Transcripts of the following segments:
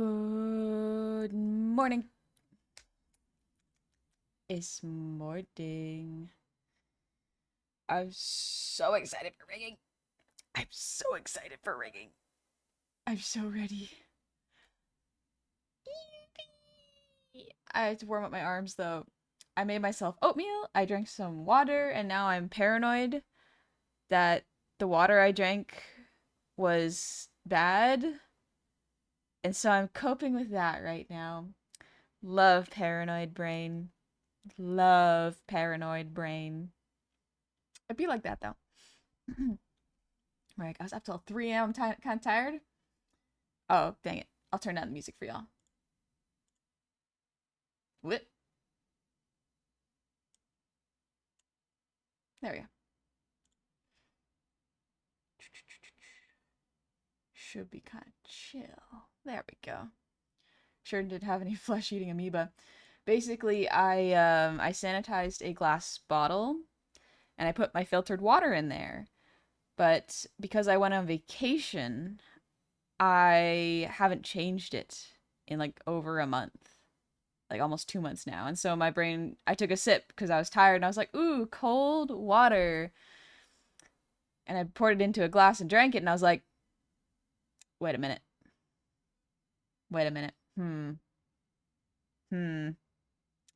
Good morning. It's morning. I'm so excited for rigging. I'm so excited for rigging. I'm so ready. I had to warm up my arms though. I made myself oatmeal, I drank some water, and now I'm paranoid that the water I drank was bad. And so I'm coping with that right now. Love paranoid brain. Love paranoid brain. It'd be like that though. Right, I was up till 3 a.m. I'm kind of tired. Oh, dang it. I'll turn down the music for y'all. What? There we go. Should be kind of chill. There we go. Sure didn't have any flesh-eating amoeba. Basically, I sanitized a glass bottle and I put my filtered water in there. But because I went on vacation, I haven't changed it in like over a month. Like almost 2 months now. And so my brain, I took a sip because I was tired and I was like, ooh, cold water. And I poured it into a glass and drank it and I was like, wait a minute. Wait a minute. Hmm.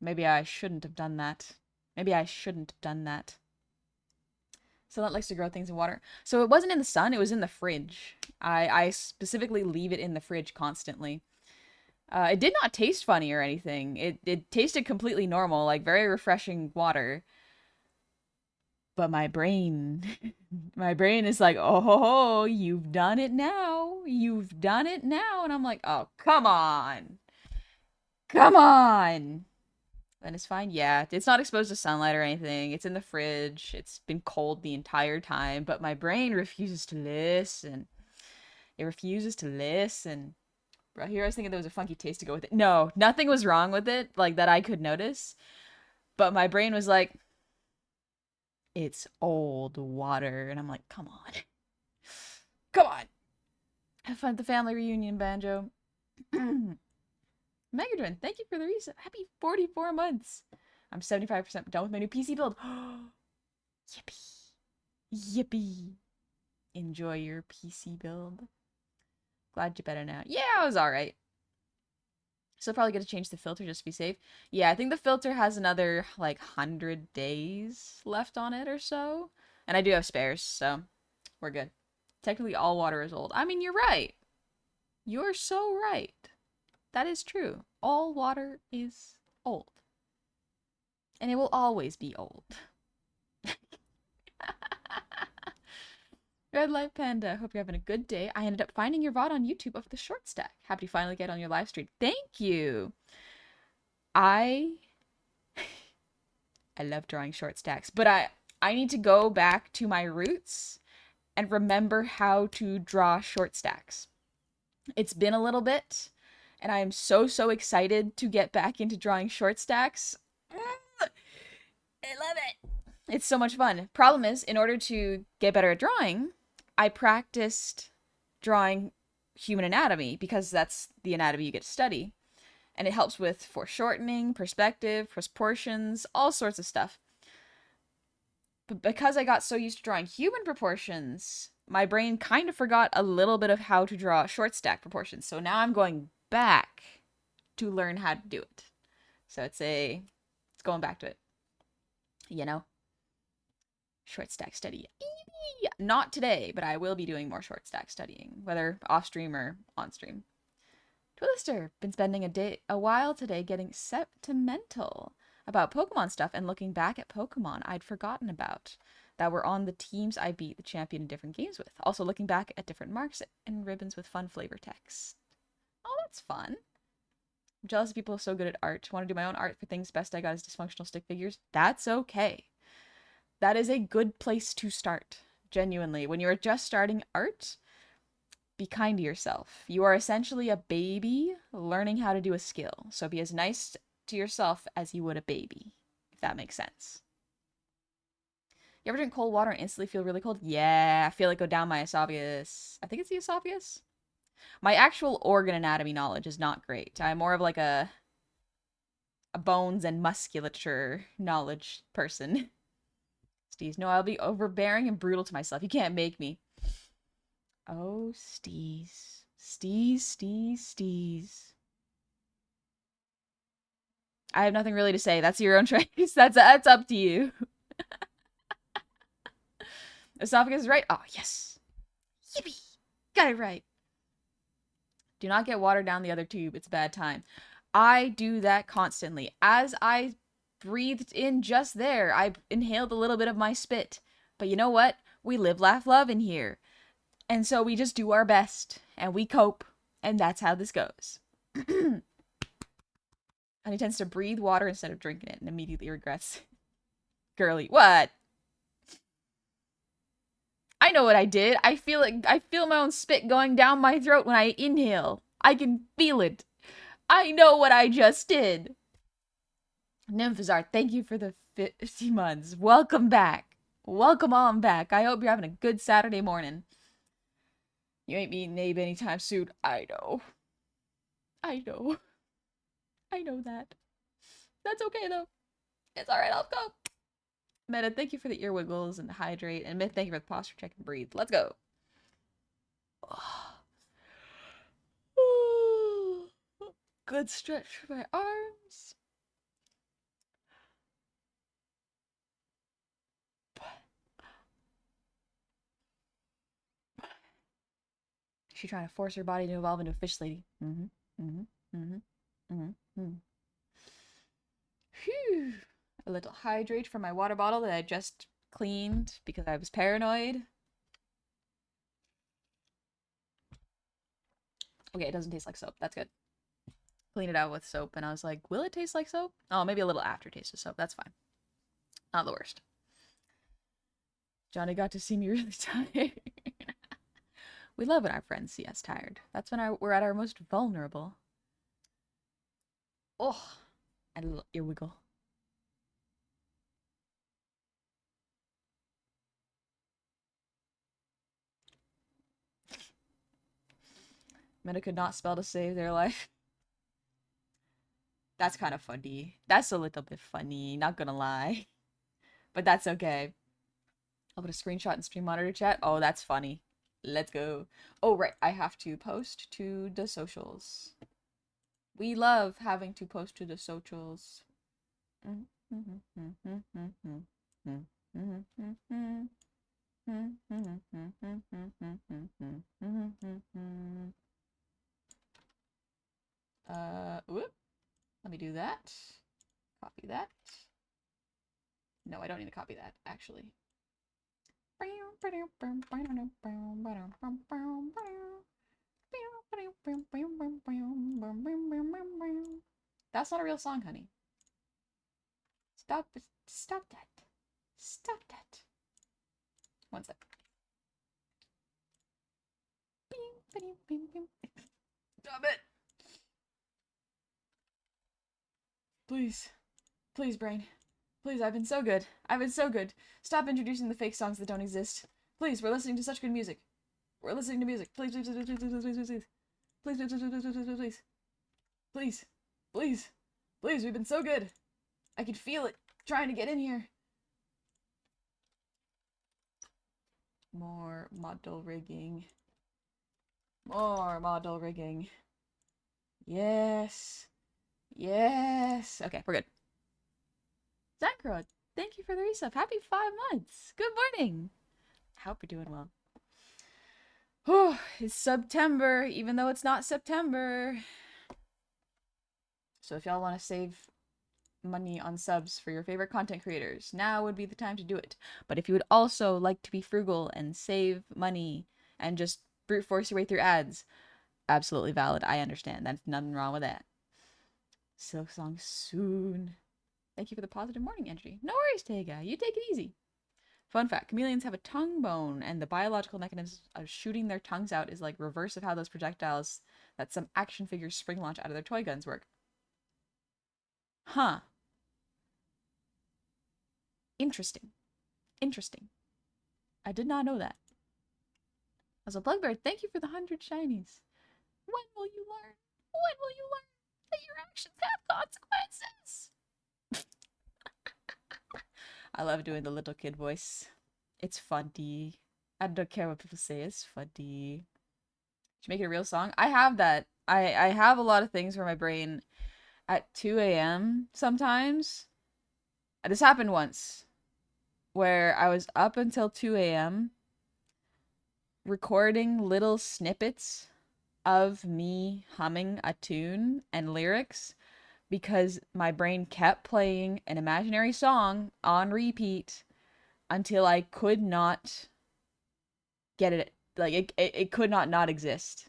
Maybe I shouldn't have done that. Maybe I shouldn't have done that. So that likes to grow things in water. So it wasn't in the sun, it was in the fridge. I specifically leave it in the fridge constantly. It did not taste funny or anything. It tasted completely normal, like very refreshing water. But my brain, my brain is like, oh, you've done it now. You've done it now. And I'm like, oh, come on. Come on. And it's fine. Yeah, it's not exposed to sunlight or anything. It's in the fridge. It's been cold the entire time. But my brain refuses to listen. It refuses to listen. Bro, here I was thinking there was a funky taste to go with it. No, nothing was wrong with it, like that I could notice. But my brain was like, it's old water. And I'm like, come on. Come on. Have fun at the family reunion, Banjo. Megadrin, thank you for the reset. Happy 44 months. I'm 75% done with my new PC build. Yippee. Yippee. Enjoy your PC build. Glad you're better now. Yeah, I was alright. So probably gonna change the filter just to be safe. Yeah, I think the filter has another like 100 days left on it or so. And I do have spares, so we're good. Technically all water is old. I mean, you're right. You're so right. That is true. All water is old. And it will always be old. Red Light Panda, hope you're having a good day. I ended up finding your VOD on YouTube of the short stack. Happy to finally get on your live stream. Thank you. I I love drawing short stacks, but I need to go back to my roots and remember how to draw short stacks. It's been a little bit, and I am so excited to get back into drawing short stacks. I love it. It's so much fun. Problem is, in order to get better at drawing, I practiced drawing human anatomy because that's the anatomy you get to study. And it helps with foreshortening, perspective, proportions, all sorts of stuff. But because I got so used to drawing human proportions, my brain kind of forgot a little bit of how to draw short stack proportions. So now I'm going back to learn how to do it. So it's going back to it. You know? Short stack study. Not today, but I will be doing more short stack studying, whether off stream or on stream. Twilister, been spending a while today getting sentimental about Pokemon stuff and looking back at Pokemon I'd forgotten about that were on the teams I beat the champion in different games with. Also looking back at different marks and ribbons with fun flavor text. Oh, that's fun. I'm jealous of people so good at art. Want to do my own art for things best I got is dysfunctional stick figures. That's okay. That is a good place to start. Genuinely. When you're just starting art, be kind to yourself. You are essentially a baby learning how to do a skill. So be as nice to yourself as you would a baby, if that makes sense. You ever drink cold water and instantly feel really cold? Yeah, I feel it go down my esophagus. I think it's the esophagus. My actual organ anatomy knowledge is not great. I'm more of like a bones and musculature knowledge person. Steez, no, I'll be overbearing and brutal to myself. You can't make me. Oh, Steez. Steez, Steez, Steez. I have nothing really to say. That's your own choice. That's up to you. Esophagus is right. Oh, yes. Yippee. Got it right. Do not get water down the other tube. It's a bad time. I do that constantly. As I breathed in just there, I inhaled a little bit of my spit. But you know what? We live, laugh, love in here. And so we just do our best. And we cope. And that's how this goes. And he tends to breathe water instead of drinking it and immediately regrets. Girly, what? I know what I did. I feel my own spit going down my throat when I inhale. I can feel it. I know what I just did. Nymphazar, thank you for the 50 months. Welcome back. Welcome on back. I hope you're having a good Saturday morning. You ain't meeting Abe anytime soon. I know. I know. I know that. That's okay, though. It's alright, I'll go. Meta, thank you for the ear wiggles and the hydrate. And Myth, thank you for the posture check and breathe. Let's go. Good stretch for my arms. She's trying to force her body to evolve into a fish lady. Phew. A little hydrate from my water bottle that I just cleaned because I was paranoid. Okay, it doesn't taste like soap. That's good. Clean it out with soap, and I was like, will it taste like soap? Oh, maybe a little aftertaste of soap. That's fine. Not the worst. Johnny got to see me really tired. We love when our friends see us tired. That's when we're at our most vulnerable. Oh, and a little ear wiggle. Meta could not spell to save their life. That's kind of funny. That's a little bit funny, not gonna lie. But that's okay. I'll put a screenshot in stream monitor chat. Oh, that's funny. Let's go. Oh, right. I have to post to the socials. We love having to post to the socials. Whoop. Let me do that. Copy that. No, I don't need to copy that, actually. That's not a real song, honey. Stop it. Stop that. Stop that. One sec. Stop it. Please. Please, brain. Please, I've been so good. I've been so good. Stop introducing the fake songs that don't exist. Please, we're listening to such good music. We're listening to music. Please, please, please, please, please, please, please, please. Please, please, please, please, please, please, please. Please. Please. Please, we've been so good. I can feel it trying to get in here. More model rigging. More model rigging. Yes. Yes. Okay, we're good. Zankrod, thank you for the resub. Happy 5 months. Good morning. I hope you're doing well. Oh, it's September, even though it's not September. So if y'all want to save money on subs for your favorite content creators, now would be the time to do it. But if you would also like to be frugal and save money and just brute force your way through ads, absolutely valid. I understand. That's nothing wrong with that. Silk song soon. Thank you for the positive morning energy. No worries, Tega. You take it easy. Fun fact, chameleons have a tongue bone, and the biological mechanism of shooting their tongues out is like reverse of how those projectiles that some action figures spring launch out of their toy guns work. Huh. Interesting. Interesting. I did not know that. As a Plugbird, thank you for the 100 shinies. When will you learn? When will you learn that your actions have consequences? I love doing the little kid voice. It's funny. I don't care what people say. It's funny. Should make it a real song. I have that. I have a lot of things where my brain at 2 a.m. sometimes. This happened once where I was up until 2 a.m. recording little snippets of me humming a tune and lyrics because my brain kept playing an imaginary song on repeat until I could not get it. Like, it could not exist.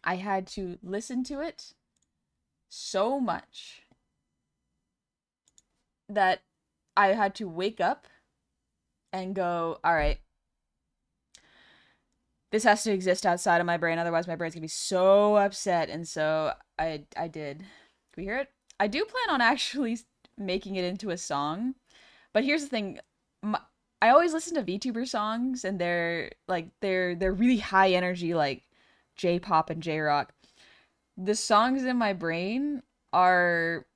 I had to listen to it so much that I had to wake up and go, all right, this has to exist outside of my brain, otherwise my brain's gonna be so upset. And so I did. Can we hear it? I do plan on actually making it into a song, but here's the thing. I always listen to VTuber songs, and they're like they're really high energy, like J-pop and J-rock. The songs in my brain are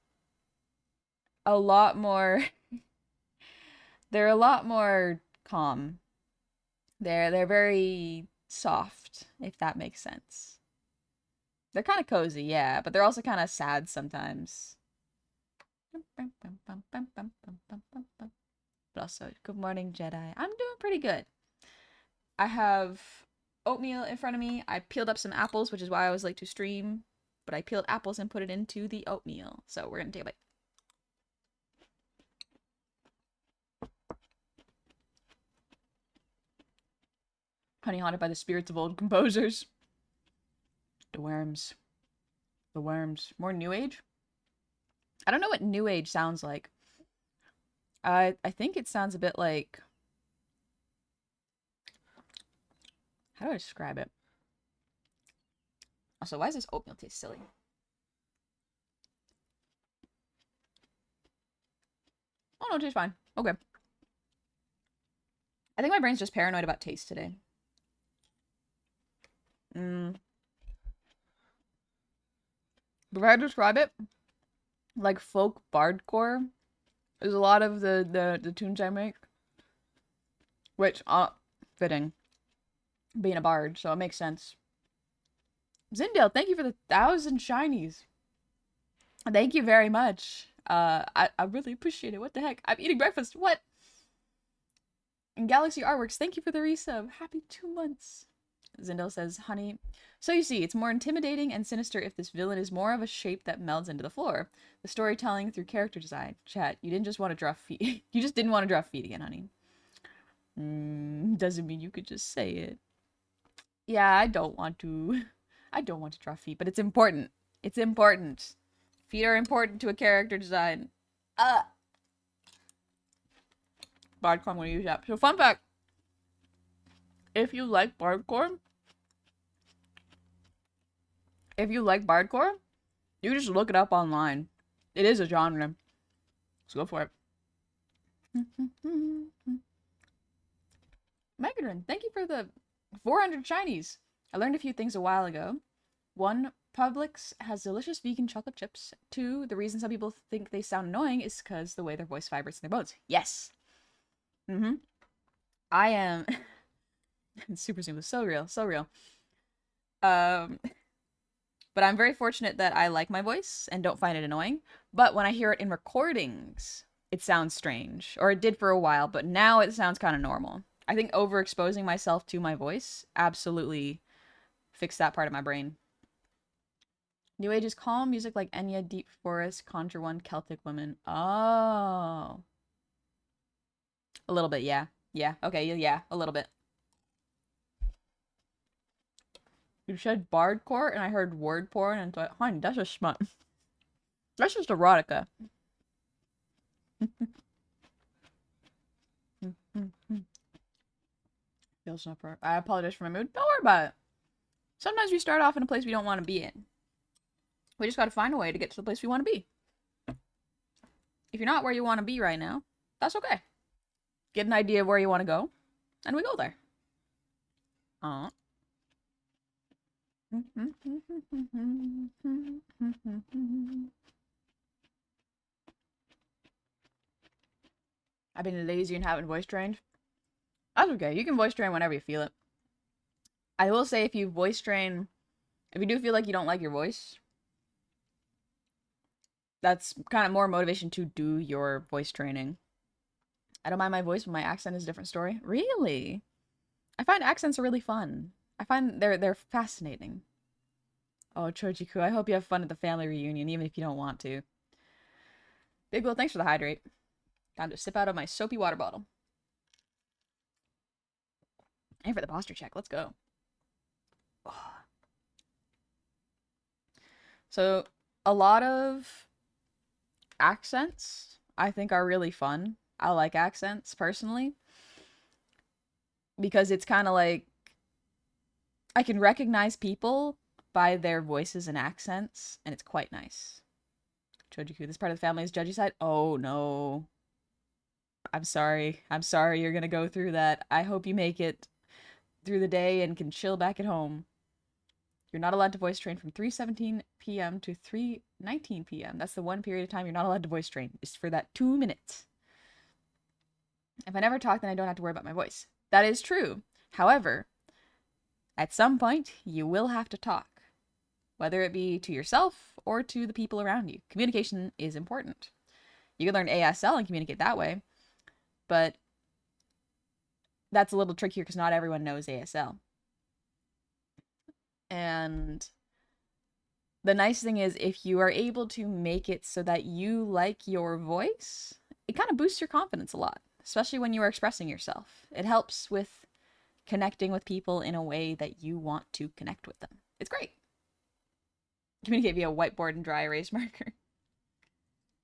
a lot more they're a lot more calm. They're very soft, if that makes sense. They're kind of cozy, yeah, but they're also kind of sad sometimes. But also, good morning, Jedi. I'm doing pretty good. I have oatmeal in front of me. I peeled up some apples, which is why I was late to stream. But I peeled apples and put it into the oatmeal. So we're gonna take a bite. Honey haunted by the spirits of old composers. The worms. The worms. More new age? I don't know what new age sounds like. I think it sounds a bit like... How do I describe it? Also, why does this oatmeal taste silly? Oh no, it tastes fine. Okay. I think my brain's just paranoid about taste today. If I had to describe it, like folk bardcore is a lot of the tunes I make. Which, fitting. Being a bard, so it makes sense. Zindale, thank you for the 1,000 shinies. Thank you very much. I really appreciate it. What the heck? I'm eating breakfast. What? And Galaxy Artworks, thank you for the resub. Happy 2 months. Zindale says, honey. So you see, it's more intimidating and sinister if this villain is more of a shape that melds into the floor. The storytelling through character design. Chat, you didn't just want to draw feet. You just didn't want to draw feet again, honey. Doesn't mean you could just say it. Yeah, I don't want to. I don't want to draw feet, but it's important. It's important. Feet are important to a character design. Bardcore, I'm gonna use that. So fun fact. If you like bardcore, you can just look it up online. It is a genre. Let's go for it. Megadrin, thank you for the 400 shinies. I learned a few things a while ago. 1, Publix has delicious vegan chocolate chips. 2, the reason some people think they sound annoying is because the way their voice vibrates in their bones. Yes. I am super seamless. So real. So real. But I'm very fortunate that I like my voice and don't find it annoying. But when I hear it in recordings, it sounds strange. Or it did for a while, but now it sounds kind of normal. I think overexposing myself to my voice absolutely fixed that part of my brain. New Age is calm music like Enya, Deep Forest, Conjure One, Celtic Women. Oh. A little bit, yeah. Yeah, okay, yeah, a little bit. You said bardcore, and I heard word porn, and thought, honey, that's just smut. That's just erotica. Feels not for. I apologize for my mood. Don't worry about it. Sometimes we start off in a place we don't want to be in. We just gotta find a way to get to the place we want to be. If you're not where you want to be right now, that's okay. Get an idea of where you want to go, and we go there. I've been lazy and haven't voice trained. That's okay. You can voice train whenever you feel it. I will say if you voice train, if you do feel like you don't like your voice, that's kind of more motivation to do your voice training. I don't mind my voice, but my accent is a different story. Really? I find accents are really fun. I find they're fascinating. Oh, Chojiku, I hope you have fun at the family reunion, even if you don't want to. Big Will, thanks for the hydrate. Time to sip out of my soapy water bottle. And for the posture check, let's go. So, a lot of accents I think are really fun. I like accents personally because it's kind of like I can recognize people by their voices and accents, and it's quite nice. Chojiku, this part of the family is judgy side. Oh no. I'm sorry. I'm sorry you're gonna go through that. I hope you make it through the day and can chill back at home. You're not allowed to voice train from 3:17 p.m. to 3:19 p.m. That's the one period of time you're not allowed to voice train. It's for that 2 minutes. If I never talk, then I don't have to worry about my voice. That is true. However, at some point, you will have to talk, whether it be to yourself or to the people around you. Communication is important. You can learn ASL and communicate that way, but that's a little trickier because not everyone knows ASL. And the nice thing is if you are able to make it so that you like your voice, it kind of boosts your confidence a lot, especially when you are expressing yourself. It helps with connecting with people in a way that you want to connect with them. It's great. Communicate via whiteboard and dry erase marker.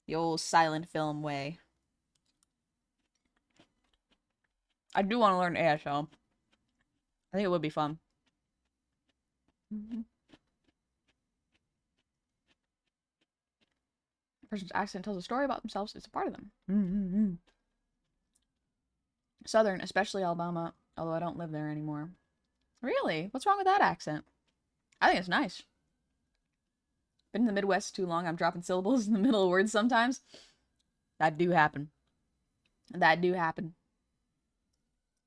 The old silent film way. I do want to learn ASL. I think it would be fun. A person's accent tells a story about themselves. It's a part of them. Southern, especially Alabama, although I don't live there anymore. Really? What's wrong with that accent? I think it's nice. Been in the Midwest too long, I'm dropping syllables in the middle of words sometimes. That do happen. That do happen.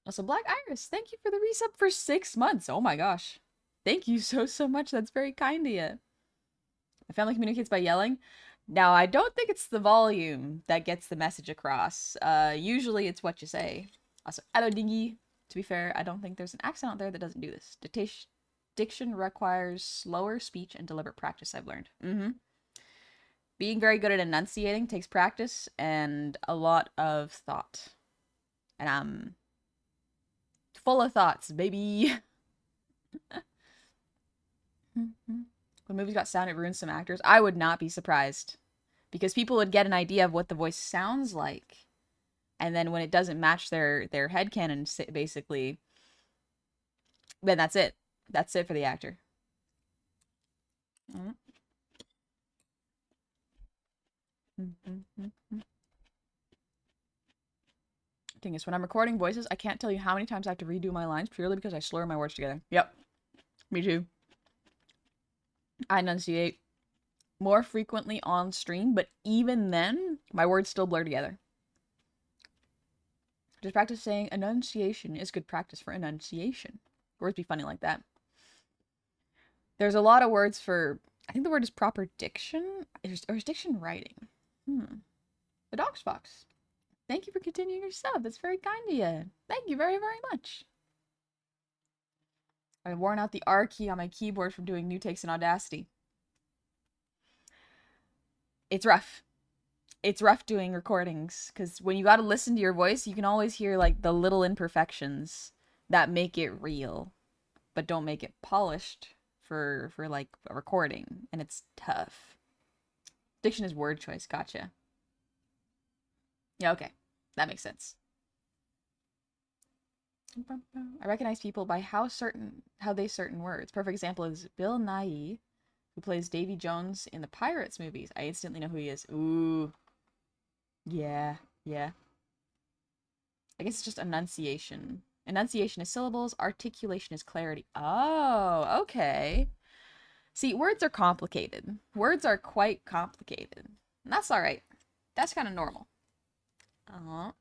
Also, Black Iris, thank you for the resub for 6 months. Oh my gosh. Thank you so much. That's very kind of you. My family communicates by yelling. Now, I don't think it's the volume that gets the message across. Usually it's what you say. Also, hello, Dingy. To be fair, I don't think there's an accent out there that doesn't do this. Diction requires slower speech and deliberate practice, I've learned. Being very good at enunciating takes practice and a lot of thought. And I'm full of thoughts, baby. When movies got sound, it ruins some actors. I would not be surprised. Because people would get an idea of what the voice sounds like. And then when it doesn't match their headcanon, basically, then that's it. That's it for the actor. Thing is, when I'm recording voices, I can't tell you how many times I have to redo my lines purely because I slur my words together. Yep. Me too. I enunciate more frequently on stream, but even then, my words still blur together. Just practice saying enunciation is good practice for enunciation. Words be funny like that. There's a lot of words for, I think the word is proper diction, or is diction writing? The Docs Fox. Thank you for continuing your sub. That's very kind of you. Thank you very, very much. I've worn out the R key on my keyboard from doing new takes in Audacity. It's rough. It's rough doing recordings because when you got to listen to your voice, you can always hear like the little imperfections that make it real, but don't make it polished for like a recording, and it's tough. Diction is word choice. Gotcha. Yeah, okay. That makes sense. I recognize people by how they certain words. Perfect example is Bill Nighy, who plays Davy Jones in the Pirates movies. I instantly know who he is. Ooh. Yeah. I guess it's just enunciation. Enunciation is syllables, articulation is clarity. Oh, okay. See, words are complicated. Words are quite complicated. And that's all right. That's kind of normal. Uh-huh.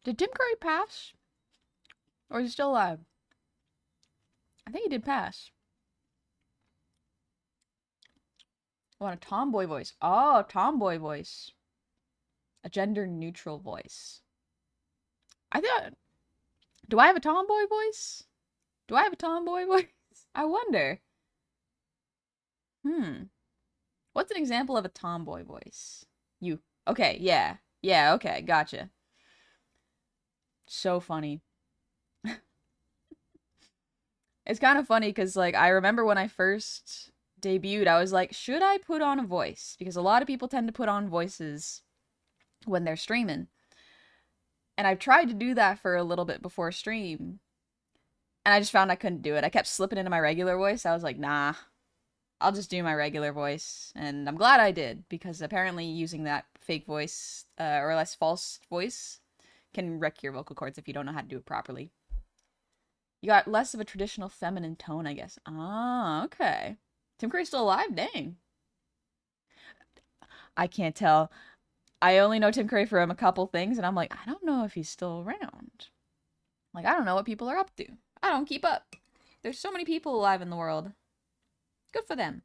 Did Tim Curry pass? Or is he still alive? I think he did pass. I want a tomboy voice. Oh, tomboy voice. A gender neutral voice. I thought. Do I have a tomboy voice? Do I have a tomboy voice? I wonder. What's an example of a tomboy voice? You. Okay, yeah. Yeah, okay, gotcha. So funny. It's kind of funny because, like, I remember when I first debuted, I was like, should I put on a voice? Because a lot of people tend to put on voices when they're streaming. And I've tried to do that for a little bit before stream. And I just found I couldn't do it. I kept slipping into my regular voice. I was like, nah, I'll just do my regular voice. And I'm glad I did, because apparently using that fake voice, or less false voice, can wreck your vocal cords if you don't know how to do it properly. You got less of a traditional feminine tone, I guess. Ah, okay. Tim Curry's still alive? Dang. I can't tell. I only know Tim Curry from a couple things, and I'm like, I don't know if he's still around. Like, I don't know what people are up to. I don't keep up. There's so many people alive in the world. Good for them.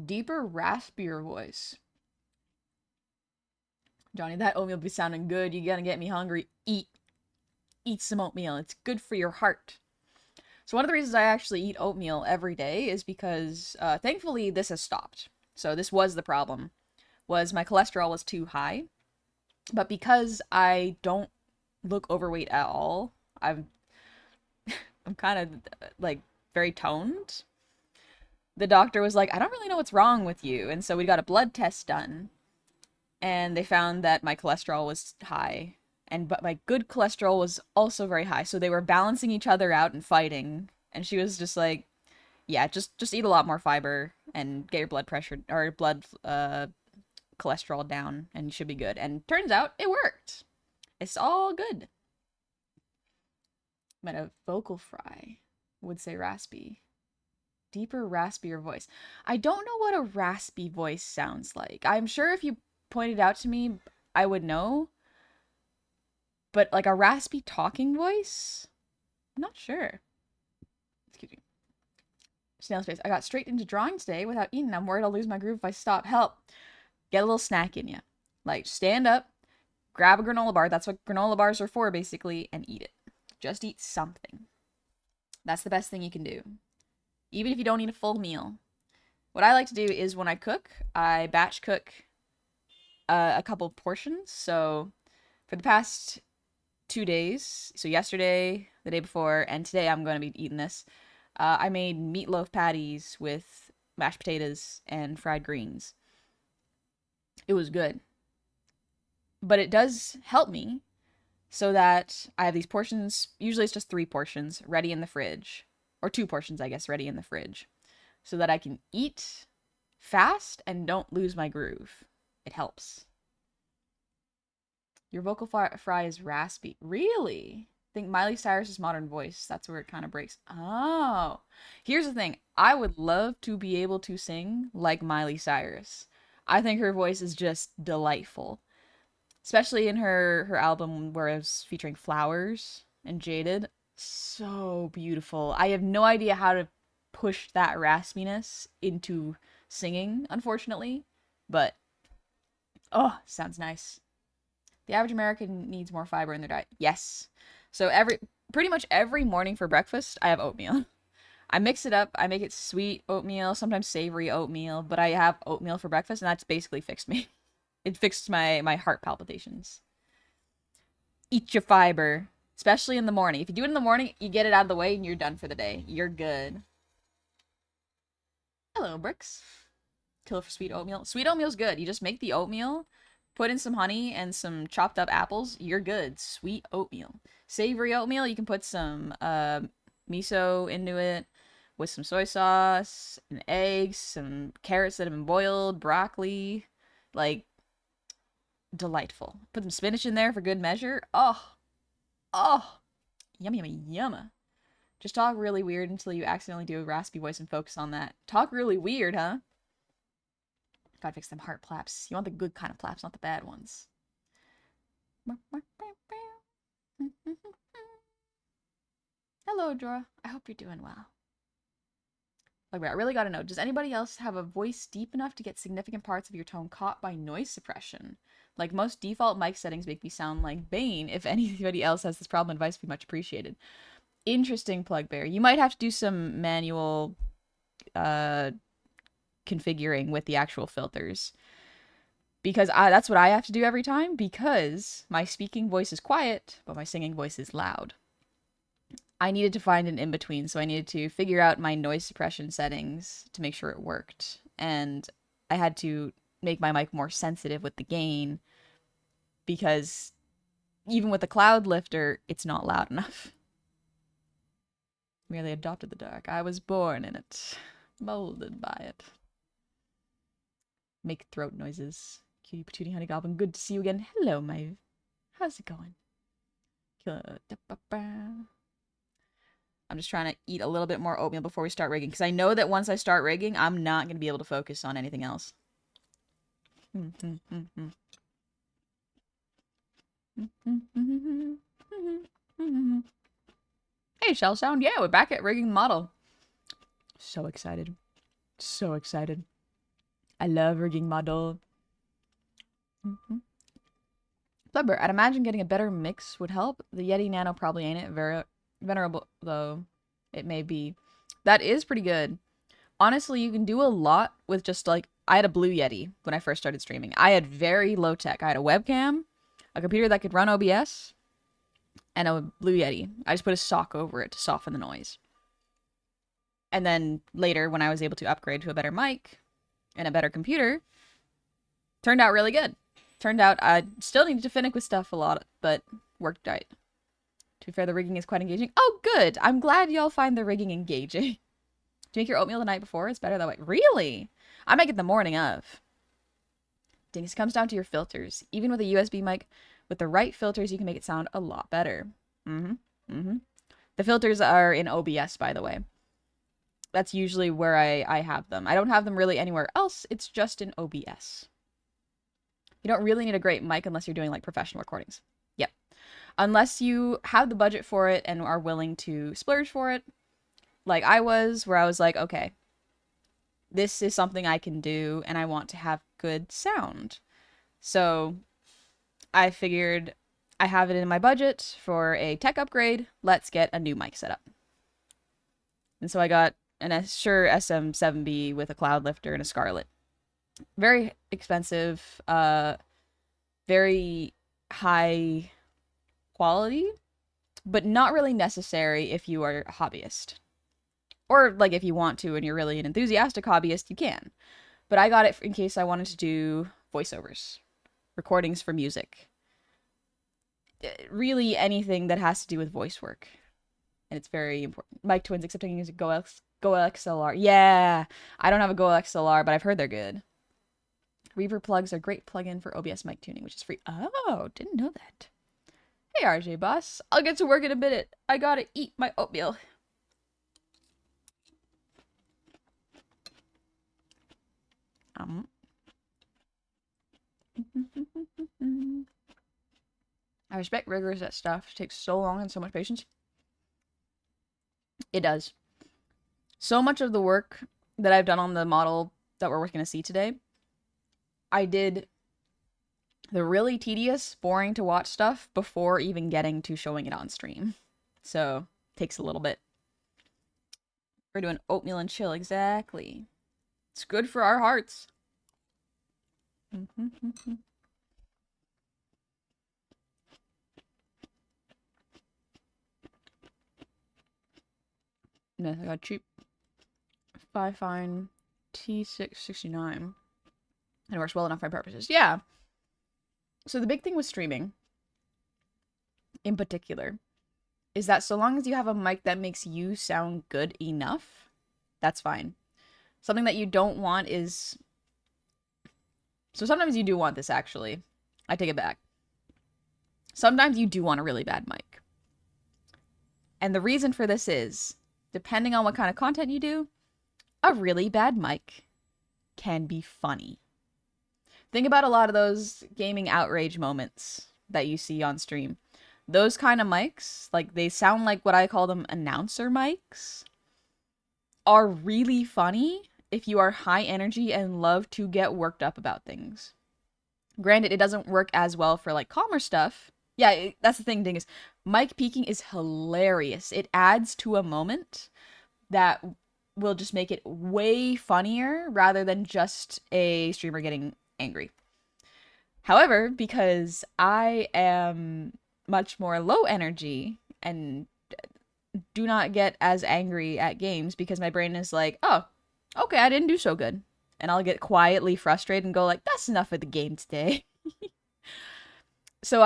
Deeper, raspier voice. Johnny, that oatmeal be sounding good. You gotta get me hungry. Eat. Eat some oatmeal. It's good for your heart. So one of the reasons I actually eat oatmeal every day is because, thankfully, this has stopped. So this was the problem, was my cholesterol was too high. But because I don't look overweight at all, I'm kind of, like, very toned. The doctor was like, I don't really know what's wrong with you. And so we got a blood test done. And they found that my cholesterol was high. But my good cholesterol was also very high. So they were balancing each other out and fighting. And she was just like, yeah, just eat a lot more fiber and get your blood pressure or blood cholesterol down and you should be good. And turns out it worked. It's all good. But a vocal fry would say raspy. Deeper, raspier voice. I don't know what a raspy voice sounds like. I'm sure if you pointed out to me, I would know. But like a raspy talking voice? I'm not sure. Excuse me. Snail space. I got straight into drawing today without eating. I'm worried I'll lose my groove if I stop. Help. Get a little snack in you. Like, stand up, grab a granola bar. That's what granola bars are for, basically, and eat it. Just eat something. That's the best thing you can do. Even if you don't eat a full meal. What I like to do is when I cook, I batch cook a couple portions. So for the past 2 days, so yesterday, the day before, and today I'm going to be eating this, I made meatloaf patties with mashed potatoes and fried greens. It was good. But it does help me so that I have these portions, usually it's just 3 portions, ready in the fridge. Or 2 portions, I guess, ready in the fridge. So that I can eat fast and don't lose my groove. It helps. Your vocal fry is raspy. Really? Think Miley Cyrus's modern voice. That's where it kind of breaks. Oh. Here's the thing. I would love to be able to sing like Miley Cyrus. I think her voice is just delightful. Especially in her album where it was featuring Flowers and Jaded. So beautiful. I have no idea how to push that raspiness into singing, unfortunately. But, oh, sounds nice. The average American needs more fiber in their diet. Yes. So pretty much every morning for breakfast, I have oatmeal. I mix it up. I make it sweet oatmeal, sometimes savory oatmeal, but I have oatmeal for breakfast, and that's basically fixed me. It fixed my heart palpitations. Eat your fiber, especially in the morning. If you do it in the morning, you get it out of the way, and you're done for the day. You're good. Hello, Bricks. Kill for sweet oatmeal. Sweet oatmeal's good. You just make the oatmeal, put in some honey and some chopped up apples, you're good. Sweet oatmeal. Savory oatmeal, you can put some miso into it with some soy sauce and eggs, some carrots that have been boiled, broccoli. Like, delightful. Put some spinach in there for good measure. Oh, oh, yummy, yummy, yummy. Just talk really weird until you accidentally do a raspy voice and focus on that. Talk really weird, huh? Gotta fix them heart plaps. You want the good kind of plaps, not the bad ones. Hello, Dora. I hope you're doing well. Like, I really gotta know, does anybody else have a voice deep enough to get significant parts of your tone caught by noise suppression? Like, most default mic settings make me sound like Bane. If anybody else has this problem, advice would be much appreciated. Interesting, Plugbear. You might have to do some manual configuring with the actual filters. Because that's what I have to do every time, because my speaking voice is quiet, but my singing voice is loud. I needed to find an in-between, so I needed to figure out my noise suppression settings to make sure it worked. And I had to make my mic more sensitive with the gain, because even with the cloud lifter, it's not loud enough. Merely adopted the dark. I was born in it, molded by it. Make throat noises. Cutie patootie honey goblin, good to see you again. Hello, Maeve. How's it going? I'm just trying to eat a little bit more oatmeal before we start rigging, because I know that once I start rigging, I'm not going to be able to focus on anything else. Hey, Shell Sound. Yeah, we're back at rigging the model. So excited. So excited. I love rigging model. Flubber, I'd imagine getting a better mix would help. The Yeti Nano probably ain't it. Venerable, though it may be. That is pretty good. Honestly, you can do a lot with just, like, I had a Blue Yeti when I first started streaming. I had very low tech. I had a webcam, a computer that could run OBS, and a Blue Yeti. I just put a sock over it to soften the noise. And then later, when I was able to upgrade to a better mic and a better computer, turned out really good. Turned out I still needed to finick with stuff a lot, but worked out. To be fair, the rigging is quite engaging. Oh, good. I'm glad y'all find the rigging engaging. To make your oatmeal the night before, it's better that way. Really? I make it the morning of. This comes down to your filters. Even with a USB mic, with the right filters, you can make it sound a lot better. The filters are in OBS, by the way. That's usually where I have them. I don't have them really anywhere else. It's just in OBS. You don't really need a great mic unless you're doing, like, professional recordings. Yep. Unless you have the budget for it and are willing to splurge for it, like I was, where I was like, okay, this is something I can do, and I want to have good sound. So I figured I have it in my budget for a tech upgrade. Let's get a new mic set up. And so I got an Shure SM7B with a cloud lifter and a Scarlett. Very expensive, very high quality, but not really necessary if you are a hobbyist. Or, like, if you want to and you're really an enthusiastic hobbyist, you can. But I got it in case I wanted to do voiceovers, recordings for music. Really anything that has to do with voice work. And it's very important. Mic Twins, except I can use a Go XLR. Yeah! I don't have a Go XLR, but I've heard they're good. Reverb plugs are a great plugin for OBS mic tuning, which is free. Oh, didn't know that. Hey, RJ Boss. I'll get to work in a minute. I gotta eat my oatmeal. I respect riggers at stuff. It takes so long and so much patience. It does. So much of the work that I've done on the model that we're going to see today, I did the really tedious, boring to watch stuff before even getting to showing it on stream. So, takes a little bit. We're doing oatmeal and chill, exactly. It's good for our hearts. No, I got cheap. Fine T669. It works well enough for my purposes. Yeah. So the big thing with streaming in particular is that so long as you have a mic that makes you sound good enough, that's fine. Something that you don't want is, so sometimes you do want this actually. I take it back. Sometimes you do want a really bad mic. And the reason for this is, depending on what kind of content you do, a really bad mic can be funny. Think about a lot of those gaming outrage moments that you see on stream. Those kind of mics, like they sound like what I call them announcer mics, are really funny if you are high energy and love to get worked up about things. Granted, it doesn't work as well for like calmer stuff. Yeah, that's the thing is mic peaking is hilarious. It adds to a moment that will just make it way funnier rather than just a streamer getting angry. However, because I am much more low energy and do not get as angry at games because my brain is like, oh, okay, I didn't do so good. And I'll get quietly frustrated and go like, that's enough of the game today. So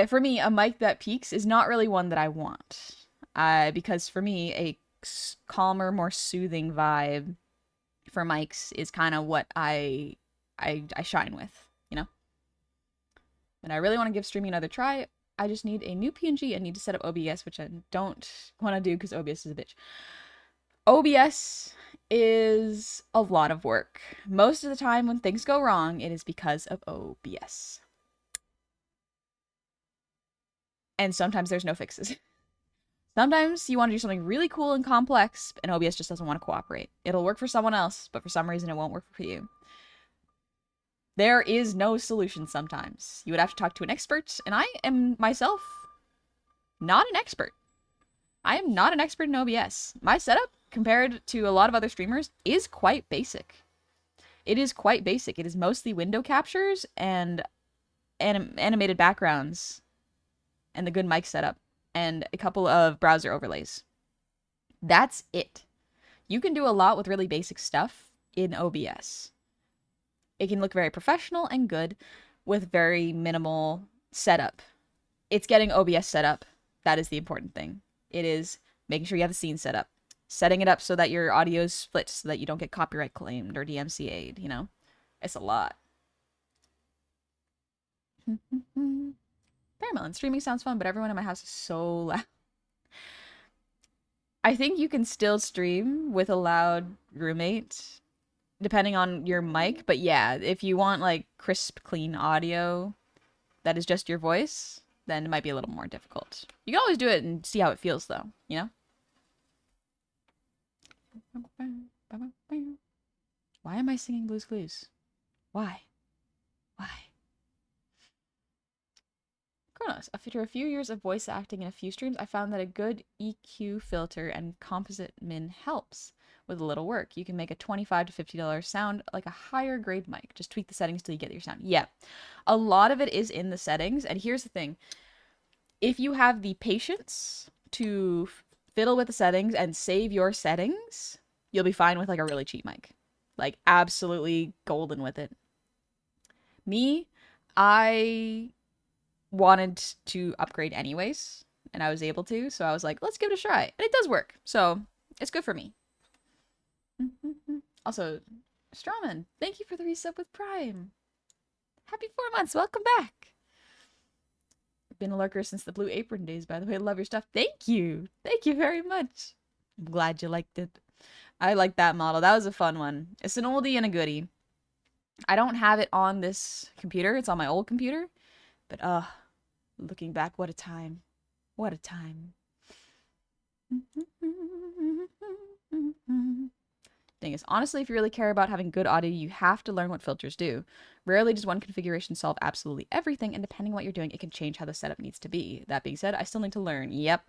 for me, a mic that peaks is not really one that I want. Because for me, a calmer, more soothing vibe for mics is kind of what I shine with, you know? And I really want to give streaming another try. I just need a new PNG and need to set up OBS, which I don't want to do because OBS is a bitch. OBS is a lot of work. Most of the time when things go wrong, it is because of OBS. And sometimes there's no fixes. Sometimes you want to do something really cool and complex, and OBS just doesn't want to cooperate. It'll work for someone else, but for some reason it won't work for you. There is no solution sometimes. You would have to talk to an expert, and I am myself not an expert. I am not an expert in OBS. My setup, compared to a lot of other streamers, is quite basic. It is quite basic. It is mostly window captures and animated backgrounds and the good mic setup and a couple of browser overlays. That's it. You can do a lot with really basic stuff in OBS. It can look very professional and good with very minimal setup. It's getting OBS set up. That is the important thing. It is making sure you have the scene set up. Setting it up so that your audio is split so that you don't get copyright claimed or DMCA'd, you know? It's a lot. Paramount. Streaming sounds fun, but everyone in my house is so loud. I think you can still stream with a loud roommate, depending on your mic. But yeah, if you want like crisp, clean audio that is just your voice, then it might be a little more difficult. You can always do it and see how it feels, though, you know? Why am I singing Blue's Clues? Why? Why? Kronos. After a few years of voice acting in a few streams, I found that a good EQ filter and composite min helps. With a little work, you can make a $25 to $50 sound like a higher grade mic. Just tweak the settings till you get your sound. Yeah, a lot of it is in the settings. And here's the thing. If you have the patience to fiddle with the settings and save your settings, you'll be fine with like a really cheap mic. Like absolutely golden with it. Me, I wanted to upgrade anyways, and I was able to, so I was like, let's give it a try. And it does work, so it's good for me. Also, Strawman, thank you for the resub with Prime. Happy 4 months, welcome back. Been a lurker since the Blue Apron days, by the way. Love your stuff. Thank you very much. I'm glad you liked it. I like that model. That was a fun one. It's an oldie and a goodie. I don't have it on this computer. It's on my old computer. But looking back, what a time. What a time. Thing is, honestly, if you really care about having good audio, you have to learn what filters do. Rarely does one configuration solve absolutely everything, and depending on what you're doing, it can change how the setup needs to be. That being said, I still need to learn. Yep.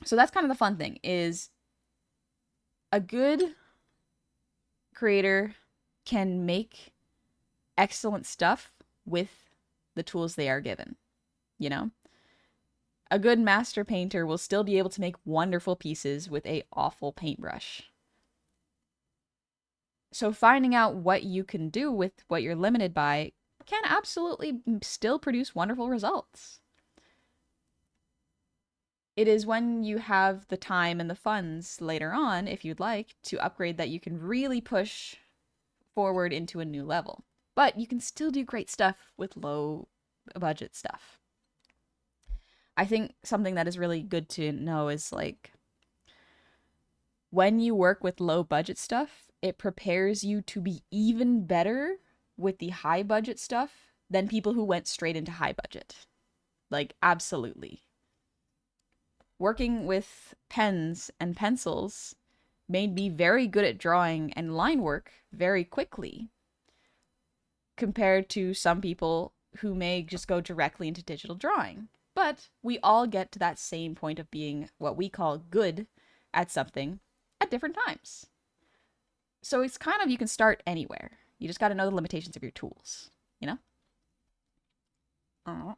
So that's kind of the fun thing, is a good creator can make excellent stuff with the tools they are given, you know? A good master painter will still be able to make wonderful pieces with a awful paintbrush. So finding out what you can do with what you're limited by can absolutely still produce wonderful results. It is when you have the time and the funds later on, if you'd like, to upgrade that you can really push forward into a new level. But you can still do great stuff with low budget stuff. I think something that is really good to know is like when you work with low budget stuff, it prepares you to be even better with the high budget stuff than people who went straight into high budget. Like, absolutely. Working with pens and pencils made me very good at drawing and line work very quickly compared to some people who may just go directly into digital drawing. But we all get to that same point of being what we call good at something at different times. So it's kind of, you can start anywhere. You just got to know the limitations of your tools, you know? Oh.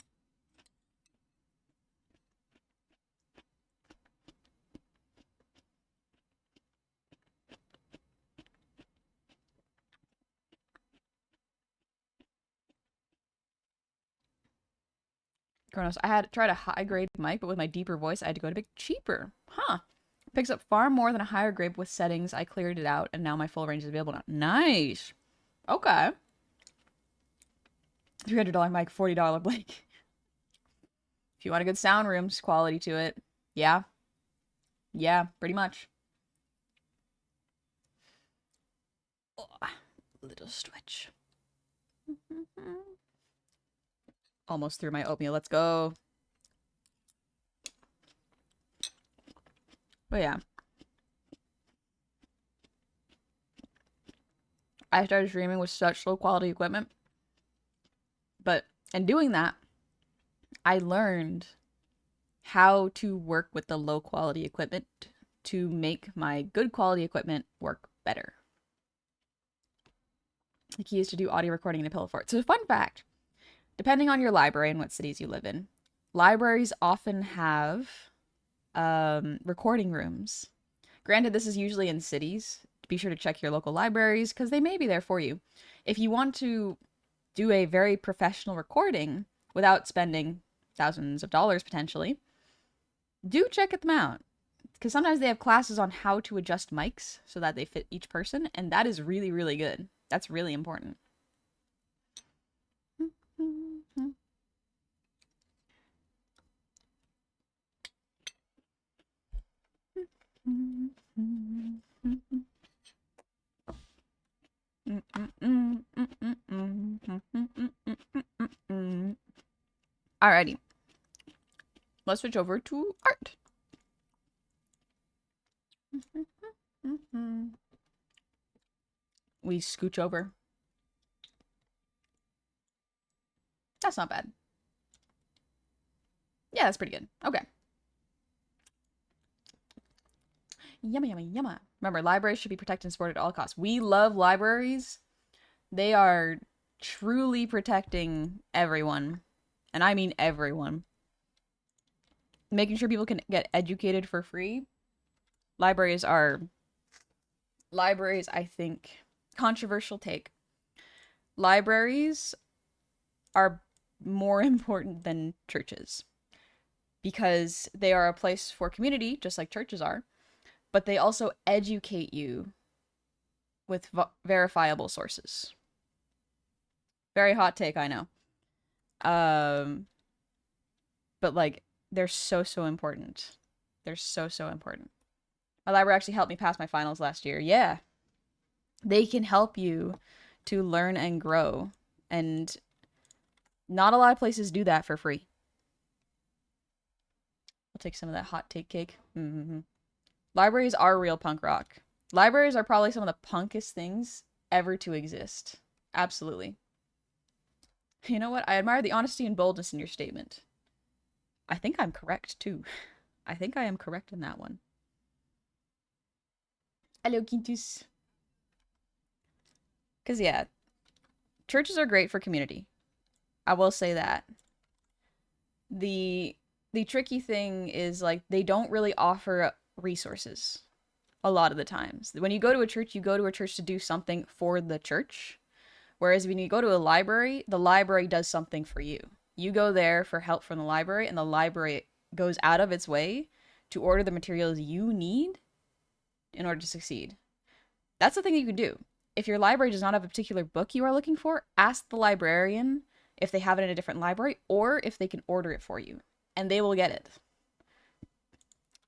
Kronos, I had tried a high grade mic, but with my deeper voice, I had to go to big cheaper. Huh. Picks up far more than a higher grade with settings. I cleared it out, and now my full range is available now. Nice. Okay. $300 mic, $40 Blake. If you want a good sound room's quality to it, yeah. Yeah, pretty much. Oh, little stretch. Almost through my oatmeal. Let's go. But yeah. I started streaming with such low quality equipment. But in doing that, I learned how to work with the low quality equipment to make my good quality equipment work better. The key is to do audio recording in a pillow fort. So, fun fact, depending on your library and what cities you live in, libraries often have recording rooms. Granted, this is usually in cities. Be sure to check your local libraries because they may be there for you. If you want to do a very professional recording without spending thousands of dollars potentially, do check them out. Because sometimes they have classes on how to adjust mics so that they fit each person, and that is really, really good. That's really important. Alrighty. Let's switch over to art. We scooch over. That's not bad. Yeah, that's pretty good. Okay. Yummy, yummy, yummy. Remember, libraries should be protected and supported at all costs. We love libraries. They are truly protecting everyone. And I mean everyone. Making sure people can get educated for free. Libraries, I think, controversial take. Libraries are more important than churches because they are a place for community, just like churches are, but they also educate you with verifiable sources. Very hot take, I know. But like, they're so important. They're so important. My library actually helped me pass my finals last year. Yeah. They can help you to learn and grow. And not a lot of places do that for free. I'll take some of that hot take cake. Libraries are real punk rock. Libraries are probably some of the punkest things ever to exist. Absolutely. You know what? I admire the honesty and boldness in your statement. I think I'm correct, too. I think I am correct in that one. Hello, Quintus. Because, yeah, churches are great for community. I will say that. The tricky thing is, like, they don't really offer resources a lot of the times. When you go to a church, you go to a church to do something for the church. Whereas when you go to a library, the library does something for you. You go there for help from the library, and the library goes out of its way to order the materials you need in order to succeed. That's the thing you can do. If your library does not have a particular book you are looking for, ask the librarian if they have it in a different library or if they can order it for you, and they will get it.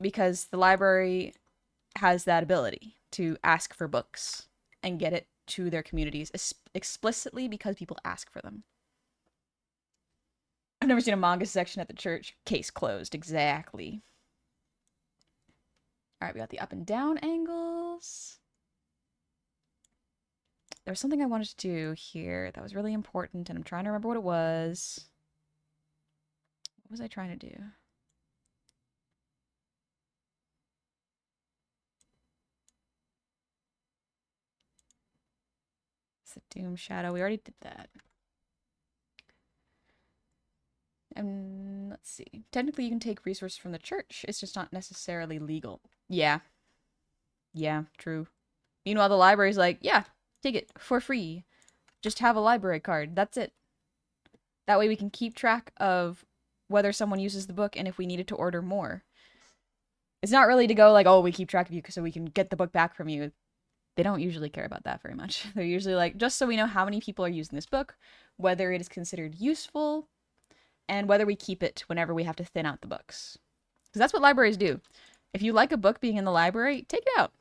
Because the library has that ability to ask for books and get it to their communities explicitly because people ask for them. I've never seen a manga section at the church. Case closed. Exactly. All right, we got the up and down angles. There was something I wanted to do here that was really important, and I'm trying to remember what it was. What was I trying to do? It's the Doom Shadow. We already did that. And let's see. Technically, you can take resources from the church. It's just not necessarily legal. Yeah. Yeah, true. Meanwhile, the library's like, yeah, take it for free. Just have a library card. That's it. That way we can keep track of whether someone uses the book and if we needed to order more. It's not really to go like, oh, we keep track of you so we can get the book back from you. They don't usually care about that very much. They're usually like, just so we know how many people are using this book, whether it is considered useful, and whether we keep it whenever we have to thin out the books. Because that's what libraries do. If you like a book being in the library, take it out.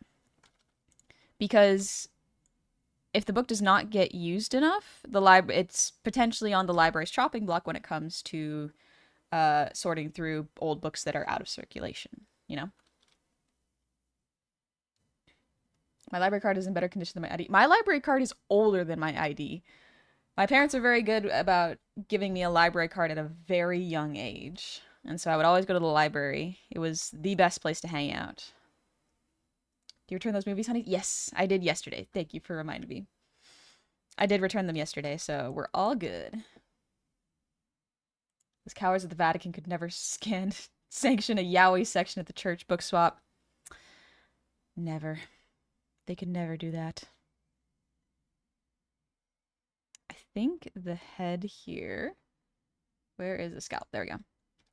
Because if the book does not get used enough, it's potentially on the library's chopping block when it comes to sorting through old books that are out of circulation, you know? My library card is in better condition than my ID. My library card is older than my ID. My parents are very good about giving me a library card at a very young age. And so I would always go to the library. It was the best place to hang out. Do you return those movies, honey? Yes, I did yesterday. Thank you for reminding me. I did return them yesterday, so we're all good. Those cowards at the Vatican could never sanction a yaoi section at the church book swap. Never. They could never do that. I think the head here... Where is the scalp? There we go.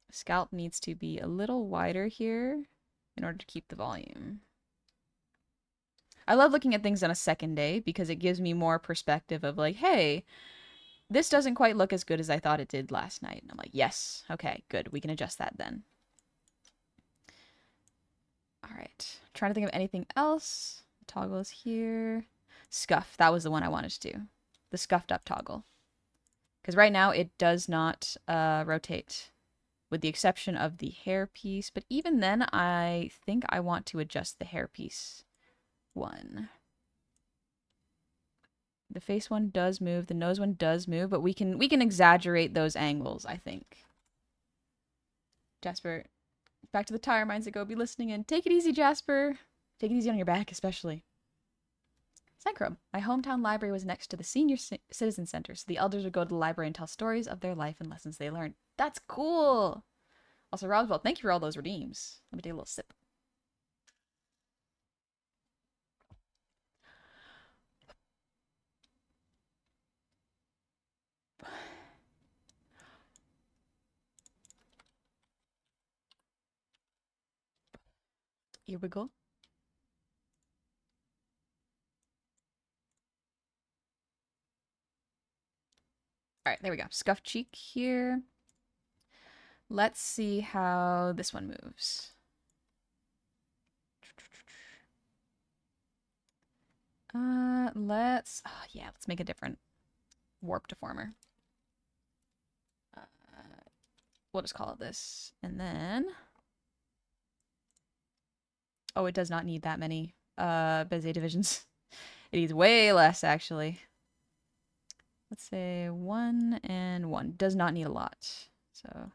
The scalp needs to be a little wider here in order to keep the volume. I love looking at things on a second day because it gives me more perspective of like, hey, this doesn't quite look as good as I thought it did last night. And I'm like, yes, okay, good. We can adjust that then. All right. Trying to think of anything else. The toggle is here. Scuff. That was the one I wanted to do. The scuffed up toggle. Because right now it does not rotate with the exception of the hair piece. But even then, I think I want to adjust the hair piece one. The face one does move, the nose one does move, but we can exaggerate those angles, I think. Jasper, back to the tire mines that go. Be listening in. Take it easy, Jasper. Take it easy on your back, especially. Synchro. My hometown library was next to the senior citizen center, so the elders would go to the library and tell stories of their life and lessons they learned. That's cool. Also, Roswell, thank you for all those redeems. Let me take a little sip. Here we go. All right, there we go. Scuff cheek here. Let's see how this one moves. Let's make a different warp deformer. We'll just call it this. And then... Oh, it does not need that many Bezier divisions. It needs way less, actually. Let's say 1 and 1. Does not need a lot. So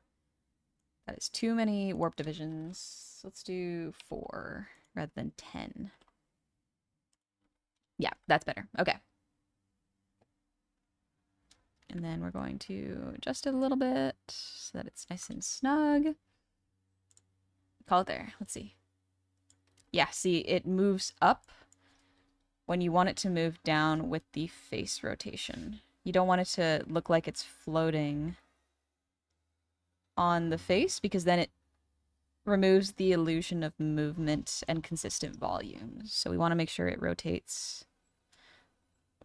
that is too many warp divisions. Let's do 4 rather than 10. Yeah, that's better. Okay. And then we're going to adjust it a little bit so that it's nice and snug. Call it there. Let's see. Yeah, see, it moves up when you want it to move down with the face rotation. You don't want it to look like it's floating on the face because then it removes the illusion of movement and consistent volumes. So we want to make sure it rotates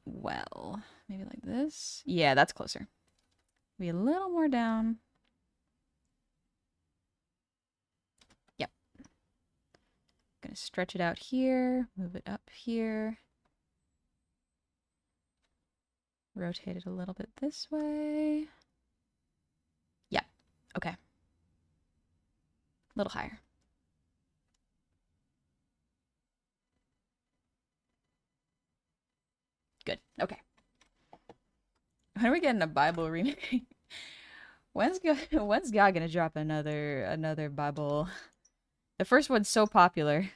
well. Maybe like this. Yeah, that's closer. Be a little more down. Yep. Gonna stretch it out here, move it up here. Rotate it a little bit this way. Yeah, okay. A little higher. Good, okay. When are we getting a Bible remake? When's God gonna drop another Bible? The first one's so popular.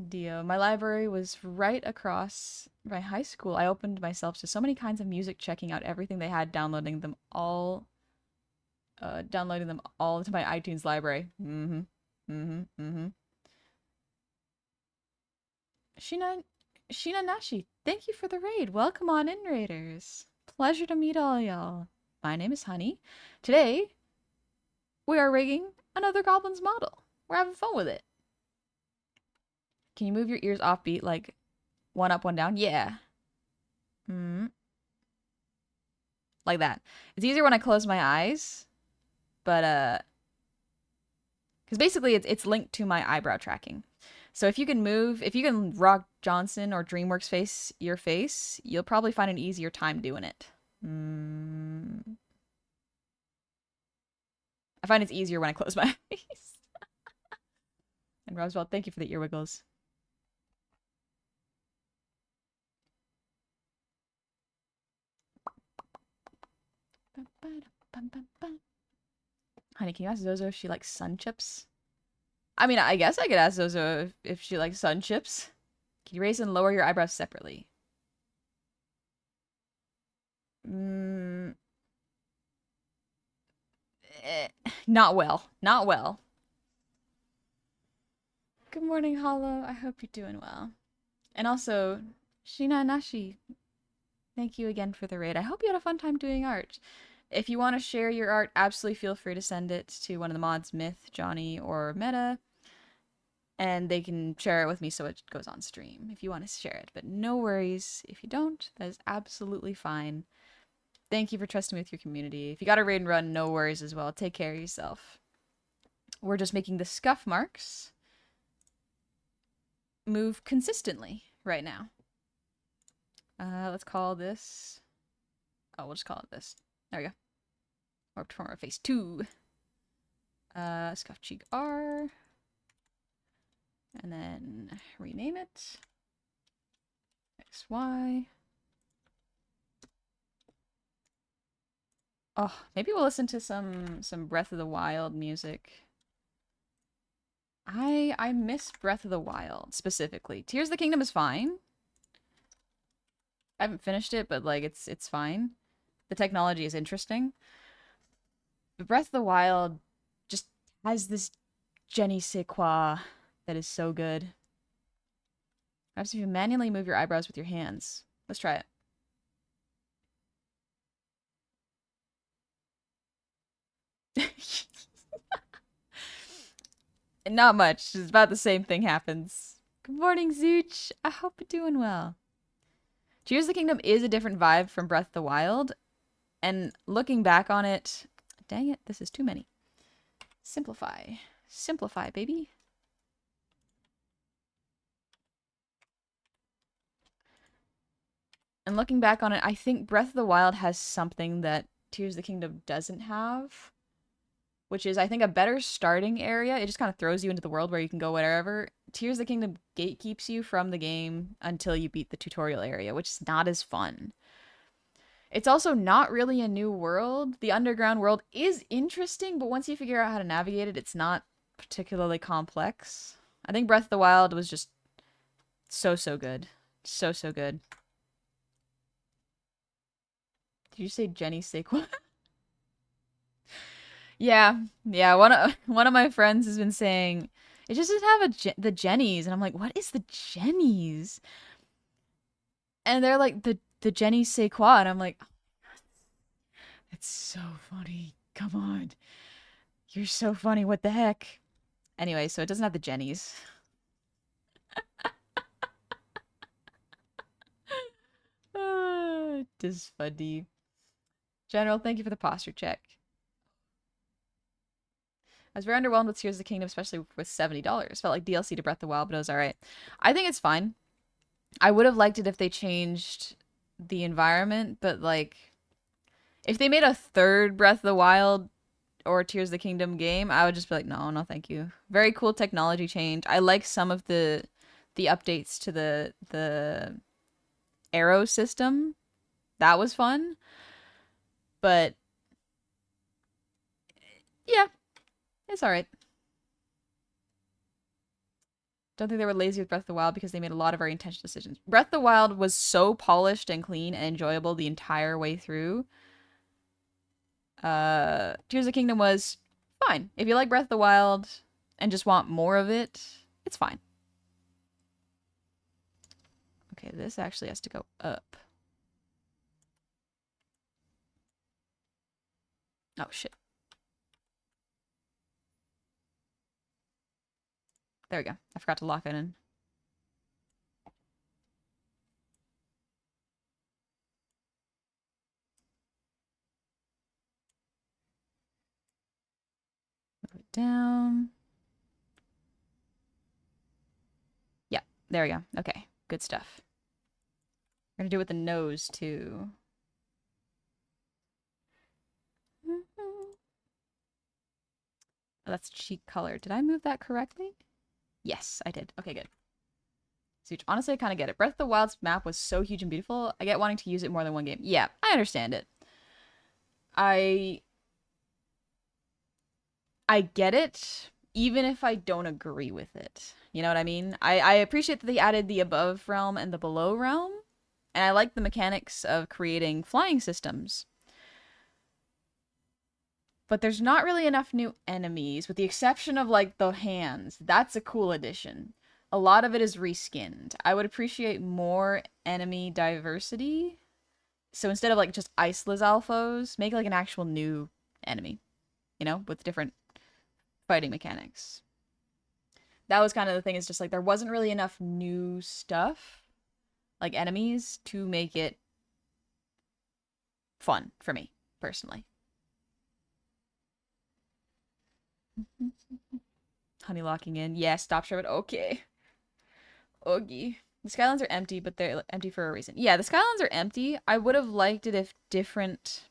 Dio. My library was right across my high school. I opened myself to so many kinds of music, checking out everything they had, downloading them all to my iTunes library. Sheena Nashi, thank you for the raid. Welcome on in, raiders. Pleasure to meet all y'all. My name is Honey. Today, we are rigging another Goblin's model. We're having fun with it. Can you move your ears offbeat, like one up, one down? Yeah. Like that. It's easier when I close my eyes, but because basically it's linked to my eyebrow tracking. So if you can Rock Johnson or DreamWorks face your face, you'll probably find an easier time doing it. I find it's easier when I close my eyes. And Roswell, thank you for the ear wiggles. Honey, can you ask Zozo if she likes sun chips? I mean, I guess I could ask Zozo if she likes sun chips. Can you raise and lower your eyebrows separately? Not well. Not well. Good morning, Hollow. I hope you're doing well. And also, Shina Nashi, thank you again for the raid. I hope you had a fun time doing art. If you want to share your art, absolutely feel free to send it to one of the mods, Myth, Johnny, or Meta. And they can share it with me so it goes on stream if you want to share it. But no worries. If you don't, that is absolutely fine. Thank you for trusting me with your community. If you got a raid and run, no worries as well. Take care of yourself. We're just making the scuff marks move consistently right now. Let's call this... Oh, we'll just call it this. There we go. Warped form of face 2. Scuff cheek R. And then rename it. XY. Oh, maybe we'll listen to some Breath of the Wild music. I miss Breath of the Wild specifically. Tears of the Kingdom is fine. I haven't finished it, but like it's fine. The technology is interesting. But Breath of the Wild just has this je ne sais quoi that is so good. Perhaps if you manually move your eyebrows with your hands. Let's try it. Not much. It's about the same thing happens. Good morning, Zooch. I hope you're doing well. Tears of the Kingdom is a different vibe from Breath of the Wild. And looking back on it... Dang it, this is too many. Simplify. Simplify, baby. And looking back on it, I think Breath of the Wild has something that Tears of the Kingdom doesn't have. Which is, I think, a better starting area. It just kind of throws you into the world where you can go wherever. Tears of the Kingdom gatekeeps you from the game until you beat the tutorial area, which is not as fun. It's also not really a new world. The underground world is interesting, but once you figure out how to navigate it, it's not particularly complex. I think Breath of the Wild was just so good. So good. Did you say Jenny Saquon? Yeah. One of my friends has been saying It just doesn't have the Jennies, and I'm like, what is the Jennies? And they're like the Jennies say quoi, and I'm like, it's so funny. Come on, you're so funny. What the heck? Anyway, so it doesn't have the Jennies. Just funny. General, thank you for the posture check. I was very underwhelmed with Tears of the Kingdom, especially with $70. Felt like DLC to Breath of the Wild, but it was alright. I think it's fine. I would have liked it if they changed the environment, but like, if they made a third Breath of the Wild or Tears of the Kingdom game, I would just be like, no, no, thank you. Very cool technology change. I like some of the updates to the arrow system. That was fun, but yeah, it's alright. Don't think they were lazy with Breath of the Wild because they made a lot of very intentional decisions. Breath of the Wild was so polished and clean and enjoyable the entire way through. Tears of the Kingdom was fine. If you like Breath of the Wild and just want more of it, it's fine. Okay, this actually has to go up. Oh, shit. There we go. I forgot to lock it in. Move it down. Yep, there we go. Okay, good stuff. We're gonna do it with the nose, too. Oh, that's cheek color. Did I move that correctly? Yes, I did. Okay, good. So honestly, I kind of get it. Breath of the Wild's map was so huge and beautiful. I get wanting to use it more than one game. Yeah, I understand it. I get it, even if I don't agree with it. You know what I mean? I appreciate that they added the above realm and the below realm, and I like the mechanics of creating flying systems. But there's not really enough new enemies, with the exception of like the hands. That's a cool addition. A lot of it is reskinned. I would appreciate more enemy diversity. So instead of like just Ice Lizalfos, make like an actual new enemy, you know, with different fighting mechanics. That was kind of the thing, is just like there wasn't really enough new stuff, like enemies, to make it fun for me, personally. Honey locking in. Yeah, stop Sherbet. Okay. Oogie. The Skylands are empty, but they're empty for a reason. Yeah, the Skylands are empty. I would have liked it if different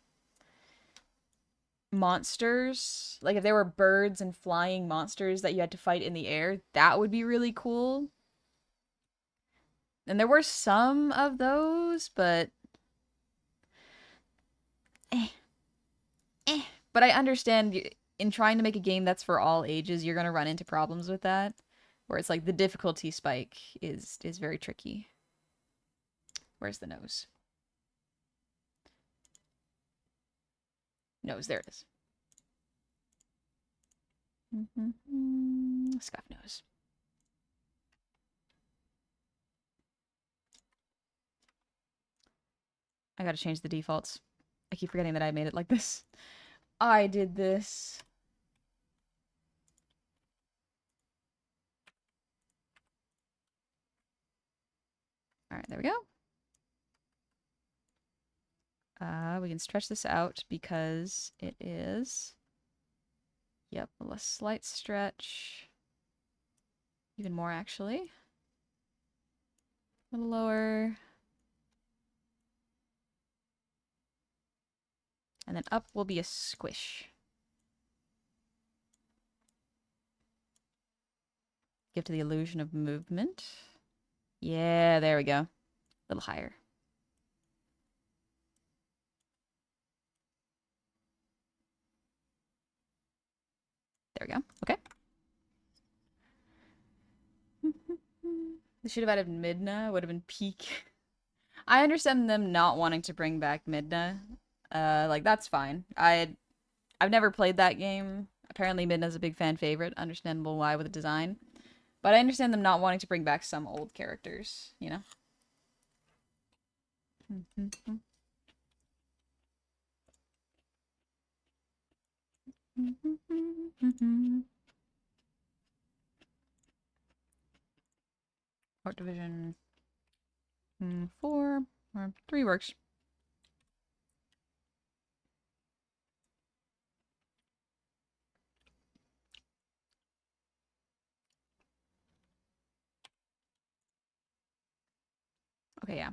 monsters, like if there were birds and flying monsters that you had to fight in the air, that would be really cool. And there were some of those, but eh, eh. But I understand in trying to make a game that's for all ages, you're gonna run into problems with that, where it's like the difficulty spike is very tricky. Where's the nose? Nose, there it is. Scuff nose. I gotta change the defaults. I keep forgetting that I made it like this. I did this. Alright, there we go. We can stretch this out because it is... Yep, a slight stretch. Even more, actually. A little lower. And then up will be a squish. Give to the illusion of movement. Yeah, there we go. A little higher. There we go. Okay. They should have added Midna. Would have been peak. I understand them not wanting to bring back Midna. Like, that's fine. I've never played that game. Apparently Midna's a big fan favorite. Understandable why with the design. But I understand them not wanting to bring back some old characters, you know? Art division 4 or 3 works. Okay, yeah.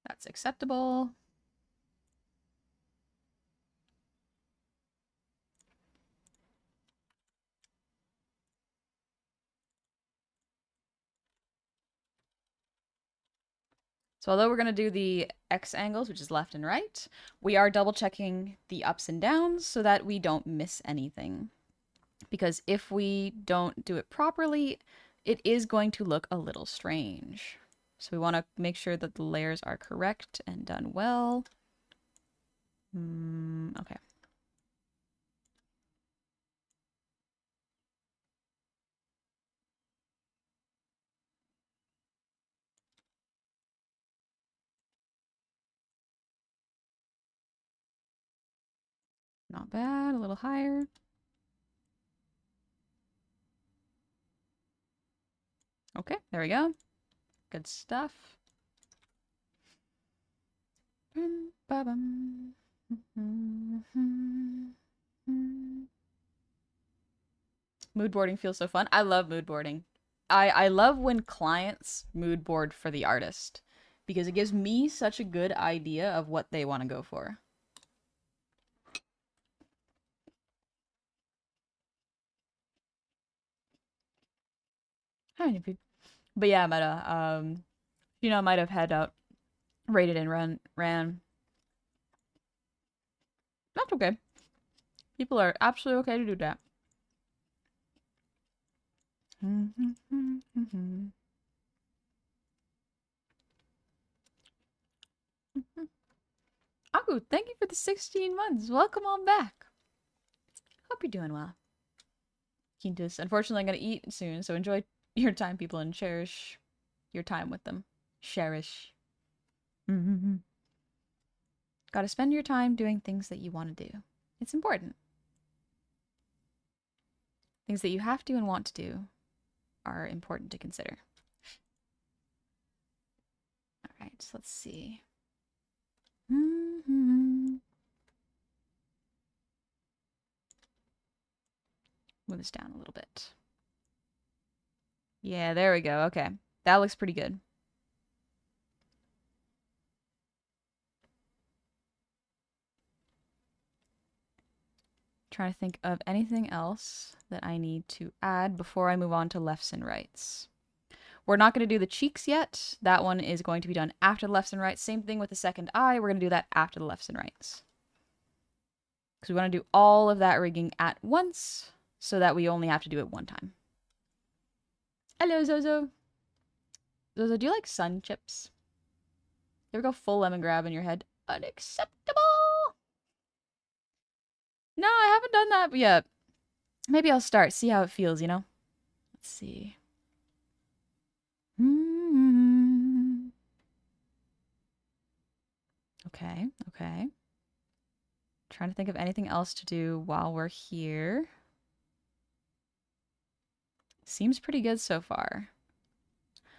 That's acceptable. So although we're going to do the X angles, which is left and right, we are double checking the ups and downs so that we don't miss anything. Because if we don't do it properly, it is going to look a little strange. So we want to make sure that the layers are correct and done well. Okay. Not bad, a little higher. Okay, there we go. Good stuff. Mood boarding feels so fun. I love mood boarding. I love when clients mood board for the artist because it gives me such a good idea of what they want to go for. Hi, Nippy. But yeah, Meta, you know, might have had rated and ran. That's okay. People are absolutely okay to do that. Aku, thank you for the 16 months. Welcome on back. Hope you're doing well. Keen to this. Unfortunately, I'm going to eat soon, so enjoy your time, people, and cherish your time with them. Cherish. Gotta spend your time doing things that you want to do. It's important. Things that you have to and want to do are important to consider. All right, so let's see. Move this down a little bit. Yeah, there we go. Okay. That looks pretty good. Trying to think of anything else that I need to add before I move on to lefts and rights. We're not going to do the cheeks yet. That one is going to be done after the lefts and rights. Same thing with the second eye. We're going to do that after the lefts and rights. Because we want to do all of that rigging at once so that we only have to do it one time. Hello, Zozo. Zozo, do you like sun chips? You ever go full lemon grab in your head? Unacceptable! No, I haven't done that yet. Maybe I'll start, see how it feels, you know? Let's see. Okay, okay. Trying to think of anything else to do while we're here. Seems pretty good so far.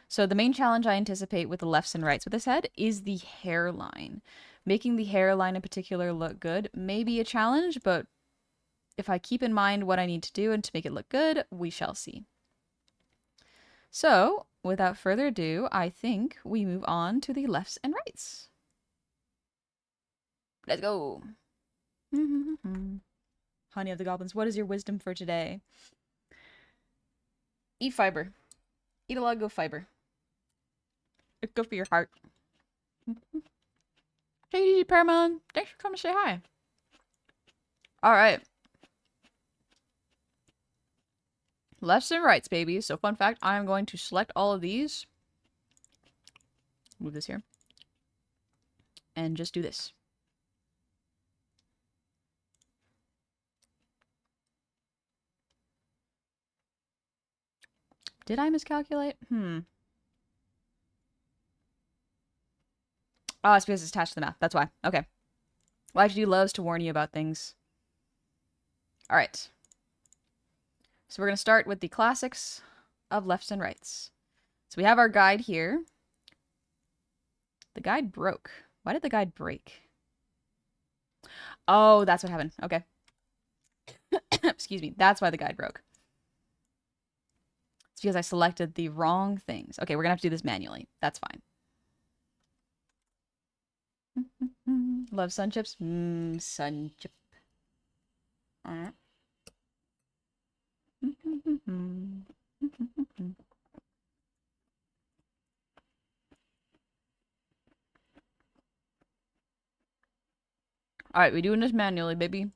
So the main challenge I anticipate with the lefts and rights with this head is the hairline. Making the hairline in particular look good may be a challenge, but if I keep in mind what I need to do and to make it look good, we shall see. So, without further ado, I think we move on to the lefts and rights. Let's go. Honey of the Goblins, what is your wisdom for today? Eat fiber. Eat a lot of good fiber. It's good for your heart. Take it easy, Paramount. Thanks for coming to say hi. Alright. Lefts and rights, baby. So, fun fact, I am going to select all of these. Move this here. And just do this. Did I miscalculate? Oh, it's because it's attached to the map. That's why. Okay. YGD loves to warn you about things. All right. So we're going to start with the classics of lefts and rights. So we have our guide here. The guide broke. Why did the guide break? Oh, that's what happened. Okay. Excuse me. That's why the guide broke. It's because I selected the wrong things. Okay, we're going to have to do this manually. That's fine. Love sun chips? Sun chip. Alright, we're doing this manually, baby.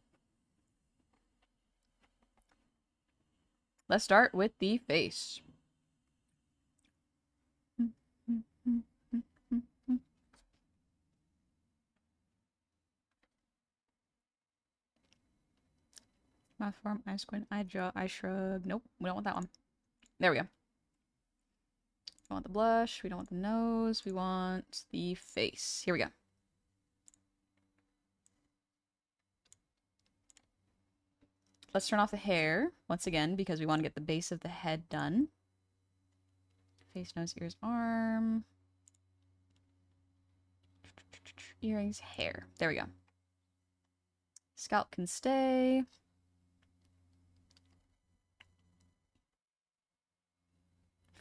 Let's start with the face. Mouth form, eye squint, eye jaw, eye shrug. Nope, we don't want that one. There we go. We don't want the blush, we don't want the nose, we want the face. Here we go. Let's turn off the hair, once again, because we want to get the base of the head done. Face, nose, ears, arm. Earrings, hair. There we go. Scalp can stay.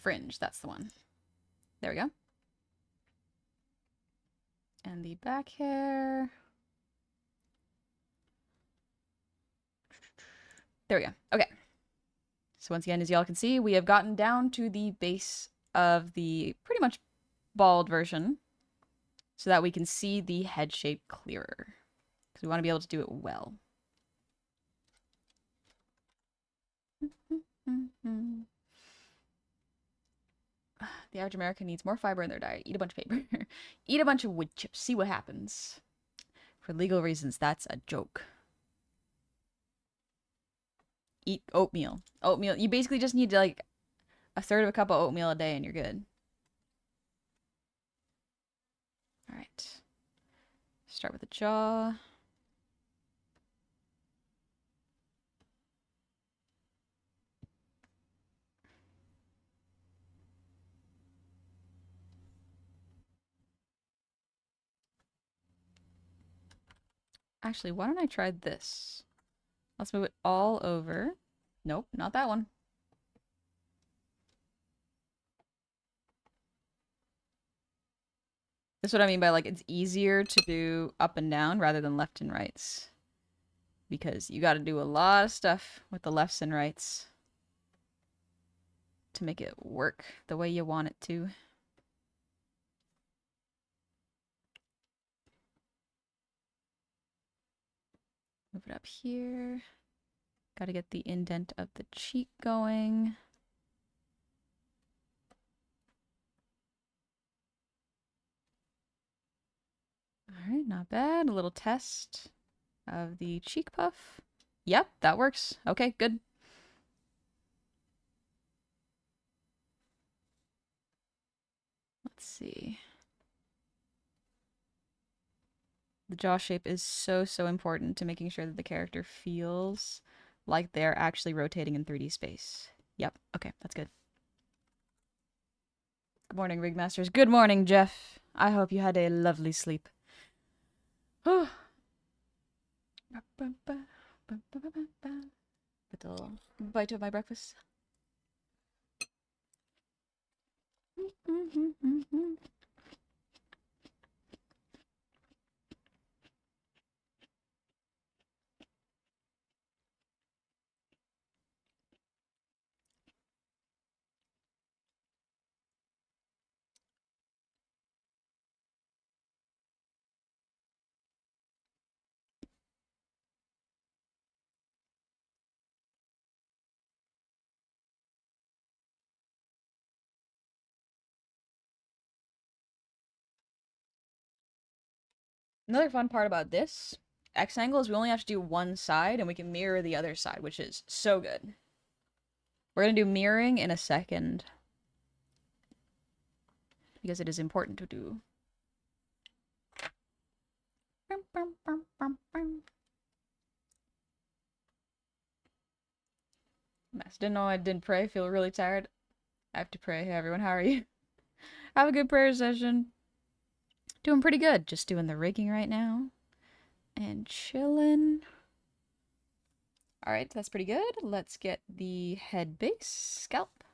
Fringe, that's the one. There we go. And the back hair. There we go. Okay. So once again, as y'all can see, we have gotten down to the base of the pretty much bald version so that we can see the head shape clearer. Because we want to be able to do it well. The average American needs more fiber in their diet. Eat a bunch of paper. Eat a bunch of wood chips. See what happens. For legal reasons, that's a joke. Eat oatmeal. Oatmeal. You basically just need like a third of a cup of oatmeal a day and you're good. All right. Start with the jaw. Actually, why don't I try this? Let's move it all over. Nope, not that one. That's what I mean by like it's easier to do up and down rather than left and rights. Because you got to do a lot of stuff with the lefts and rights to make it work the way you want it to. Move it up here. Got to get the indent of the cheek going. All right, not bad. A little test of the cheek puff. Yep, that works. Okay, good. Let's see. The jaw shape is so important to making sure that the character feels like they're actually rotating in 3D space. Yep, okay, that's good. Good morning, Rigmasters. Good morning, Jeff. I hope you had a lovely sleep. Little bite of my breakfast. Another fun part about this X angle is we only have to do one side and we can mirror the other side, which is so good. We're going to do mirroring in a second because it is important to do. Mess. Didn't know I didn't pray. Feel really tired. I have to pray. Hey everyone, how are you? Have a good prayer session. Doing pretty good. Just doing the rigging right now. And chilling. Alright, that's pretty good. Let's get the head base scalp.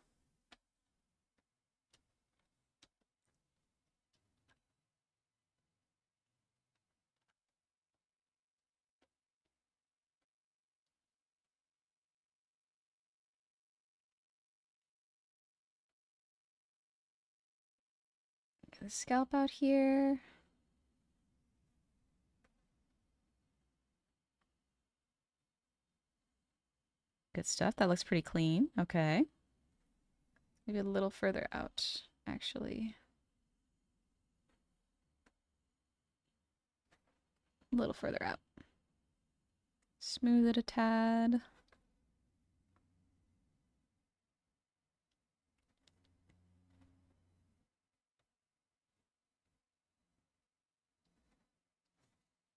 Get the scalp out here. Good stuff. That looks pretty clean. Okay. Maybe a little further out, actually. A little further out. Smooth it a tad.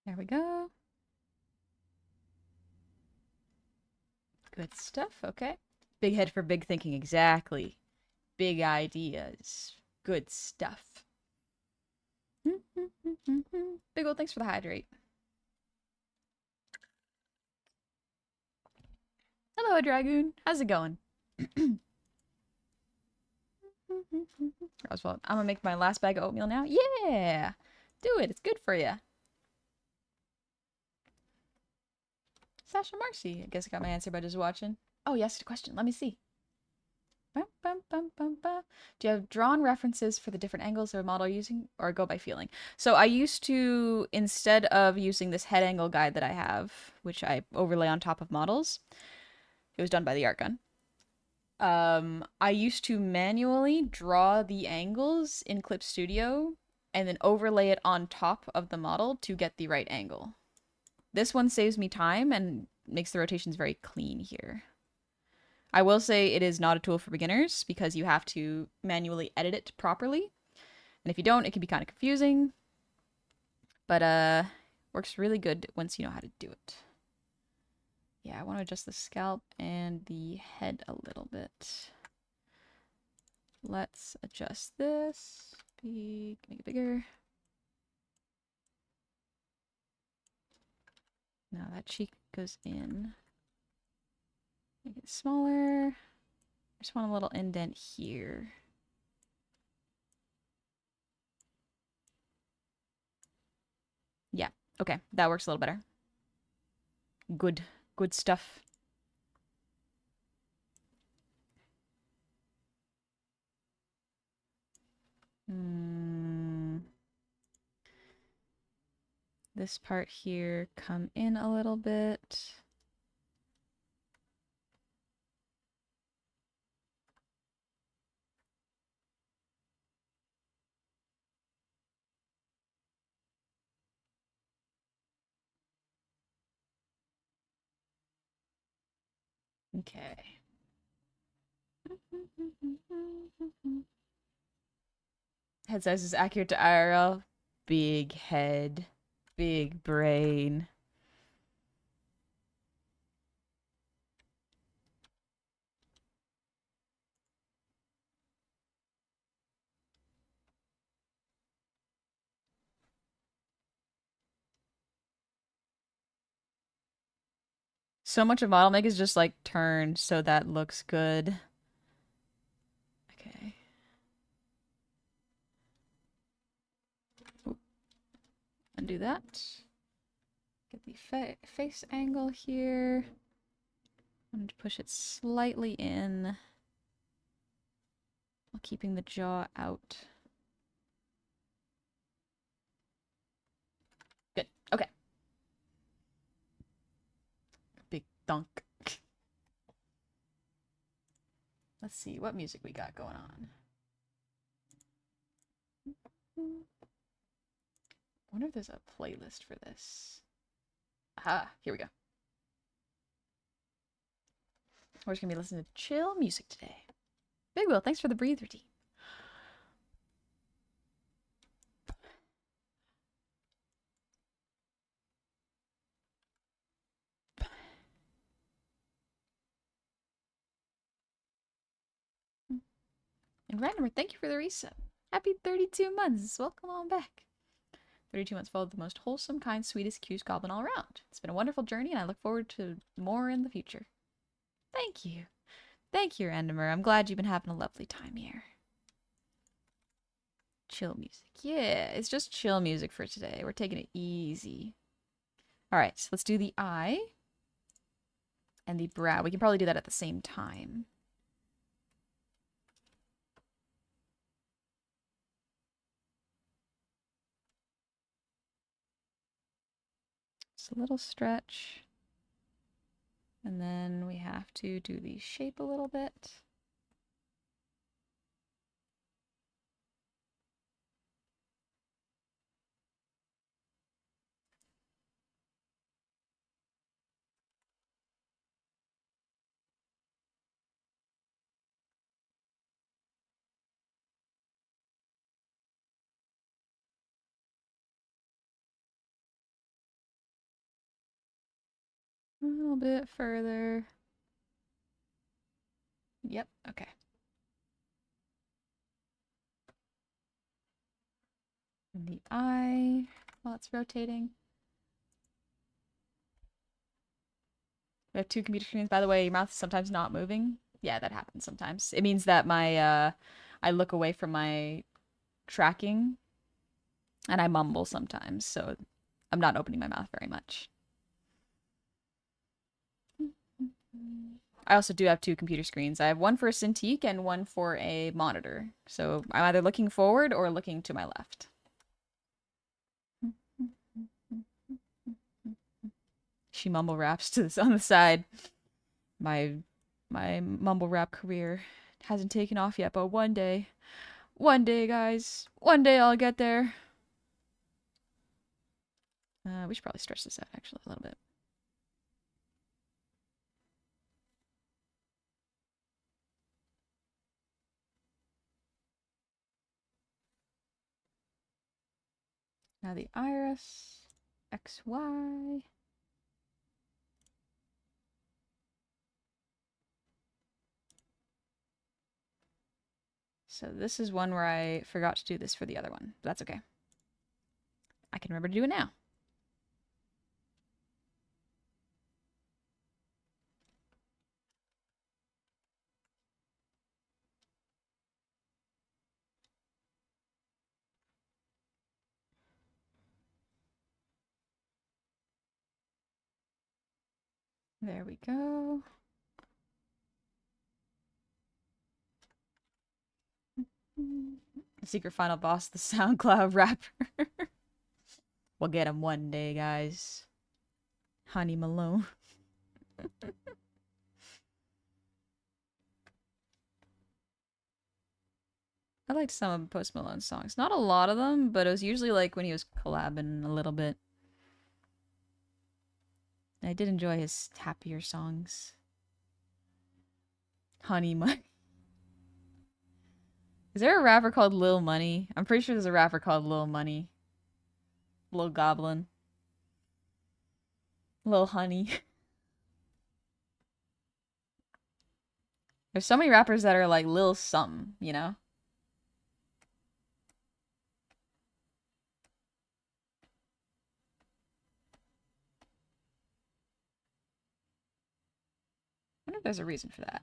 There we go. Good stuff. Okay. Big head for big thinking. Exactly. Big ideas. Good stuff. Big ol' thanks for the hydrate. Hello, Dragoon. How's it going? Oswald, I'm gonna make my last bag of oatmeal now. Yeah! Do it. It's good for you. Sasha Marcy. I guess I got my answer by just watching. Oh, you asked a question. Let me see. Bum, bum, bum, bum, bum. Do you have drawn references for the different angles of a model using, or go by feeling? So I used to, instead of using this head angle guide that I have, which I overlay on top of models, it was done by the art gun. I used to manually draw the angles in Clip Studio and then overlay it on top of the model to get the right angle. This one saves me time and makes the rotations very clean here. I will say it is not a tool for beginners because you have to manually edit it properly. And if you don't, it can be kind of confusing. But works really good once you know how to do it. Yeah, I want to adjust the scalp and the head a little bit. Let's adjust this. Make it bigger. Now that cheek goes in. Make it smaller. I just want a little indent here. Yeah, okay, that works a little better. Good, good stuff. This part here, come in a little bit. Okay. Head size is accurate to IRL. Big head. Big brain. So much of model make is just like turned so that looks good. Okay. Oop. Undo that. Get the face angle here. I'm going to push it slightly in while keeping the jaw out. Good. Okay. Big thunk. Let's see what music we got going on. I wonder if there's a playlist for this. Ah, here we go. We're just gonna be listening to chill music today. Big Will, thanks for the breathe routine. And Randomer, thank you for the reset. Happy 32 months. Welcome on back. 32 months followed the most wholesome, kind, sweetest, cutest goblin all around. It's been a wonderful journey, and I look forward to more in the future. Thank you. Thank you, Randomer. I'm glad you've been having a lovely time here. Chill music. Yeah, it's just chill music for today. We're taking it easy. All right, so let's do the eye and the brow. We can probably do that at the same time. Just a little stretch. And then we have to do the shape a little bit. A little bit further. Yep, okay. And the eye while it's rotating. We have two computer screens. By the way, your mouth is sometimes not moving. Yeah, that happens sometimes. It means that I look away from my tracking and I mumble sometimes, so I'm not opening my mouth very much. I also do have two computer screens. I have one for a Cintiq and one for a monitor. So I'm either looking forward or looking to my left. She mumble raps to this on the side. My mumble rap career hasn't taken off yet, but one day, guys, one day I'll get there. We should probably stretch this out actually a little bit. Now the iris, XY. So this is one where I forgot to do this for the other one. But that's okay. I can remember to do it now. There we go. The secret final boss, the SoundCloud rapper. We'll get him one day, guys. Honey Malone. I liked some of Post Malone's songs. Not a lot of them, but it was usually like when he was collabing a little bit. I did enjoy his happier songs. Honey Money. Is there a rapper called Lil Money? I'm pretty sure there's a rapper called Lil Money. Lil Goblin. Lil Honey. There's so many rappers that are like Lil something, you know? I wonder if there's a reason for that.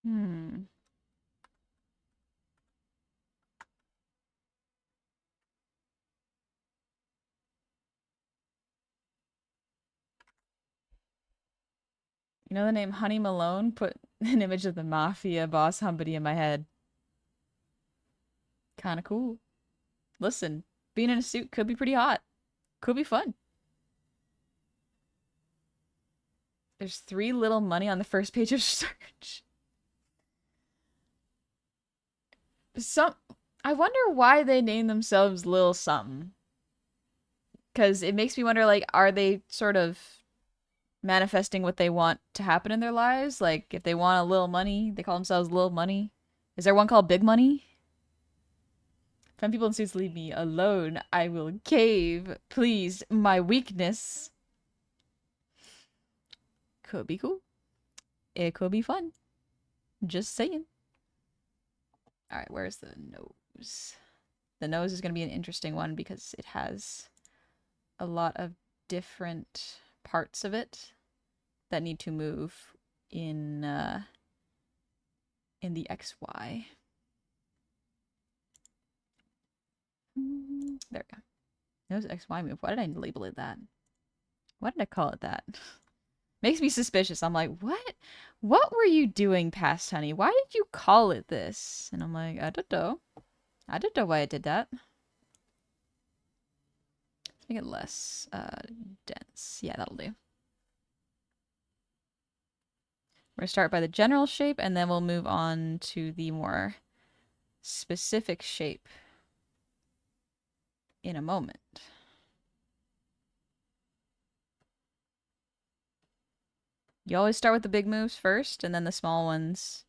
Hmm. You know the name Honey Malone? Put an image of the mafia boss Humpty in my head. Kinda cool. Listen, being in a suit could be pretty hot. Could be fun. There's 3 little money on the first page of search. Some I wonder why they name themselves Lil Something. Because it makes me wonder, like, are they sort of manifesting what they want to happen in their lives? Like, if they want a little money, they call themselves Lil Money. Is there one called Big Money? Some people in suits leave me alone. I will cave. Please, my weakness. Could be cool. It could be fun. Just saying. Alright, where's the nose? The nose is going to be an interesting one because it has a lot of different parts of it that need to move in the XY. There we go. Nose XY move. Why did I label it that? Why did I call it that? Makes me suspicious. I'm like, what? What were you doing, Past Honey? Why did you call it this? And I'm like, I don't know. I don't know why I did that. Let's make it less dense. Yeah, that'll do. We're going to start by the general shape, and then we'll move on to the more specific shape in a moment. You always start with the big moves first, and then the small ones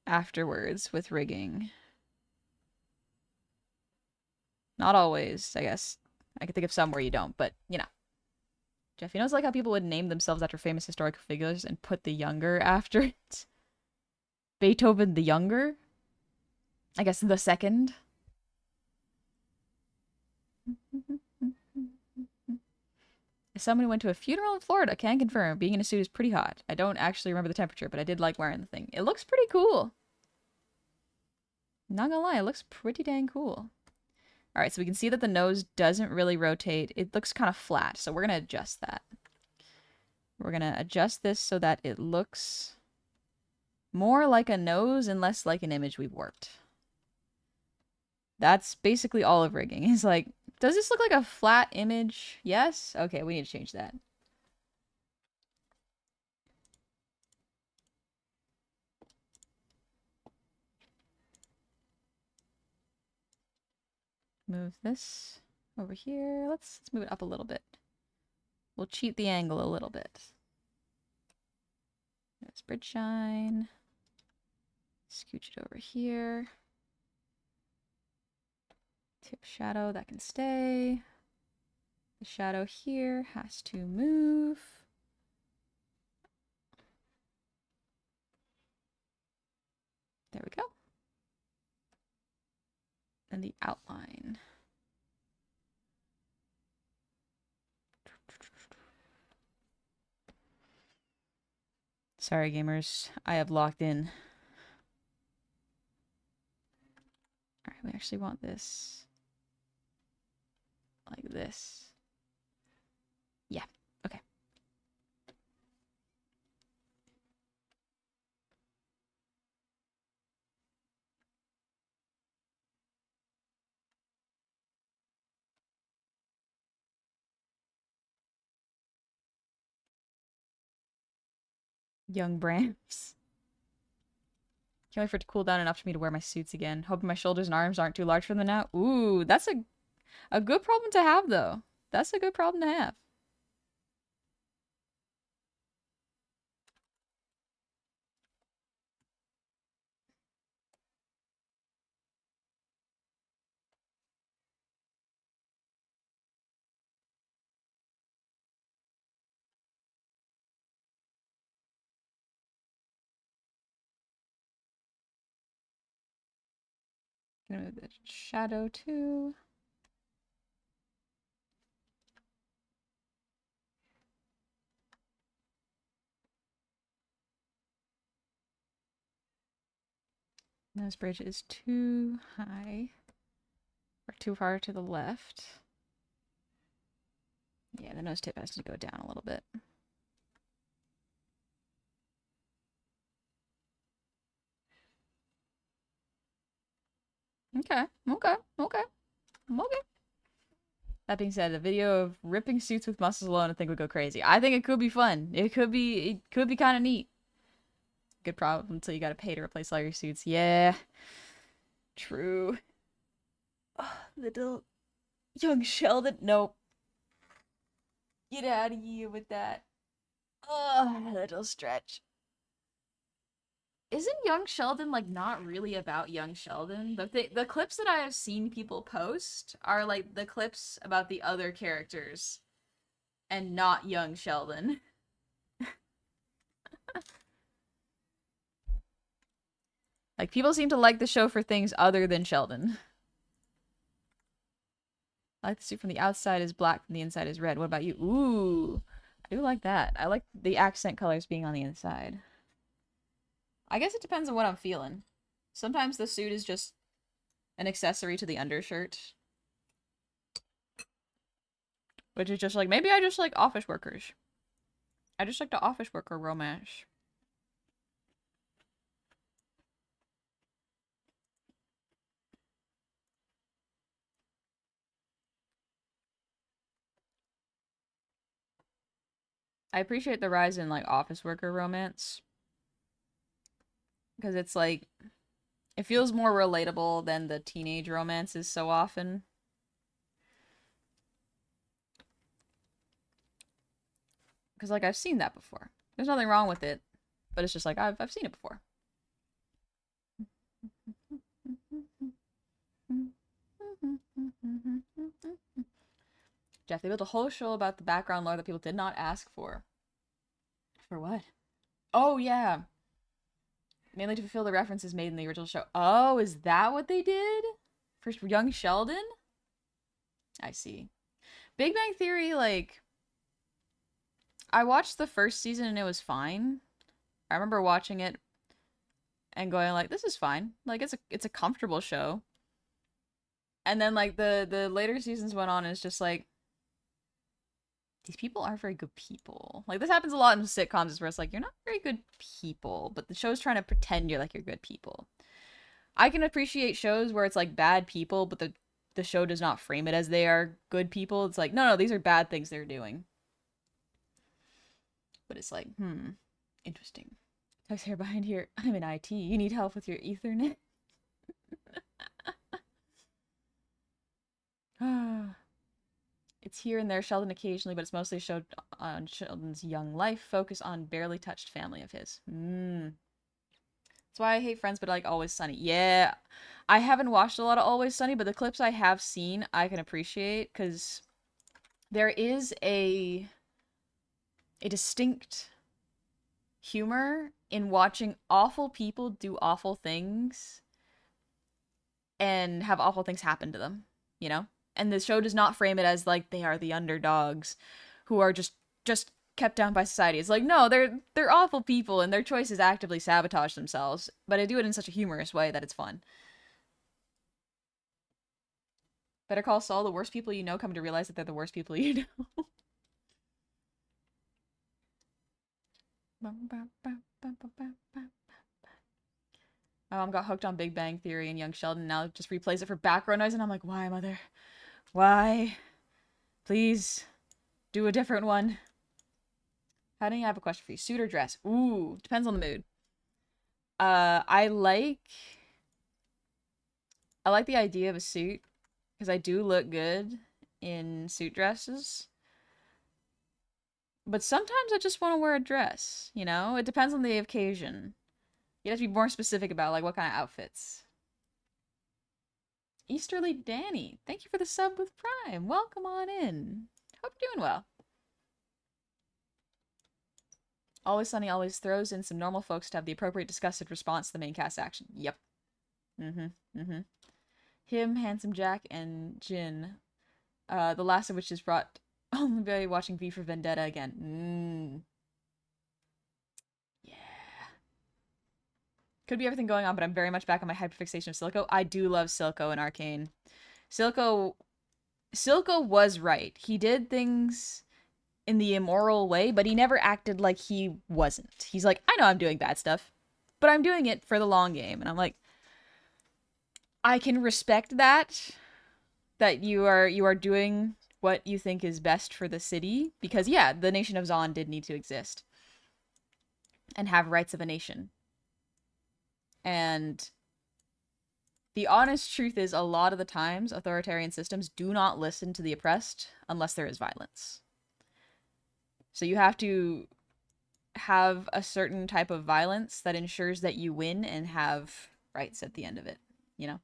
afterwards with rigging. Not always, I guess. I can think of some where you don't, but, you know. Jeff, you know, it's like how people would name themselves after famous historical figures and put the younger after it? Beethoven the Younger? I guess the second? As someone who went to a funeral in Florida, can confirm being in a suit is pretty hot. I don't actually remember the temperature, but I did like wearing the thing. It looks pretty cool. Not gonna lie, it looks pretty dang cool. Alright, so we can see that the nose doesn't really rotate. It looks kind of flat, so we're going to adjust that. We're going to adjust this so that it looks more like a nose and less like an image we've warped. That's basically all of rigging. It's like, does this look like a flat image? Yes? Okay, we need to change that. Move this over here. Let's move it up a little bit. We'll cheat the angle a little bit. There's bridge shine. Scooch it over here. Tip shadow, that can stay. The shadow here has to move. There we go. And the outline. Sorry, gamers. I have locked in. Alright, we actually want this like this. Yeah, okay. Young Bramps. Can't wait for it to cool down enough for me to wear my suits again. Hoping my shoulders and arms aren't too large for them now. Ooh, that's a good problem to have, though. That's a good problem to have. Gonna move the shadow too. Nose bridge is too high. Or too far to the left. Yeah, the nose tip has to go down a little bit. Okay, okay, okay, okay. That being said, a video of ripping suits with muscles alone I think would go crazy. I think it could be fun. It could be kind of neat. Good problem until you gotta pay to replace all your suits. Yeah. True. Oh, little young Sheldon. Nope. Get out of here with that. Oh, little stretch. Isn't young Sheldon like not really about young Sheldon? The clips that I have seen people post are like the clips about the other characters and not young Sheldon. Like people seem to like the show for things other than Sheldon. I like the suit from the outside is black, from the inside is red. What about you? Ooh, I do like that. I like the accent colors being on the inside. I guess it depends on what I'm feeling. Sometimes the suit is just an accessory to the undershirt. Which is just like, maybe I just like office workers. I just like the office worker romance. I appreciate the rise in like office worker romance. Because it's like, it feels more relatable than the teenage romances so often. Because like I've seen that before. There's nothing wrong with it. But it's just like I've seen it before. Jeff, they built a whole show about the background lore that people did not ask for. For what? Oh, yeah. Mainly to fulfill the references made in the original show. Oh, is that what they did? For young Sheldon? I see. Big Bang Theory, like... I watched the first season and it was fine. I remember watching it and going like, this is fine. Like, it's a comfortable show. And then, like, the later seasons went on and it's just like... These people aren't very good people. Like, this happens a lot in sitcoms where it's like, you're not very good people, but the show's trying to pretend you're like you're good people. I can appreciate shows where it's like bad people, but the show does not frame it as they are good people. It's like, no, these are bad things they're doing. But it's like, interesting. Tuck's hair behind here. I'm in IT. You need help with your Ethernet? It's here and there Sheldon occasionally, but it's mostly showed on Sheldon's young life, focus on barely touched family of his. That's why I hate Friends, but I like Always Sunny. Yeah, I haven't watched a lot of Always Sunny, but the clips I have seen, I can appreciate, because there is a distinct humor in watching awful people do awful things and have awful things happen to them, you know? And the show does not frame it as like they are the underdogs who are just kept down by society. It's like, no, they're awful people and their choices actively sabotage themselves, but they do it in such a humorous way that it's fun. Better Call Saul, the worst people you know come to realize that they're the worst people you know. My mom got hooked on Big Bang Theory and Young Sheldon, now just replays it for background noise, and I'm like, why, mother? Why? Please, do a different one. How do you have a question for you? Suit or dress? Ooh, depends on the mood. I like the idea of a suit, because I do look good in suit dresses. But sometimes I just want to wear a dress, you know? It depends on the occasion. You have to be more specific about, like, what kind of outfits. Easterly Danny, thank you for the sub with Prime. Welcome on in. Hope you're doing well. Always Sunny always throws in some normal folks to have the appropriate disgusted response to the main cast action. Yep. Him, Handsome Jack, and Jin. The last of which is brought only by watching V for Vendetta again. Yeah. Could be everything going on, but I'm very much back on my hyperfixation of Silco. I do love Silco in Arcane. Silco was right. He did things in the immoral way, but he never acted like he wasn't. He's like, I know I'm doing bad stuff, but I'm doing it for the long game. And I'm like, I can respect that you are doing what you think is best for the city. Because, yeah, the nation of Zon did need to exist and have rights of a nation. And the honest truth is, a lot of the times, authoritarian systems do not listen to the oppressed unless there is violence. So you have to have a certain type of violence that ensures that you win and have rights at the end of it, you know?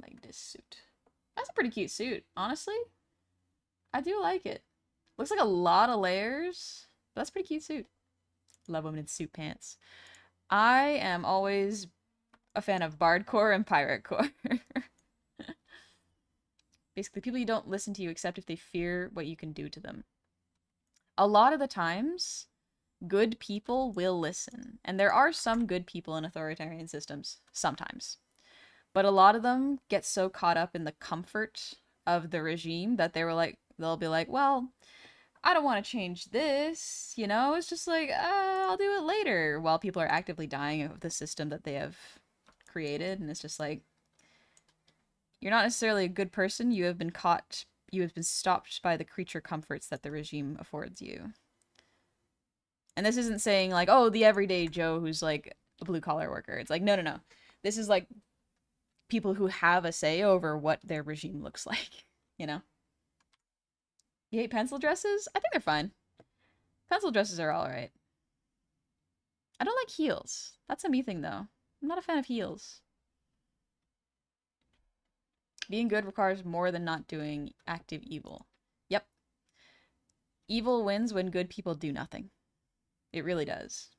Like this suit. That's a pretty cute suit, honestly. I do like it. Looks like a lot of layers, but that's a pretty cute suit. Love women in suit pants. I am always a fan of bardcore and piratecore. Basically, people who don't listen to you except if they fear what you can do to them. A lot of the times, good people will listen. And there are some good people in authoritarian systems, sometimes. But a lot of them get so caught up in the comfort of the regime that they'll be like, well, I don't want to change this, you know? It's just like, I'll do it later, while people are actively dying of the system that they have created. And it's just like, you're not necessarily a good person. You have been stopped by the creature comforts that the regime affords you. And this isn't saying like, oh, the everyday Joe who's like a blue collar worker. It's like, no, no, no. This is like people who have a say over what their regime looks like, you know? You hate pencil dresses? I think they're fine. Pencil dresses are alright. I don't like heels. That's a me thing, though. I'm not a fan of heels. Being good requires more than not doing active evil. Yep. Evil wins when good people do nothing. It really does.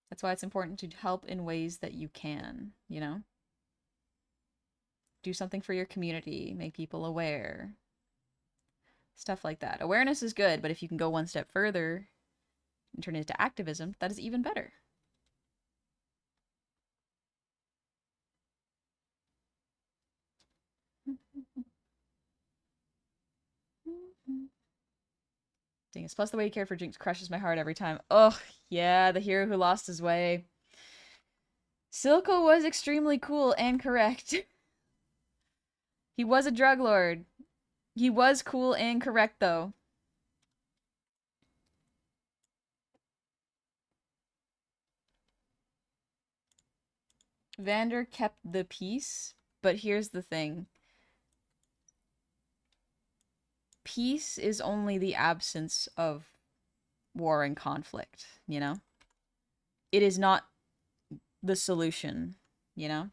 That's why it's important to help in ways that you can, you know? Do something for your community, make people aware. Stuff like that. Awareness is good, but if you can go one step further and turn it into activism, that is even better. Dingus. Plus, the way he cared for Jinx crushes my heart every time. Ugh, yeah, the hero who lost his way. Silco was extremely cool and correct. He was a drug lord. He was cool and correct, though. Vander kept the peace, but here's the thing. Peace is only the absence of war and conflict, you know? It is not the solution, you know?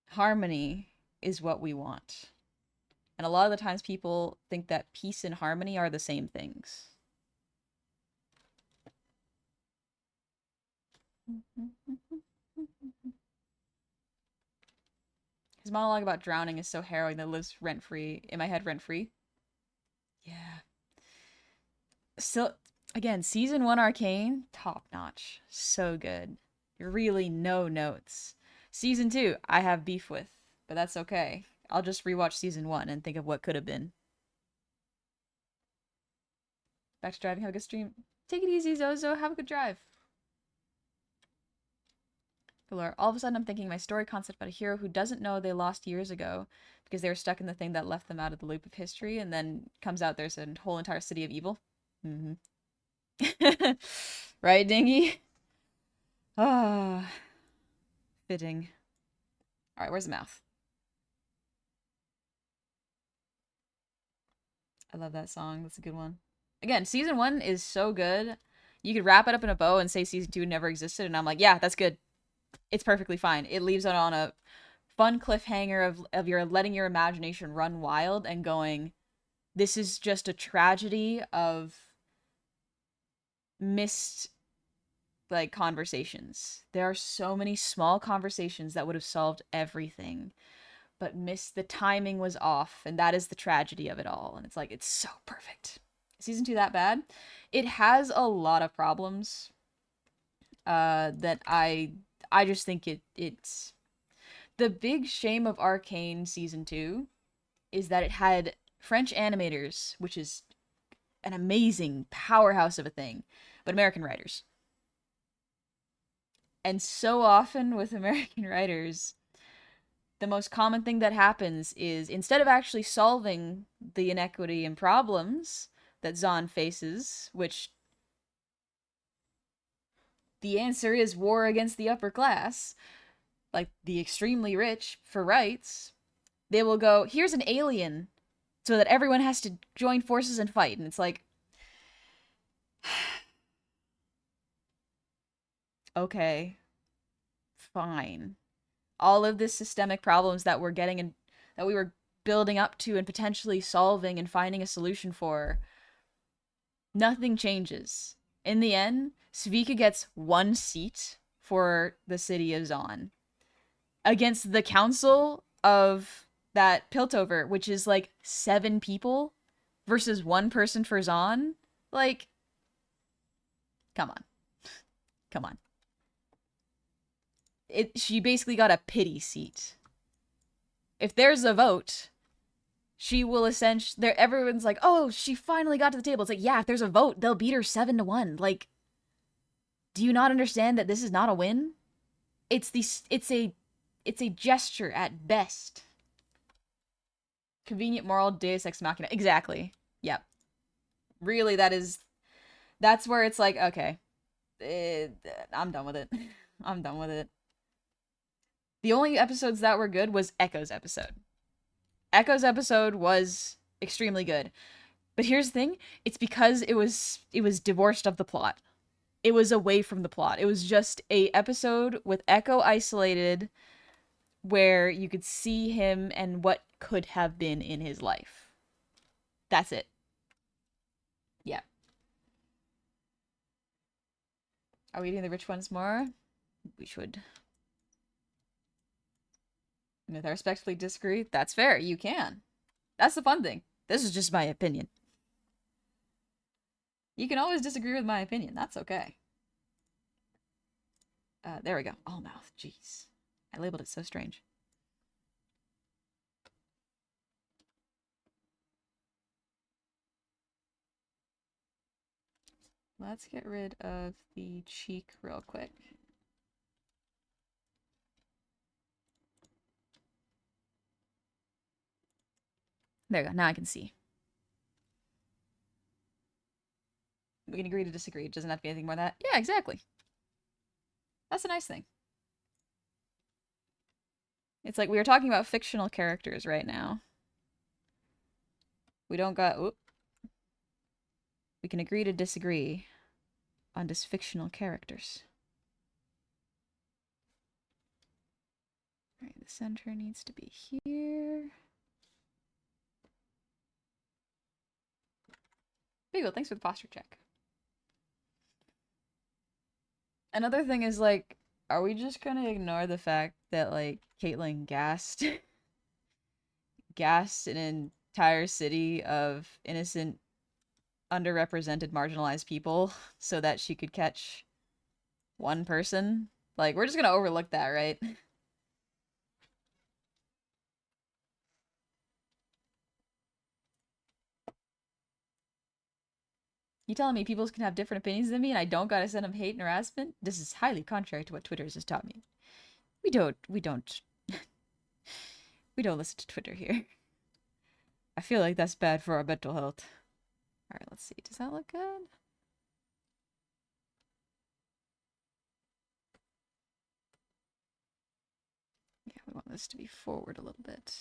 Harmony is what we want. And a lot of the times people think that peace and harmony are the same things. His monologue about drowning is so harrowing that it lives rent-free in my head, rent-free. Yeah. So, again, season 1 Arcane, top notch. So good. Really no notes. Season 2, I have beef with, but that's okay. I'll just rewatch season 1 and think of what could have been. Back to driving, have a good stream. Take it easy, Zozo. Have a good drive. Galore. All of a sudden, I'm thinking my story concept about a hero who doesn't know they lost years ago because they were stuck in the thing that left them out of the loop of history, and then comes out there's a whole entire city of evil. Mm-hmm. Right, Dingy? Ah, fitting. All right, where's the mouth? I love that song. That's a good one. Again, season 1 is so good. You could wrap it up in a bow and say season 2 never existed, and I'm like, yeah, that's good. It's perfectly fine. It leaves it on a fun cliffhanger of your letting your imagination run wild and going, this is just a tragedy of missed like conversations. There are so many small conversations that would have solved everything, but the timing was off, and that is the tragedy of it all. And it's like, it's so perfect. Season 2 that bad? It has a lot of problems that I just think it's the big shame of Arcane season 2 is that it had French animators, which is an amazing powerhouse of a thing, but American writers. And so often with American writers, the most common thing that happens is instead of actually solving the inequity and problems that Zahn faces, which the answer is war against the upper class, like the extremely rich for rights, they will go, here's an alien so that everyone has to join forces and fight. And it's like, okay, fine. All of this systemic problems that we're getting and that we were building up to and potentially solving and finding a solution for, nothing changes. In the end, Svika gets 1 seat for the city of Zon against the council of that Piltover, which is like 7 people versus 1 person for Zon. Like, come on. Come on. She basically got a pity seat. If there's a vote, she will essentially, there everyone's like, oh, she finally got to the table. It's like, yeah, if there's a vote, they'll beat her 7-1. Like, do you not understand that this is not a win? It's a gesture at best. Convenient moral deus ex machina. Exactly. Yep. Really, that's where it's like, okay, I'm done with it. I'm done with it. The only episodes that were good was Echo's episode. Echo's episode was extremely good. But here's the thing, it's because it was divorced of the plot. It was away from the plot. It was just a episode with Echo isolated where you could see him and what could have been in his life. That's it. Yeah. Are we eating the rich ones more? We should. And if I respectfully disagree, that's fair. You can. That's the fun thing. This is just my opinion. You can always disagree with my opinion. That's okay. There we go. All mouth. Jeez. I labeled it so strange. Let's get rid of the cheek real quick. There we go. Now I can see. We can agree to disagree. It doesn't have to be anything more than that. Yeah, exactly. That's a nice thing. It's like we were talking about fictional characters right now. We don't got... Oop. We can agree to disagree on just fictional characters. Alright, the center needs to be here. There you go. Thanks for the posture check. Another thing is, like, are we just gonna ignore the fact that, like, Caitlyn gassed an entire city of innocent, underrepresented, marginalized people so that she could catch 1 person? Like, we're just gonna overlook that, right? You telling me people can have different opinions than me and I don't gotta send them hate and harassment? This is highly contrary to what Twitter has taught me. We don't we don't listen to Twitter here. I feel like that's bad for our mental health. Alright, let's see. Does that look good? Yeah, we want this to be forward a little bit.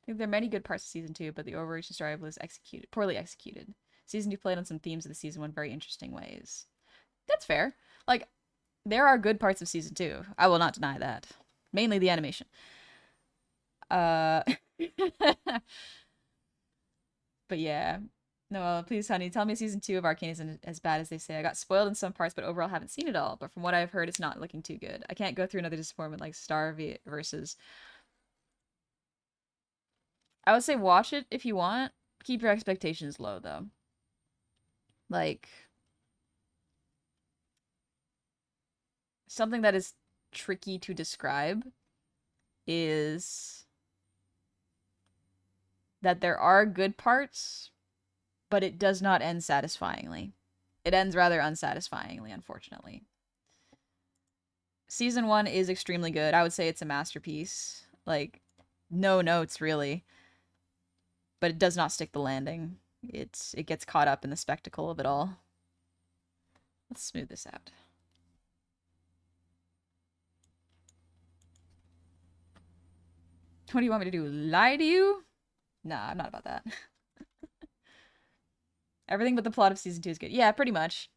I think there are many good parts of season 2, but the overarching story was poorly executed. Season 2 played on some themes of the season 1 very interesting ways. That's fair. Like, there are good parts of season 2. I will not deny that. Mainly the animation. But yeah. No, please, honey, tell me season 2 of Arcane isn't as bad as they say. I got spoiled in some parts, but overall haven't seen it all. But from what I've heard, it's not looking too good. I can't go through another disappointment like Star versus. I would say watch it if you want. Keep your expectations low, though. Like, something that is tricky to describe is that there are good parts, but it does not end satisfyingly. It ends rather unsatisfyingly, unfortunately. Season 1 is extremely good. I would say it's a masterpiece. Like, no notes, really. But it does not stick the landing. It gets caught up in the spectacle of it all. Let's smooth this out. What do you want me to do? Lie to you? Nah, I'm not about that. Everything but the plot of season 2 is good. Yeah, pretty much.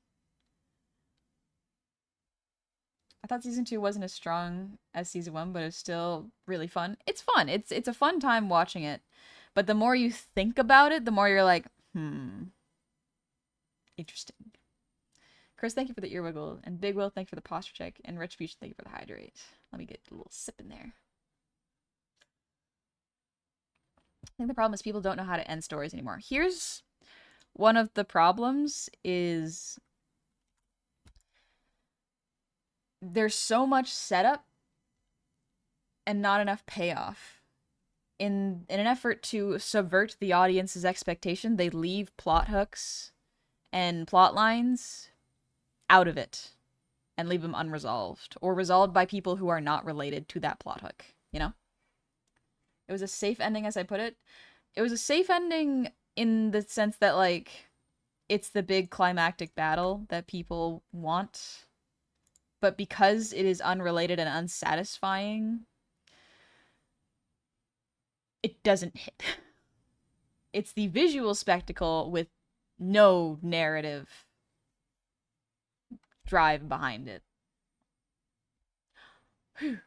I thought season 2 wasn't as strong as season 1, but it's still really fun. It's fun. It's a fun time watching it. But the more you think about it, the more you're like, interesting. Chris, thank you for the ear wiggle. And Big Will, thank you for the posture check. And Retribution, thank you for the hydrate. Let me get a little sip in there. I think the problem is people don't know how to end stories anymore. Here's one of the problems is there's so much setup and not enough payoff. In an effort to subvert the audience's expectation, they leave plot hooks and plot lines out of it and leave them unresolved or resolved by people who are not related to that plot hook, you know? It was a safe ending, as I put it. It was a safe ending in the sense that, like, it's the big climactic battle that people want. But because it is unrelated and unsatisfying, it doesn't hit. It's the visual spectacle with no narrative drive behind it. Whew.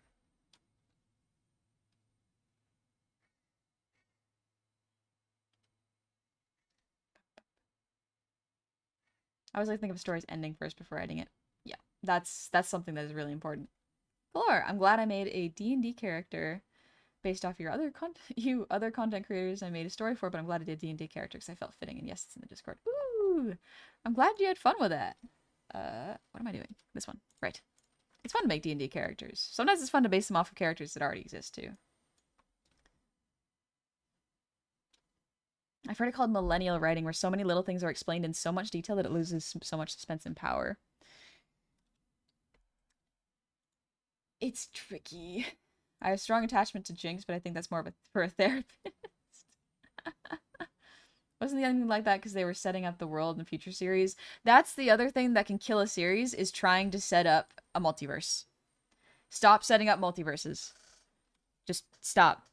I always like to think of a story's ending first before writing it. Yeah, that's something that is really important. Floor, I'm glad I made a D&D character based off your other other content creators I made a story for, but I'm glad I did D&D character because I felt fitting, and yes, it's in the Discord. Ooh, I'm glad you had fun with that. What am I doing? This one. Right. It's fun to make D&D characters. Sometimes it's fun to base them off of characters that already exist, too. I've heard it called millennial writing, where so many little things are explained in so much detail that it loses so much suspense and power. It's tricky. I have a strong attachment to Jinx, but I think that's more of for a therapist. Wasn't the anything like that because they were setting up the world in future series? That's the other thing that can kill a series, is trying to set up a multiverse. Stop setting up multiverses. Just stop.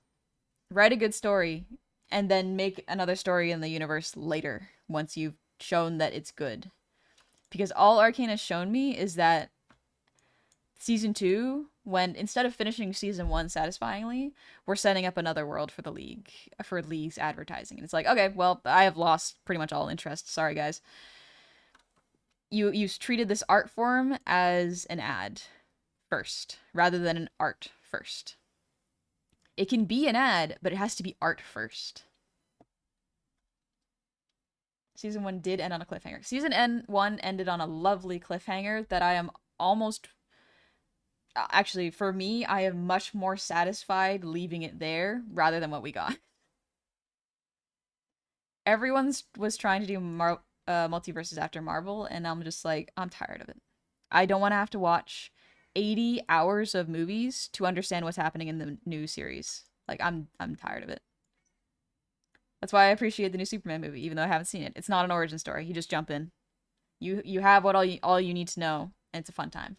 Write a good story, and then make another story in the universe later, once you've shown that it's good. Because all Arcane has shown me is that season 2, when instead of finishing season 1 satisfyingly, we're setting up another world for the League, for League's advertising. And it's like, okay, well, I have lost pretty much all interest. Sorry, guys. You treated this art form as an ad first, rather than an art first. It can be an ad, but it has to be art first. Season 1 did end on a cliffhanger. Season 1 ended on a lovely cliffhanger that I am almost... Actually, for me, I am much more satisfied leaving it there rather than what we got. Everyone was trying to do multiverses after Marvel, and I'm just like, I'm tired of it. I don't want to have to watch 80 hours of movies to understand what's happening in the new series. Like, I'm tired of it. That's why I appreciate the new Superman movie, even though I haven't seen it. It's not an origin story. You just jump in. You have what all you need to know, and it's a fun time.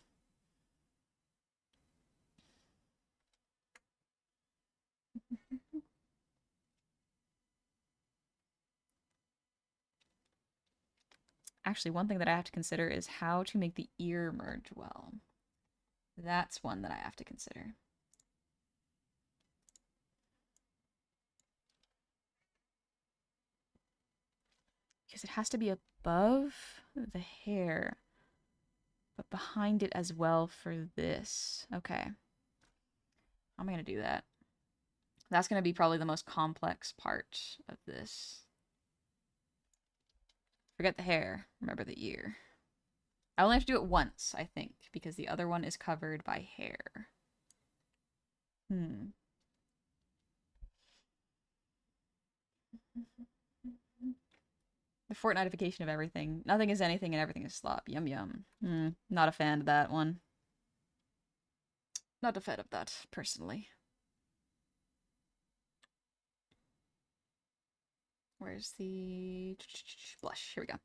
Actually, one thing that I have to consider is how to make the ear merge well. That's one that I have to consider. Because it has to be above the hair, but behind it as well for this. Okay. I'm going to do that. That's going to be probably the most complex part of this. Forget the hair. Remember the ear. I only have to do it once, I think, because the other one is covered by hair. The Fortnitification of everything. Nothing is anything and everything is slop. Yum yum. Not a fan of that one. Not a fan of that, personally. Where's the blush? Here we go.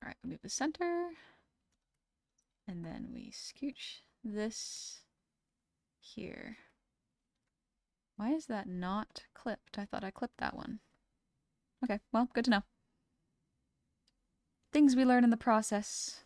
All right, we move the center. And then we scooch this here. Why is that not clipped? I thought I clipped that one. Okay, well, good to know. Things we learn in the process.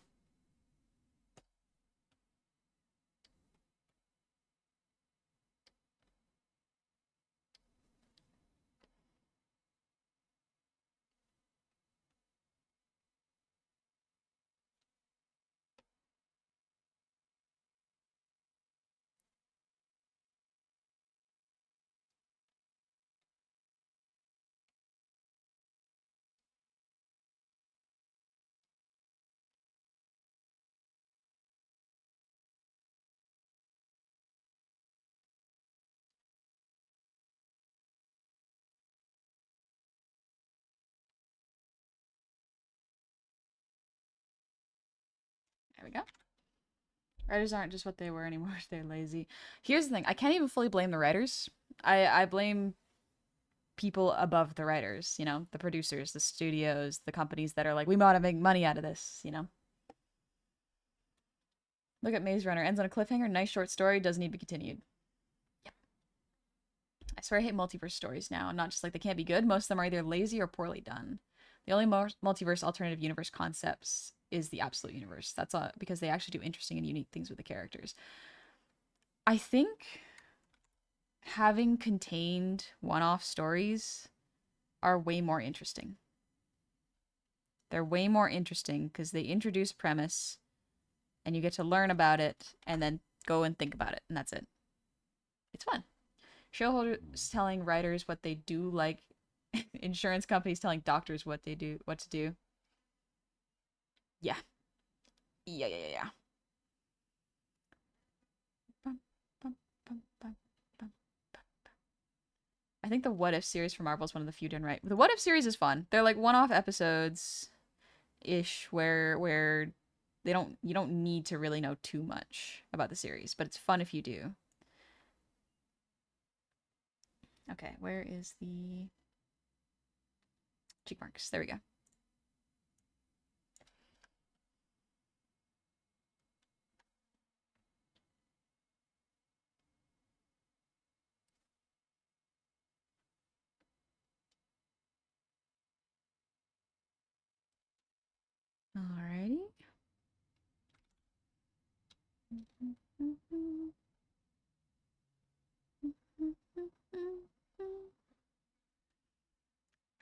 There we go. Writers aren't just what they were anymore. They're lazy. Here's the thing. I can't even fully blame the writers. I blame people above the writers, you know, the producers, the studios, the companies that are like, we want to make money out of this, you know. Look at Maze Runner. Ends on a cliffhanger. Nice short story. Doesn't need to be continued. Yep. I swear I hate multiverse stories now. Not just like they can't be good. Most of them are either lazy or poorly done. The only multiverse alternative universe concepts is the absolute universe. That's all, because they actually do interesting and unique things with the characters. I think having contained one-off stories are way more interesting. They're way more interesting because they introduce premise and you get to learn about it and then go and think about it, and that's it. It's fun. Shareholders telling writers what they do, like insurance companies telling doctors what to do. Yeah. Yeah. I think the What If series for Marvel is one of the few done right. The What If series is fun. They're like one-off episodes ish where you don't need to really know too much about the series, but it's fun if you do. Okay, where is the cheek marks? There we go. Alrighty.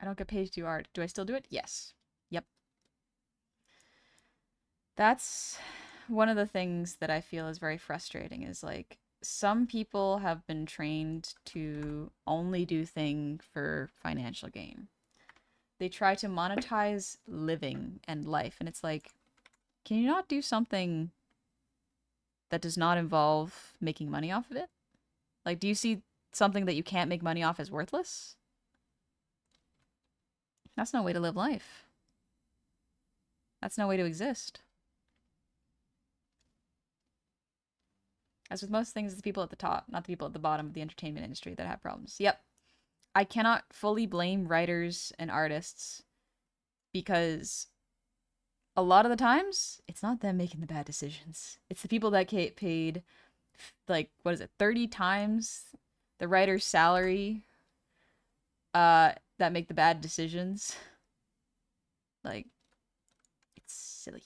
I don't get paid to do art. Do I still do it? Yes. Yep. That's one of the things that I feel is very frustrating is like some people have been trained to only do things for financial gain. They try to monetize living and life, and it's like, can you not do something that does not involve making money off of it? Like, do you see something that you can't make money off as worthless? That's no way to live life. That's no way to exist. As with most things, it's the people at the top, not the people at the bottom of the entertainment industry that have problems. Yep. I cannot fully blame writers and artists because a lot of the times, it's not them making the bad decisions. It's the people that get paid, like, what is it, 30 times the writer's salary that make the bad decisions. Like, it's silly.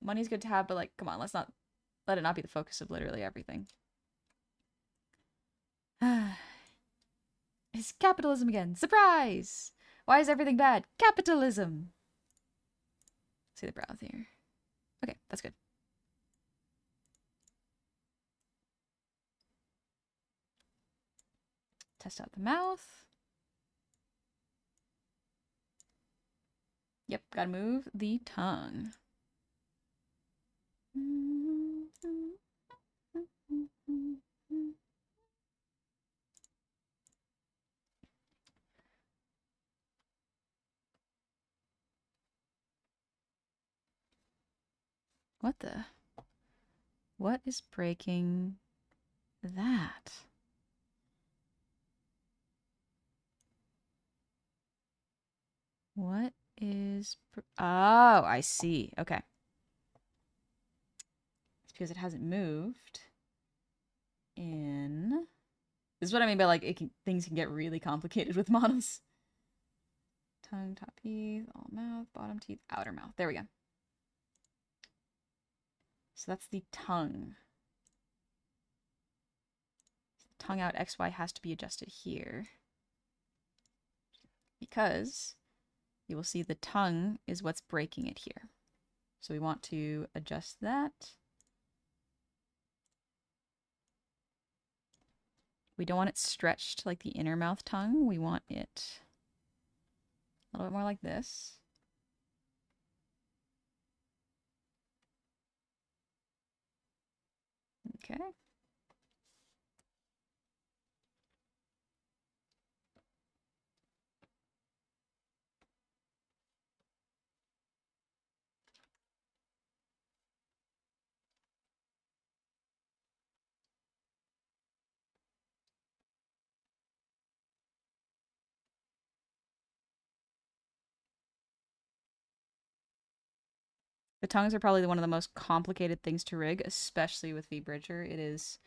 Money's good to have, but like, come on, let's not let it not be the focus of literally everything. It's capitalism again. Surprise! Why is everything bad? Capitalism! See the brow here. Okay, that's good. Test out the mouth. Yep, gotta move the tongue. What the? What is breaking that? What is... Oh, I see. Okay. It's because it hasn't moved in... This is what I mean by, like, things can get really complicated with models. Tongue, top teeth, all mouth, bottom teeth, outer mouth. There we go. So that's the tongue. Tongue out XY has to be adjusted here. Because you will see the tongue is what's breaking it here. So we want to adjust that. We don't want it stretched like the inner mouth tongue. We want it a little bit more like this. Okay. The tongues are probably one of the most complicated things to rig, especially with V-Bridger. It is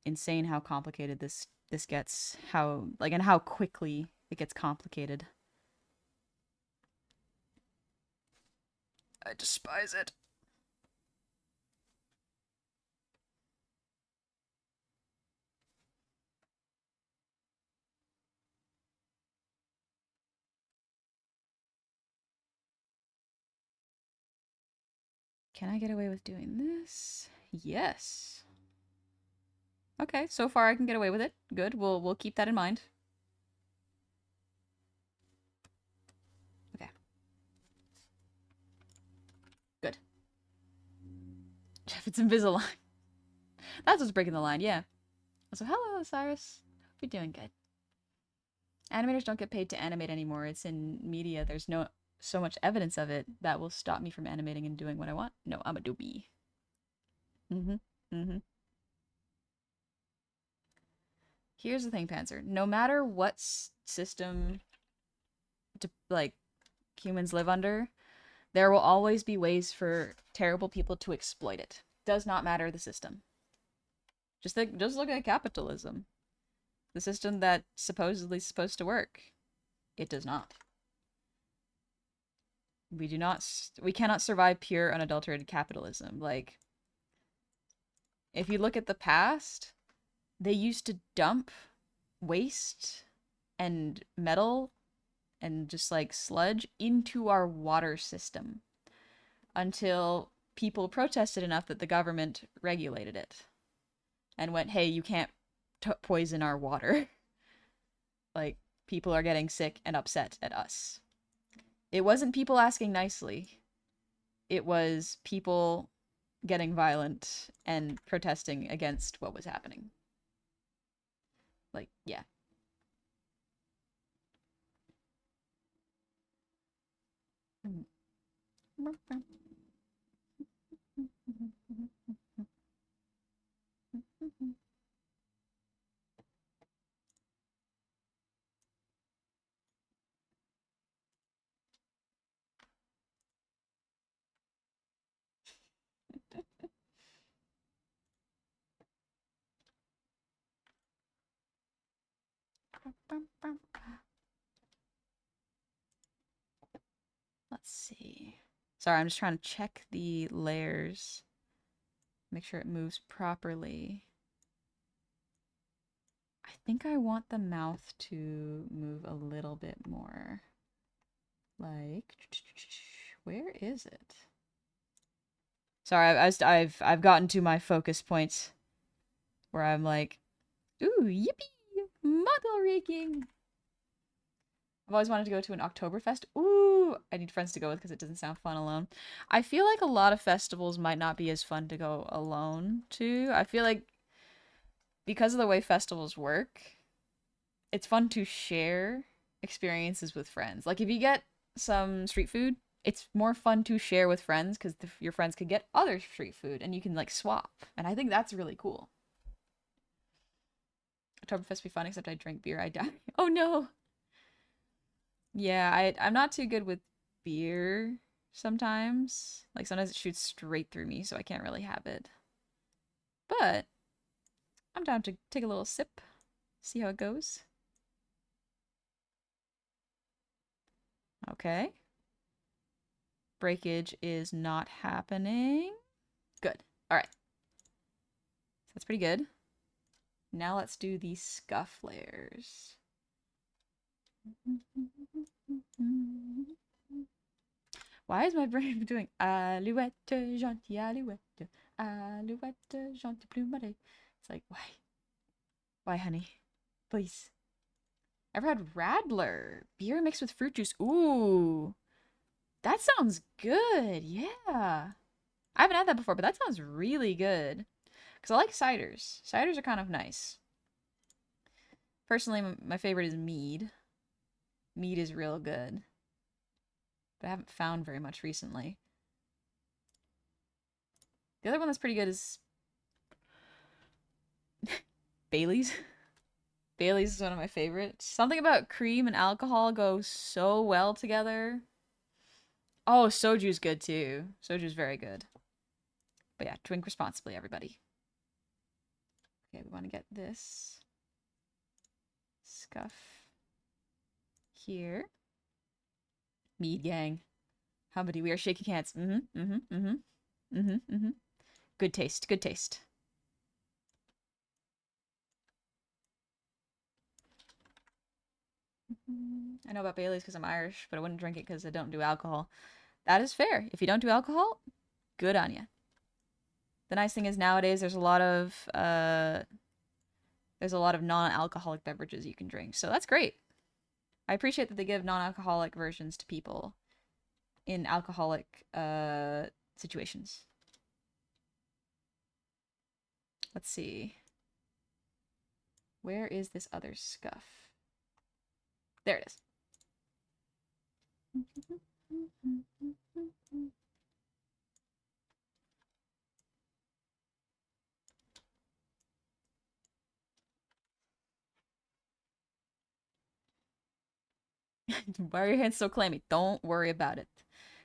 insane how complicated this gets, and how quickly it gets complicated. I despise it. Can I get away with doing this? Yes. Okay, so far I can get away with it. Good. We'll keep that in mind. Okay. Good. Jeff, it's Invisalign. That's what's breaking the line, yeah. So hello, Cyrus. Hope you're doing good. Animators don't get paid to animate anymore. It's in media. There's no so much evidence of it that will stop me from animating and doing what I want. No, I'm a doobie. Mm-hmm. Mm-hmm. Here's the thing, Panzer. No matter what system humans live under, there will always be ways for terrible people to exploit it. Does not matter the system. Just look at capitalism. The system that supposedly is supposed to work. It does not. We cannot survive pure unadulterated capitalism. Like, if you look at the past, they used to dump waste and metal and just like sludge into our water system until people protested enough that the government regulated it and went, hey, you can't poison our water. Like, people are getting sick and upset at us. It wasn't people asking nicely. It was people getting violent and protesting against what was happening. Like, yeah. Let's see. Sorry, I'm just trying to check the layers. Make sure it moves properly. I think I want the mouth to move a little bit more. Like, where is it? Sorry, I've gotten to my focus points where I'm like, ooh, yippee, model rigging. I've always wanted to go to an Oktoberfest. Ooh, I need friends to go with because it doesn't sound fun alone. I feel like a lot of festivals might not be as fun to go alone to. I feel like because of the way festivals work, it's fun to share experiences with friends. Like, if you get some street food, it's more fun to share with friends because your friends could get other street food and you can like swap. And I think that's really cool. Oktoberfest be fun, except I drink beer, I die. Oh no. Yeah, I'm not too good with beer sometimes. Like sometimes it shoots straight through me, so I can't really have it. But I'm down to take a little sip, see how it goes. Okay. Breakage is not happening. Good. All right. So that's pretty good. Now let's do the scuff layers. Why is my brain doing alouette, gentille alouette, alouette, gentille plumarée? It's like, why? Why, honey? Please. Ever had Radler? Beer mixed with fruit juice. Ooh. That sounds good. Yeah. I haven't had that before, but that sounds really good. Because I like ciders. Ciders are kind of nice. Personally, my favorite is mead. Mead is real good. But I haven't found very much recently. The other one that's pretty good is Bailey's. Bailey's is one of my favorites. Something about cream and alcohol go so well together. Oh, soju's good too. Soju's very good. But yeah, drink responsibly, everybody. Okay, we want to get this scuff here. Mead gang. How many? We are shaking hands. Good taste. Good taste. I know about Bailey's because I'm Irish, but I wouldn't drink it because I don't do alcohol. That is fair. If you don't do alcohol, good on you. The nice thing is nowadays there's a lot of non-alcoholic beverages you can drink, so that's great. I appreciate that they give non-alcoholic versions to people in alcoholic situations. Let's see. Where is this other scuff? There it is. Why are your hands so clammy? Don't worry about it.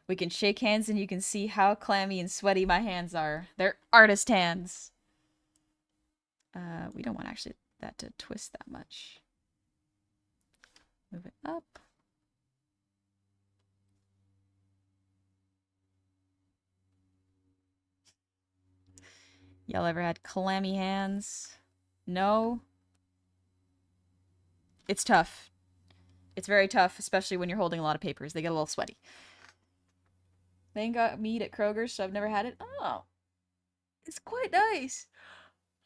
We can shake hands and you can see how clammy and sweaty my hands are. They're artist hands. We don't want actually that to twist that much. Move it up. Y'all ever had clammy hands? No? It's tough. It's very tough, especially when you're holding a lot of papers. They get a little sweaty. They ain't got meat at Kroger's, so I've never had it. Oh, it's quite nice.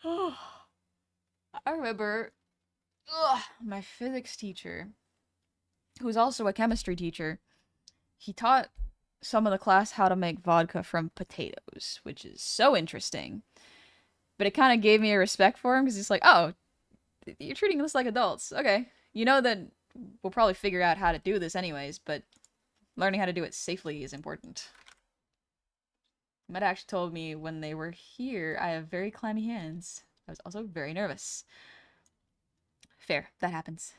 Oh, I remember my physics teacher, who was also a chemistry teacher, he taught some of the class how to make vodka from potatoes, which is so interesting. But it kind of gave me a respect for him because he's like, oh, you're treating this like adults. Okay. You know that we'll probably figure out how to do this anyways, but learning how to do it safely is important. Med actually told me when they were here, I have very clammy hands. I was also very nervous. Fair. That happens.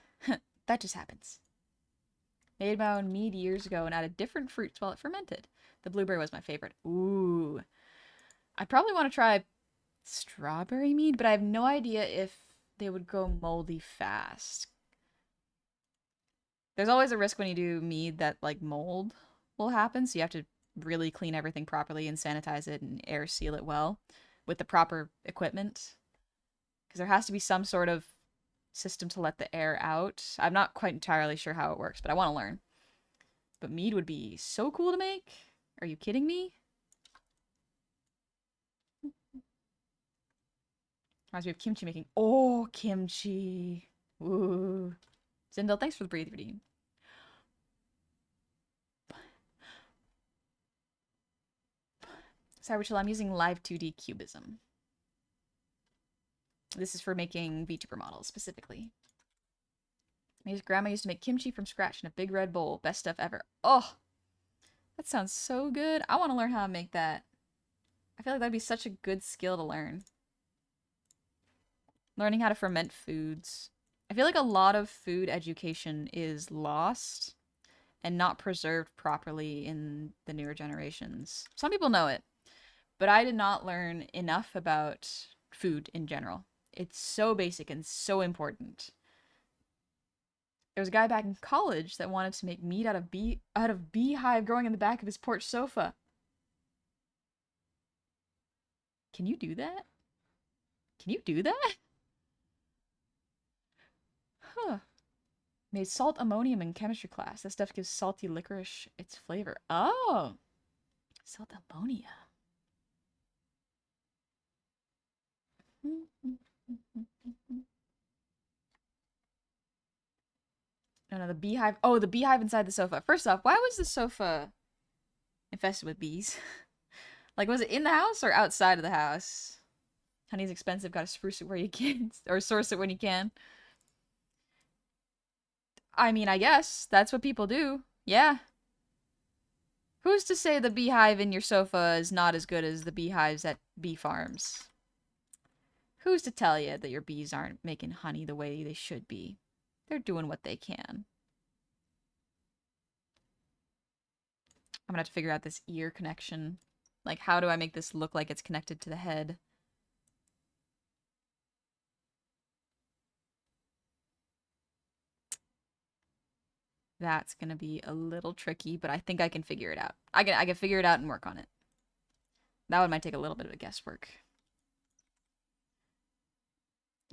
That just happens. Made my own mead years ago and added different fruits while it fermented. The blueberry was my favorite. Ooh. I probably want to try strawberry mead, but I have no idea if they would go moldy fast. There's always a risk when you do mead that like mold will happen, so you have to really clean everything properly and sanitize it and air seal it well with the proper equipment. Because there has to be some sort of system to let the air out. I'm not quite entirely sure how it works, but I want to learn. But mead would be so cool to make. Are you kidding me? Reminds me of kimchi making. Oh, kimchi. Ooh. Zindel, thanks for the breathe reading. Sorry, Rachel, I'm using Live 2D Cubism. This is for making VTuber models specifically. My grandma used to make kimchi from scratch in a big red bowl. Best stuff ever. Oh, That sounds so good. I want to learn how to make that. I feel like that'd be such a good skill to learn. Learning how to ferment foods. I feel like a lot of food education is lost and not preserved properly in the newer generations. Some people know it, but I did not learn enough about food in general. It's so basic and so important. There was a guy back in college that wanted to make meat out of beehive growing in the back of his porch sofa. Can you do that? Can you do that? Huh. Made salt ammonium in chemistry class. That stuff gives salty licorice its flavor. Oh, salt ammonia. No, no, the beehive. Oh, the beehive inside the sofa. First off, why was the sofa infested with bees? Like, was it in the house or outside of the house? Honey's expensive. Gotta spruce it where you can, or source it when you can. I mean, I guess that's what people do. Yeah. Who's to say the beehive in your sofa is not as good as the beehives at bee farms? Who's to tell you that your bees aren't making honey the way they should be? They're doing what they can. I'm gonna have to figure out this ear connection. Like, how do I make this look like it's connected to the head? That's gonna be a little tricky, but I think I can figure it out. I can figure it out and work on it. That one might take a little bit of guesswork.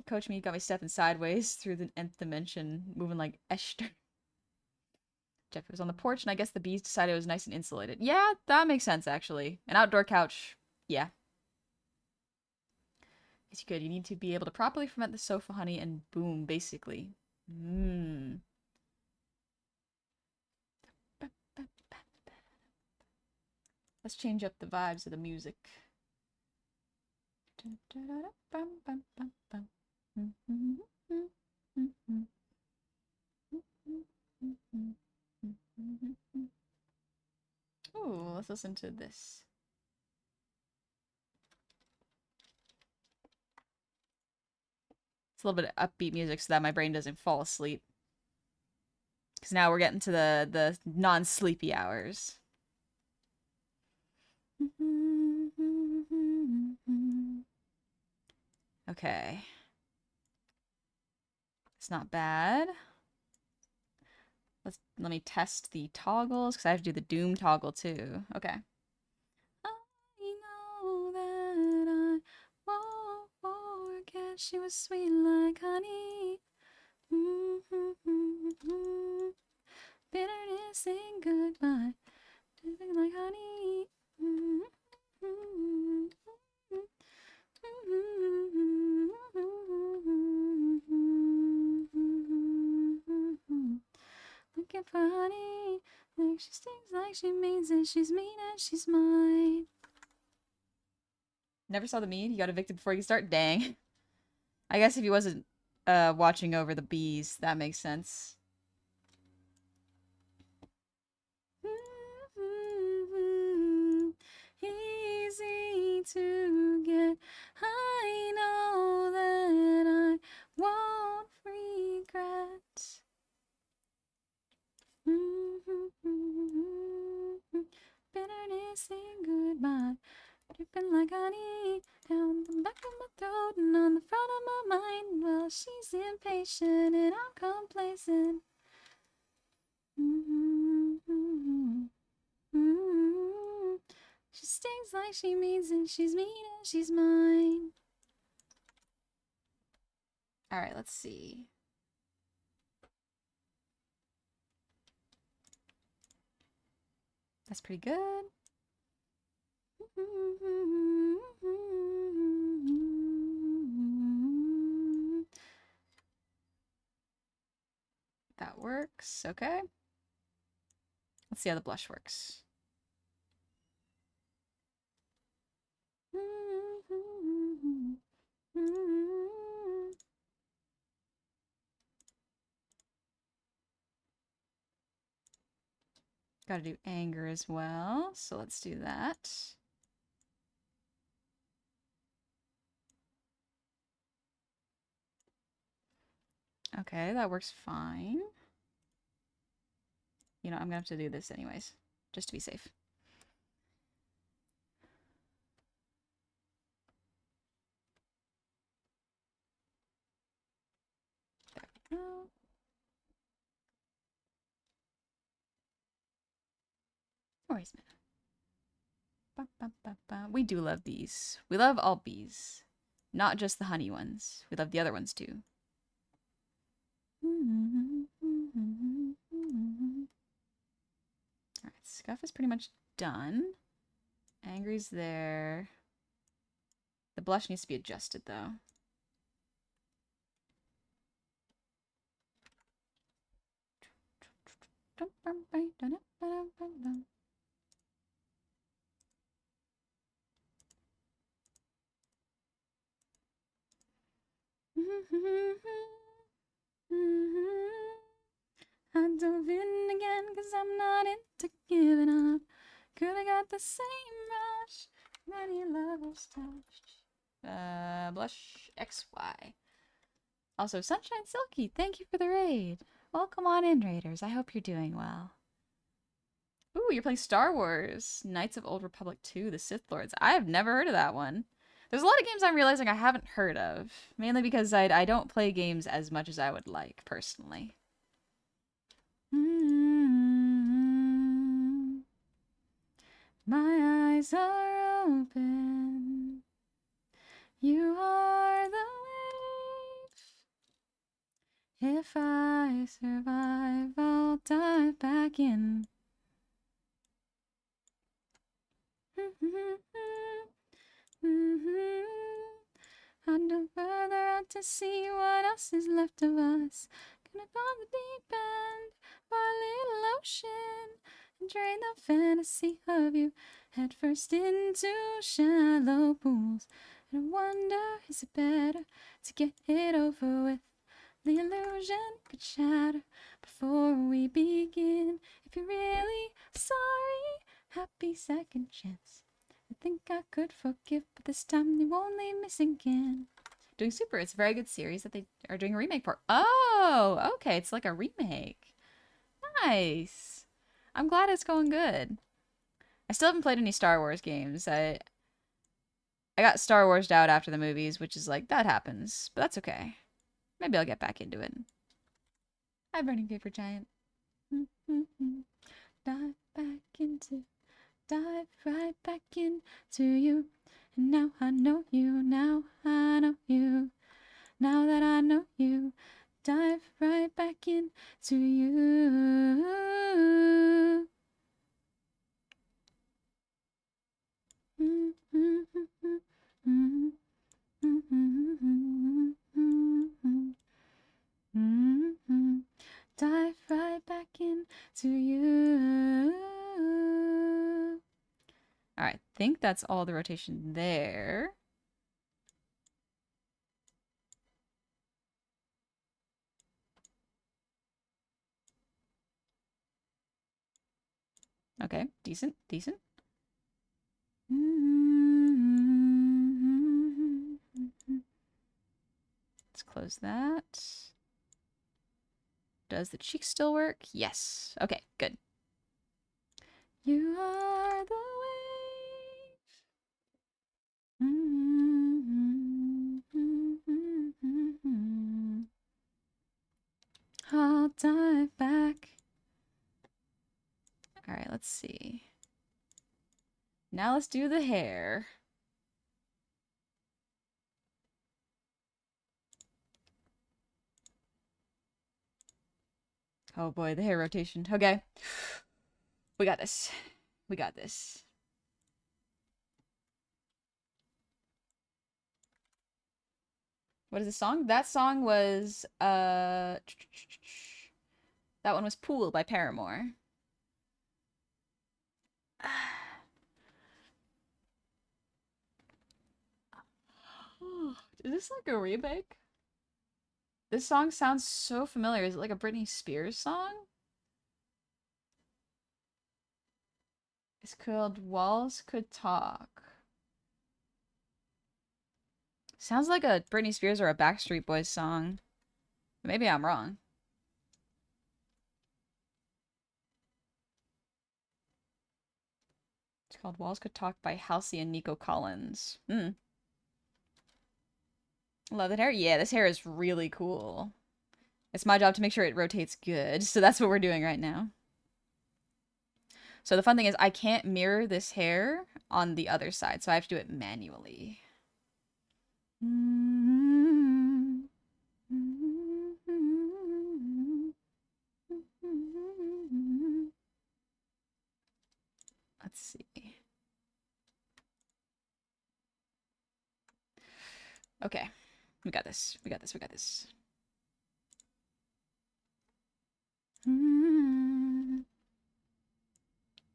Coach me got me stepping sideways through the nth dimension, moving like Esther. Jeff was on the porch, and I guess the bees decided it was nice and insulated. Yeah, that makes sense, actually. An outdoor couch. Yeah. It's good. You need to be able to properly ferment the sofa honey, and boom, basically. Mmm. Let's change up the vibes of the music. Ooh, let's listen to this. It's a little bit of upbeat music so that my brain doesn't fall asleep. Because now we're getting to the non-sleepy hours. Okay. It's not bad. Let me test the toggles because I have to do the doom toggle too. Okay. I know that I won't forget she was sweet like honey. Bitterness and goodbye. Like honey. Looking for honey, like she stings, like she means it. She's mean and she's mine. Never saw the mead. He got evicted before he could start. Dang. I guess if he wasn't watching over the bees, that makes sense. Easy to get. I know that I won't regret. Bitterness and goodbye, dripping like honey down the back of my throat and on the front of my mind. Well, she's impatient and I'm complacent. She stings like she means it. She's mean and she's mine. All right, let's see. That's pretty good. That works. Okay. Let's see how the blush works. Gotta do anger as well, so let's do that. Okay, that works fine. You know, I'm gonna have to do this anyways, just to be safe. There we go. No worries, man. Ba, ba, ba, ba. We do love bees. We love all bees. Not just the honey ones. We love the other ones too. Alright, Scuff is pretty much done. Angry's there. The blush needs to be adjusted though. I dove in again cause I'm not into giving up. Could've got the same rush many lovers touched. Blush XY. Also, Sunshine Silky, thank you for the raid. Welcome on in, raiders. I hope you're doing well. Ooh, you're playing Star Wars. Knights of Old Republic 2, The Sith Lords. I have never heard of that one. There's a lot of games I'm realizing I haven't heard of. Mainly because I don't play games as much as I would like, personally. My eyes are open. You are the wave. If I survive, I'll dive back in. I'd go further out to see what else is left of us. Gonna find the deep end for a little ocean and drain the fantasy of you head first into shallow pools. And I wonder, is it better to get it over with? The illusion could shatter before we begin. If you're really sorry, happy second chance. I think I could forgive, but this time you won't leave me sinking. Doing Super, it's a very good series that they are doing a remake for. Oh, okay, it's like a remake. Nice. I'm glad it's going good. I still haven't played any Star Wars games. I got Star Warsed out after the movies, which is like, that happens, but that's okay. Maybe I'll get back into it. Hi, Burning Paper Giant. Dive back into, dive right back into you. And now I know you, now I know you. Now that I know you, dive right back into you. Dive right back into you. All right, I think that's all the rotation there. Okay, decent, decent. Let's close that. Does the cheek still work? Yes. Okay, good. You are the wave. I'll dive back. All right, let's see. Now let's do the hair. Oh boy, the hair rotation. Okay. We got this. We got this. What is the song? That song was that one was Pool by Paramore. Is this like a remake? This song sounds so familiar. Is it like a Britney Spears song? It's called Walls Could Talk. Sounds like a Britney Spears or a Backstreet Boys song. Maybe I'm wrong. It's called Walls Could Talk by Halsey and Nico Collins. Love that hair. Yeah, this hair is really cool. It's my job to make sure it rotates good, so that's what we're doing right now. So the fun thing is I can't mirror this hair on the other side, so I have to do it manually. Let's see. Okay. We got this. We got this. We got this.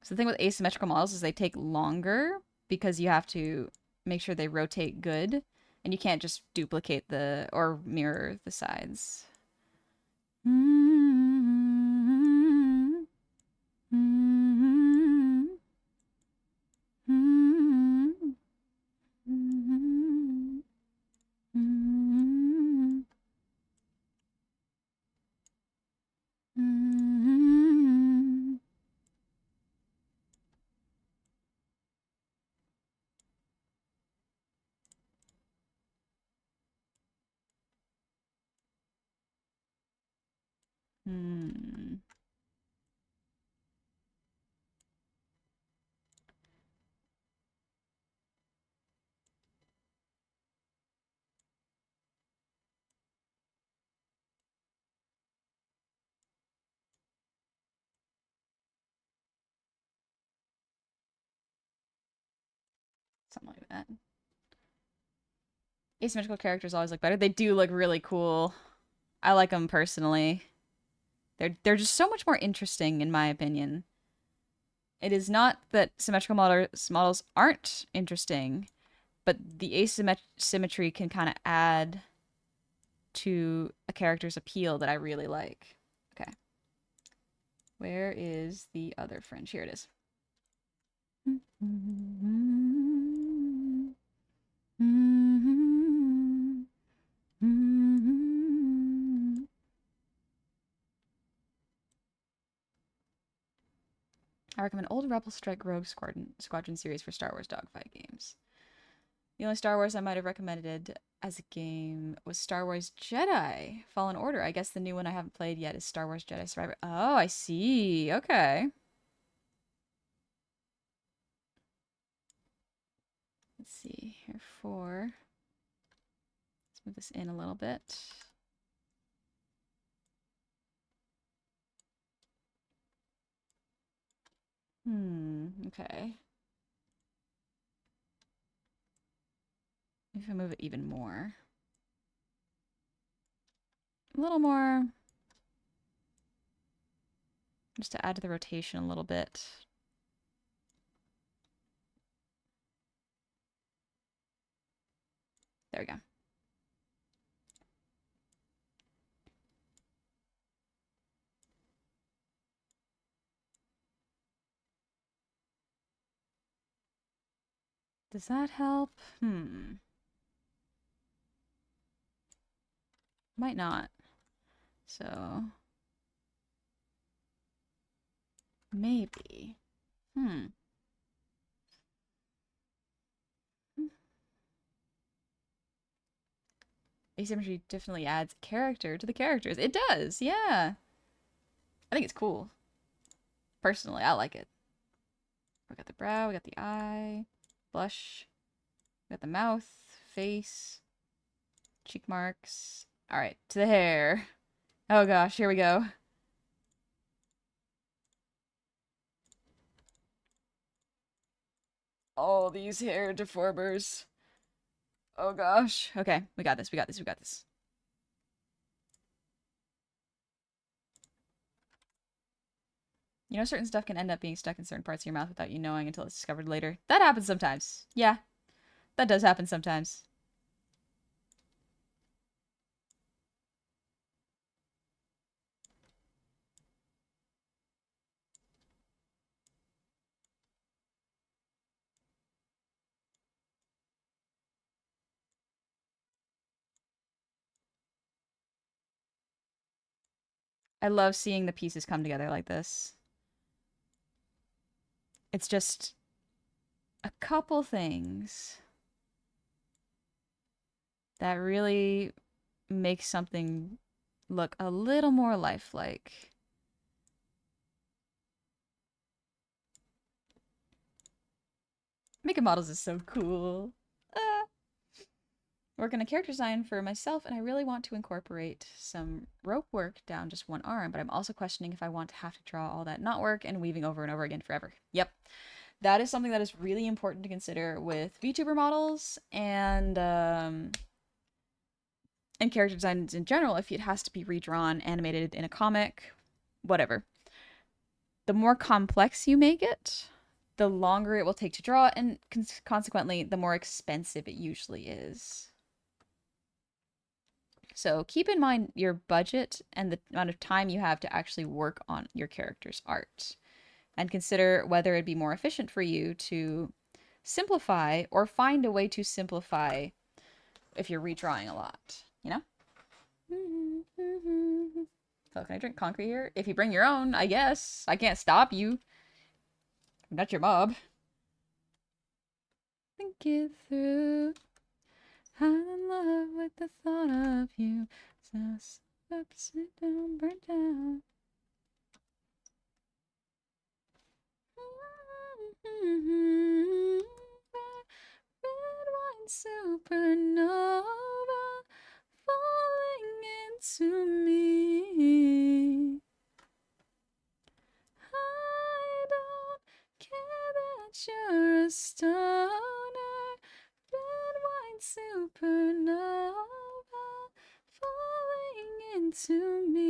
So the thing with asymmetrical models is they take longer because you have to make sure they rotate good, and you can't just duplicate the or mirror the sides. Something like that. Asymmetrical characters always look better. They do look really cool. I like them personally. They're just so much more interesting in my opinion. It is not that symmetrical models aren't interesting, but the asymmetry can kind of add to a character's appeal that I really like. Okay. Where is the other French? Here it is. I recommend old Rebel Strike Rogue Squadron series for Star Wars dogfight games. The only Star Wars I might have recommended as a game was Star Wars Jedi Fallen Order. I guess the new one I haven't played yet is Star Wars Jedi Survivor. Oh, I see. Okay. Let's see. Here, 4. Let's move this in a little bit. Okay. If I move it even more. A little more. Just to add to the rotation a little bit. There we go. Does that help? Might not. So maybe. Asymmetry definitely adds character to the characters. It does, yeah. I think it's cool. Personally, I like it. We got the brow, we got the eye, blush, we got the mouth, face, cheek marks. All right, to the hair. Oh gosh, here we go. All these hair deformers. Oh gosh. Okay, we got this, we got this, we got this. You know, certain stuff can end up being stuck in certain parts of your mouth without you knowing until it's discovered later. That happens sometimes. Yeah, that does happen sometimes. I love seeing the pieces come together like this. It's just a couple things that really make something look a little more lifelike. Making models is so cool. Ah. Working on character design for myself, and I really want to incorporate some rope work down just one arm, but I'm also questioning if I want to have to draw all that knot work and weaving over and over again forever. Yep. That is something that is really important to consider with VTuber models and character designs in general. If it has to be redrawn, animated in a comic, whatever. The more complex you make it, the longer it will take to draw, and consequently, the more expensive it usually is. So keep in mind your budget and the amount of time you have to actually work on your character's art. And consider whether it'd be more efficient for you to simplify or find a way to simplify if you're redrawing a lot, you know? So can I drink concrete here? If you bring your own, I guess. I can't stop you. I'm not your mob. Think it through. I'm in love with the thought of you. So up, sit down, burn down. Red wine supernova falling into me. I don't care that you're a stoner. Red wine supernova falling into me.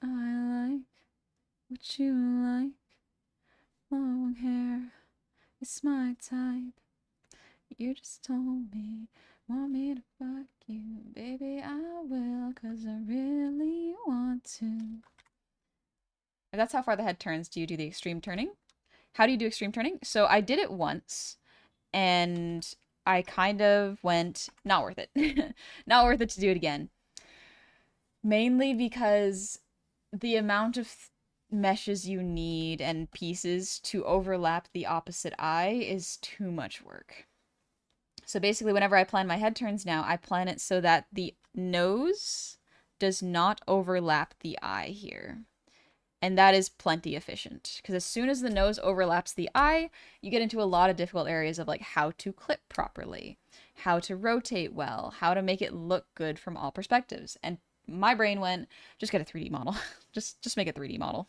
I like what you like. Long hair, it's my type. You just told me, want me to fuck you. Baby, I will, cause I really want to. That's how far the head turns. Do you do the extreme turning? How do you do extreme turning? So I did it once, and I kind of went, not worth it. Not worth it to do it again. Mainly because the amount of meshes you need and pieces to overlap the opposite eye is too much work. So basically, whenever I plan my head turns now, I plan it so that the nose does not overlap the eye here. And that is plenty efficient. Because as soon as the nose overlaps the eye, you get into a lot of difficult areas of like how to clip properly, how to rotate well, how to make it look good from all perspectives. And my brain went, just get a 3D model. just make a 3D model.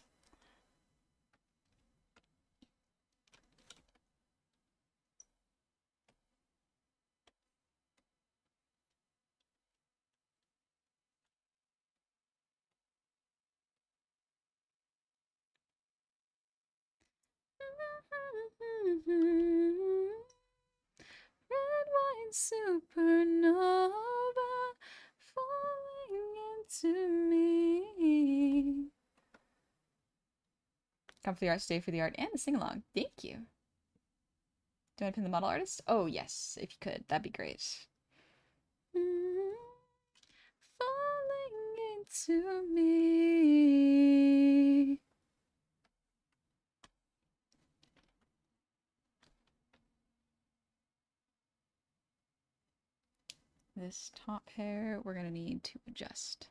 Red wine supernova falling into me. Come for the art, stay for the art, and the sing-along. Thank you. Do I pin the model artist? Oh, yes. If you could, that'd be great. Falling into me. This top hair, we're going to need to adjust.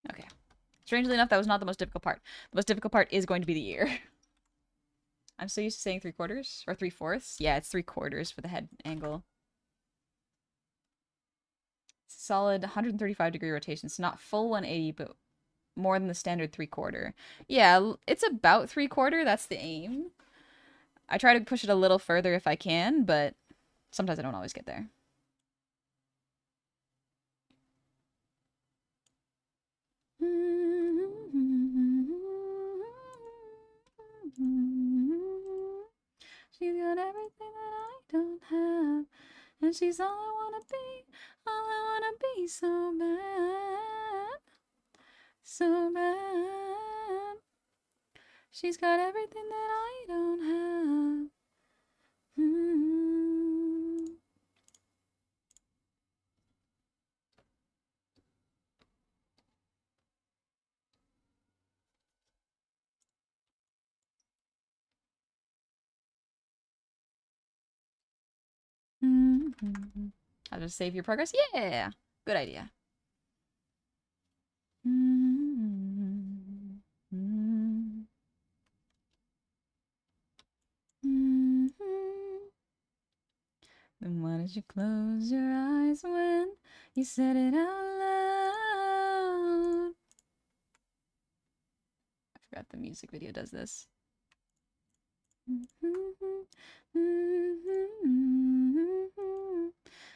Okay. Strangely enough, that was not the most difficult part. The most difficult part is going to be the ear. I'm so used to saying 3/4 or 3/4. Yeah, it's 3/4 for the head angle. Solid 135-degree rotation. So not full 180, but more than the standard 3/4. Yeah, it's about 3/4. That's the aim. I try to push it a little further if I can, but sometimes I don't always get there. She's got everything that I don't have, and she's all I wanna be, all I wanna be so bad, so bad. She's got everything that I don't have. I'll just save your progress. Yeah, good idea. Then why did you close your eyes when you said it out loud? I forgot the music video does this.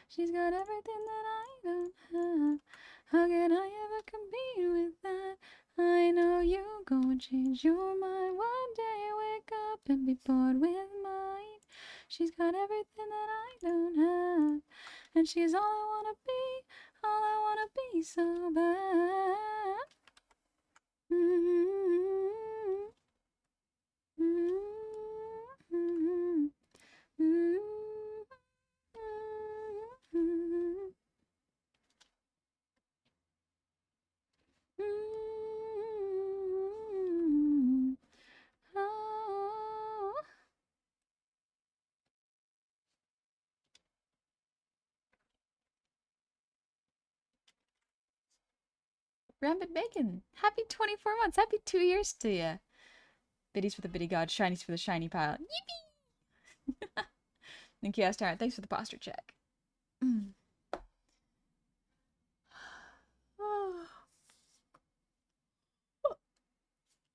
She's got everything that I don't have. How can I ever compete with that? I know you gon' change your mind one day. Wake up and be bored with mine. She's got everything that I don't have, and she's all I wanna be, all I wanna be so bad. Rampant Bacon, happy 24 months, happy 2 years to you. Biddies for the biddy god, shinies for the shiny pile. Yippee! And Chaos Tyrant, thanks for the posture check.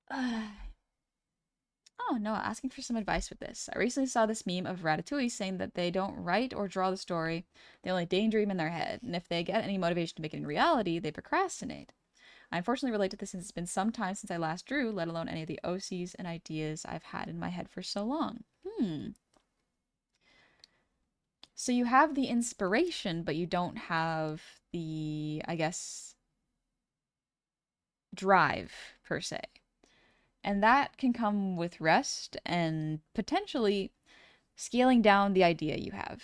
Oh, no, asking for some advice with this. I recently saw this meme of Ratatouille saying that they don't write or draw the story, they only daydream in their head, and if they get any motivation to make it in reality, they procrastinate. I unfortunately relate to this since it's been some time since I last drew, let alone any of the OCs and ideas I've had in my head for so long. So you have the inspiration, but you don't have the, I guess, drive per se. And that can come with rest and potentially scaling down the idea you have.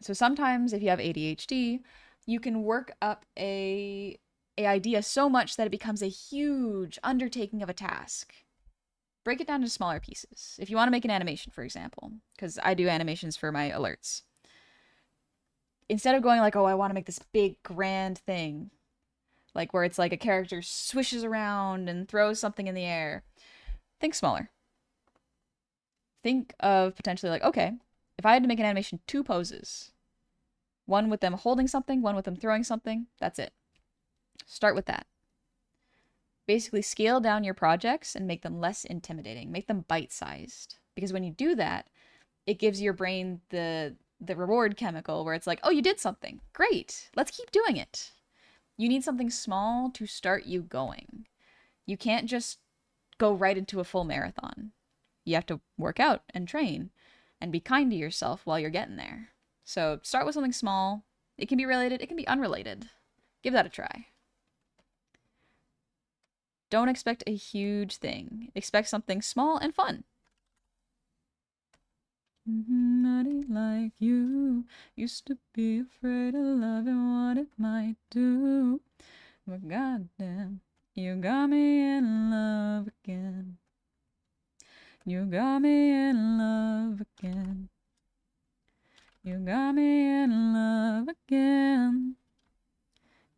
So sometimes if you have ADHD, you can work up a idea so much that it becomes a huge undertaking of a task. Break it down into smaller pieces. If you want to make an animation, for example, because I do animations for my alerts. Instead of going like, oh, I want to make this big grand thing, like where it's like a character swishes around and throws something in the air, think smaller. Think of potentially like, okay, if I had to make an animation, 2 poses. One with them holding something, one with them throwing something, that's it. Start with that. Basically scale down your projects and make them less intimidating. Make them bite-sized. Because when you do that, it gives your brain the reward chemical where it's like, oh, you did something. Great. Let's keep doing it. You need something small to start you going. You can't just go right into a full marathon. You have to work out and train and be kind to yourself while you're getting there. So start with something small. It can be related, it can be unrelated. Give that a try. Don't expect a huge thing. Expect something small and fun. Nobody like you used to be afraid of love and what it might do. But goddamn, you got me in love again. You got me in love again. You got me in love again.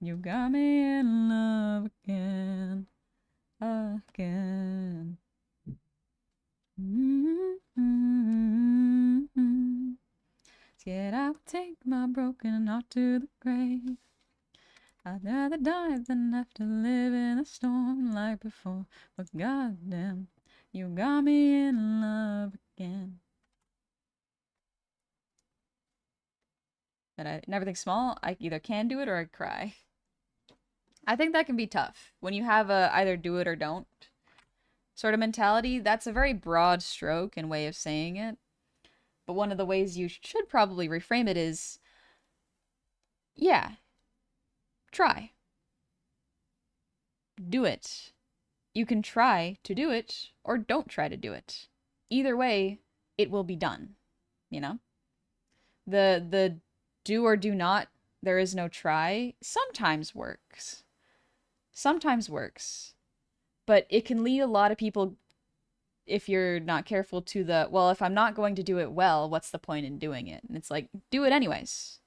You got me in love again. Again. Yet I would take my broken heart to the grave. I'd rather die than have to live in a storm like before. But goddamn, you got me in love again. And I never think small. I either can do it or I cry. I think that can be tough when you have a either do it or don't sort of mentality. That's a very broad stroke and way of saying it. But one of the ways you should probably reframe it is, yeah, try. Do it. You can try to do it or don't try to do it. Either way, it will be done, you know? The do or do not, there is no try, sometimes works. Sometimes works. But it can lead a lot of people, if you're not careful, to the, well, if I'm not going to do it well, what's the point in doing it? And it's like, do it anyways.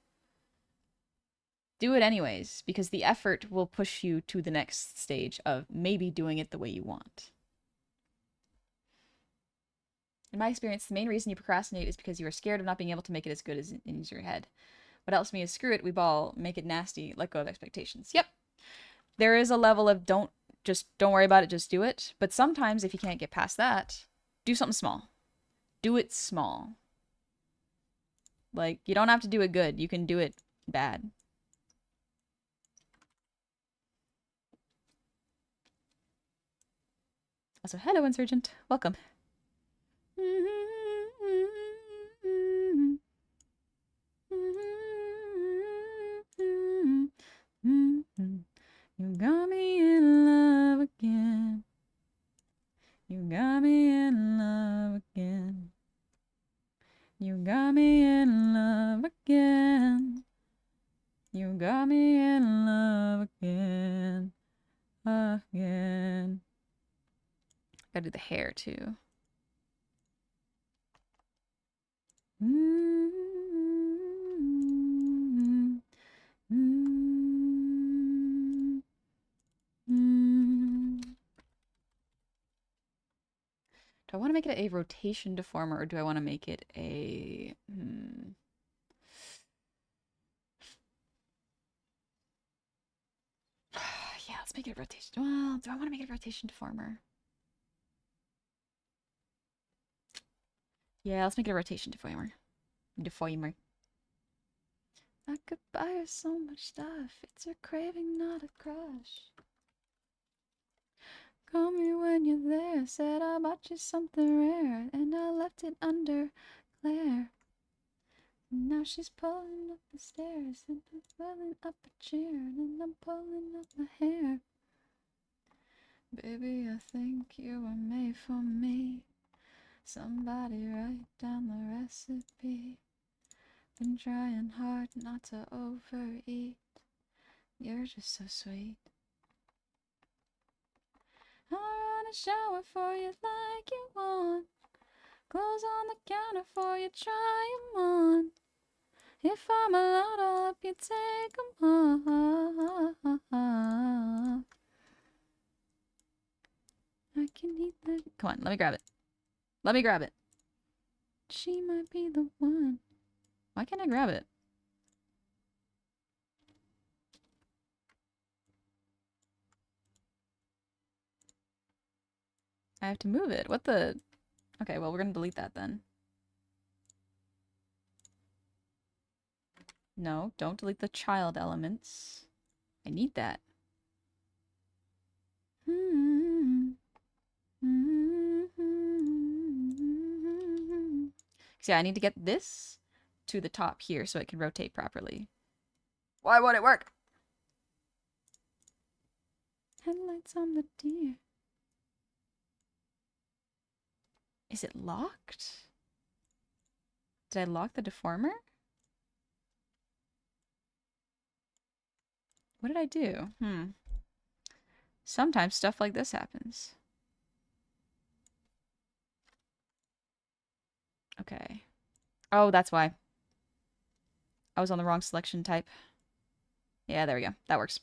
Do it anyways, because the effort will push you to the next stage of maybe doing it the way you want. In my experience, the main reason you procrastinate is because you are scared of not being able to make it as good as in your head. What helps me is screw it, we ball, make it nasty, let go of expectations. Yep. There is a level of don't worry about it, just do it. But sometimes if you can't get past that, do something small. Do it small. Like, you don't have to do it good. You can do it bad. Also, hello, Insurgent. Welcome. You got me in love again. You got me in love again. You got me in love again. You got me in love again. Again. Gotta do the hair too. Do I want to make it a rotation deformer or do I want to make it a... Yeah, let's make it a rotation. Well, do I want to make it a rotation deformer? Yeah, let's make it a rotation deformer. Deformer. I could buy her so much stuff. It's her craving, not a crush. Call me when you're there. Said I bought you something rare, and I left it under Claire. And now she's pulling up the stairs, and I'm pulling up a chair, and I'm pulling up my hair. Baby, I think you were made for me. Somebody write down the recipe. Been trying hard not to overeat. You're just so sweet. I'll run a shower for you like you want. Clothes on the counter for you, try 'em on. If I'm allowed, I'll help you take 'em off. I can eat the... Come on, let me grab it. Let me grab it. She might be the one. Why can't I grab it? I have to move it. What the... Okay, well, we're gonna delete that then. No, don't delete the child elements. I need that. So yeah, I need to get this to the top here so it can rotate properly. Why won't it work? Headlights on the deer. Is it locked? Did I lock the deformer? What did I do? Sometimes stuff like this happens. Okay. Oh, that's why. I was on the wrong selection type. Yeah, there we go. That works.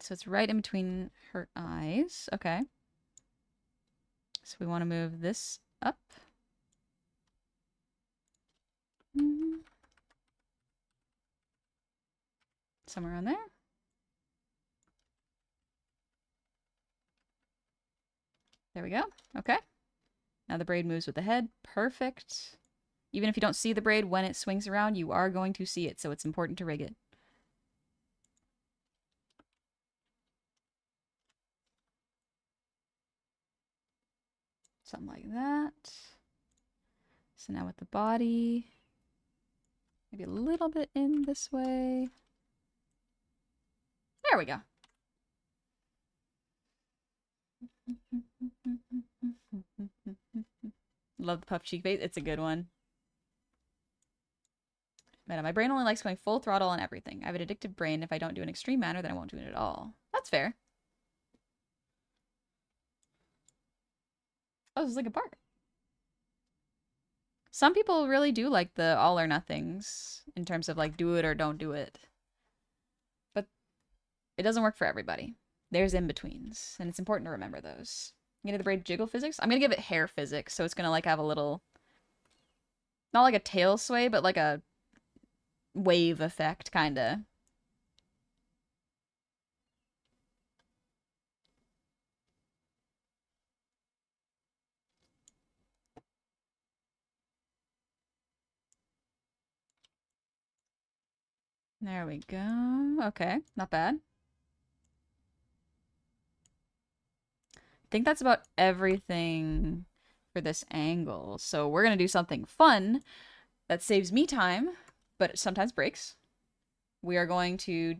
So it's right in between her eyes. Okay. So we want to move this up. Somewhere around there. There we go. Okay. Now the braid moves with the head. Perfect. Even if you don't see the braid when it swings around, you are going to see it, so it's important to rig it. Something like that. So now with the body, maybe a little bit in this way. There we go. Love the puff cheek bait. It's a good one. Man, my brain only likes going full throttle on everything. I have an addictive brain. If I don't do an extreme manner, then I won't do it at all. That's fair. Oh, this is like a bark. Some people really do like the all or nothings in terms of like do it or don't do it. But it doesn't work for everybody. There's in-betweens, and it's important to remember those. I'm gonna do the braid jiggle physics. I'm gonna give it hair physics, so it's gonna like have a little, not like a tail sway, but like a wave effect, kinda. There we go. Okay, not bad. I think that's about everything for this angle. So we're gonna do something fun that saves me time, but sometimes breaks. We are going to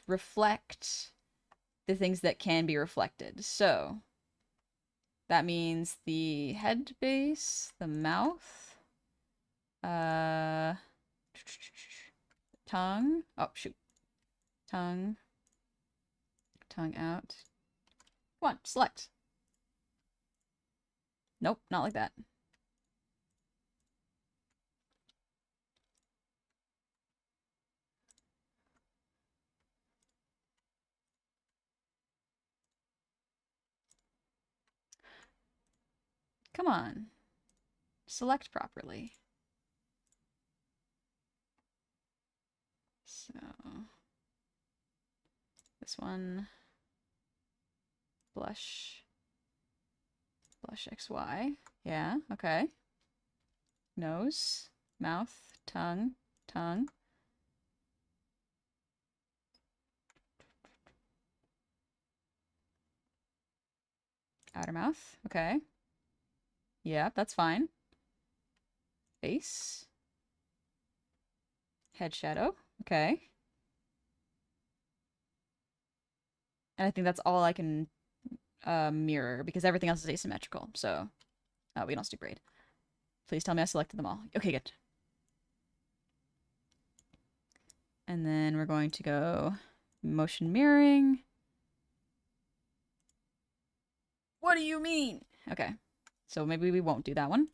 reflect the things that can be reflected. So that means the head base, the mouth, tongue. Oh, shoot. Tongue. Tongue out. Come on, select. Nope, not like that. Come on. Select properly. So this one, blush XY. Yeah, okay. Nose, mouth, tongue, tongue. Outer mouth, okay. Yeah, that's fine. Face. Head shadow, okay. And I think that's all I can mirror because everything else is asymmetrical. So, we don't do braid. Please tell me I selected them all. Okay, good. And then we're going to go motion mirroring. What do you mean? Okay, so maybe we won't do that one.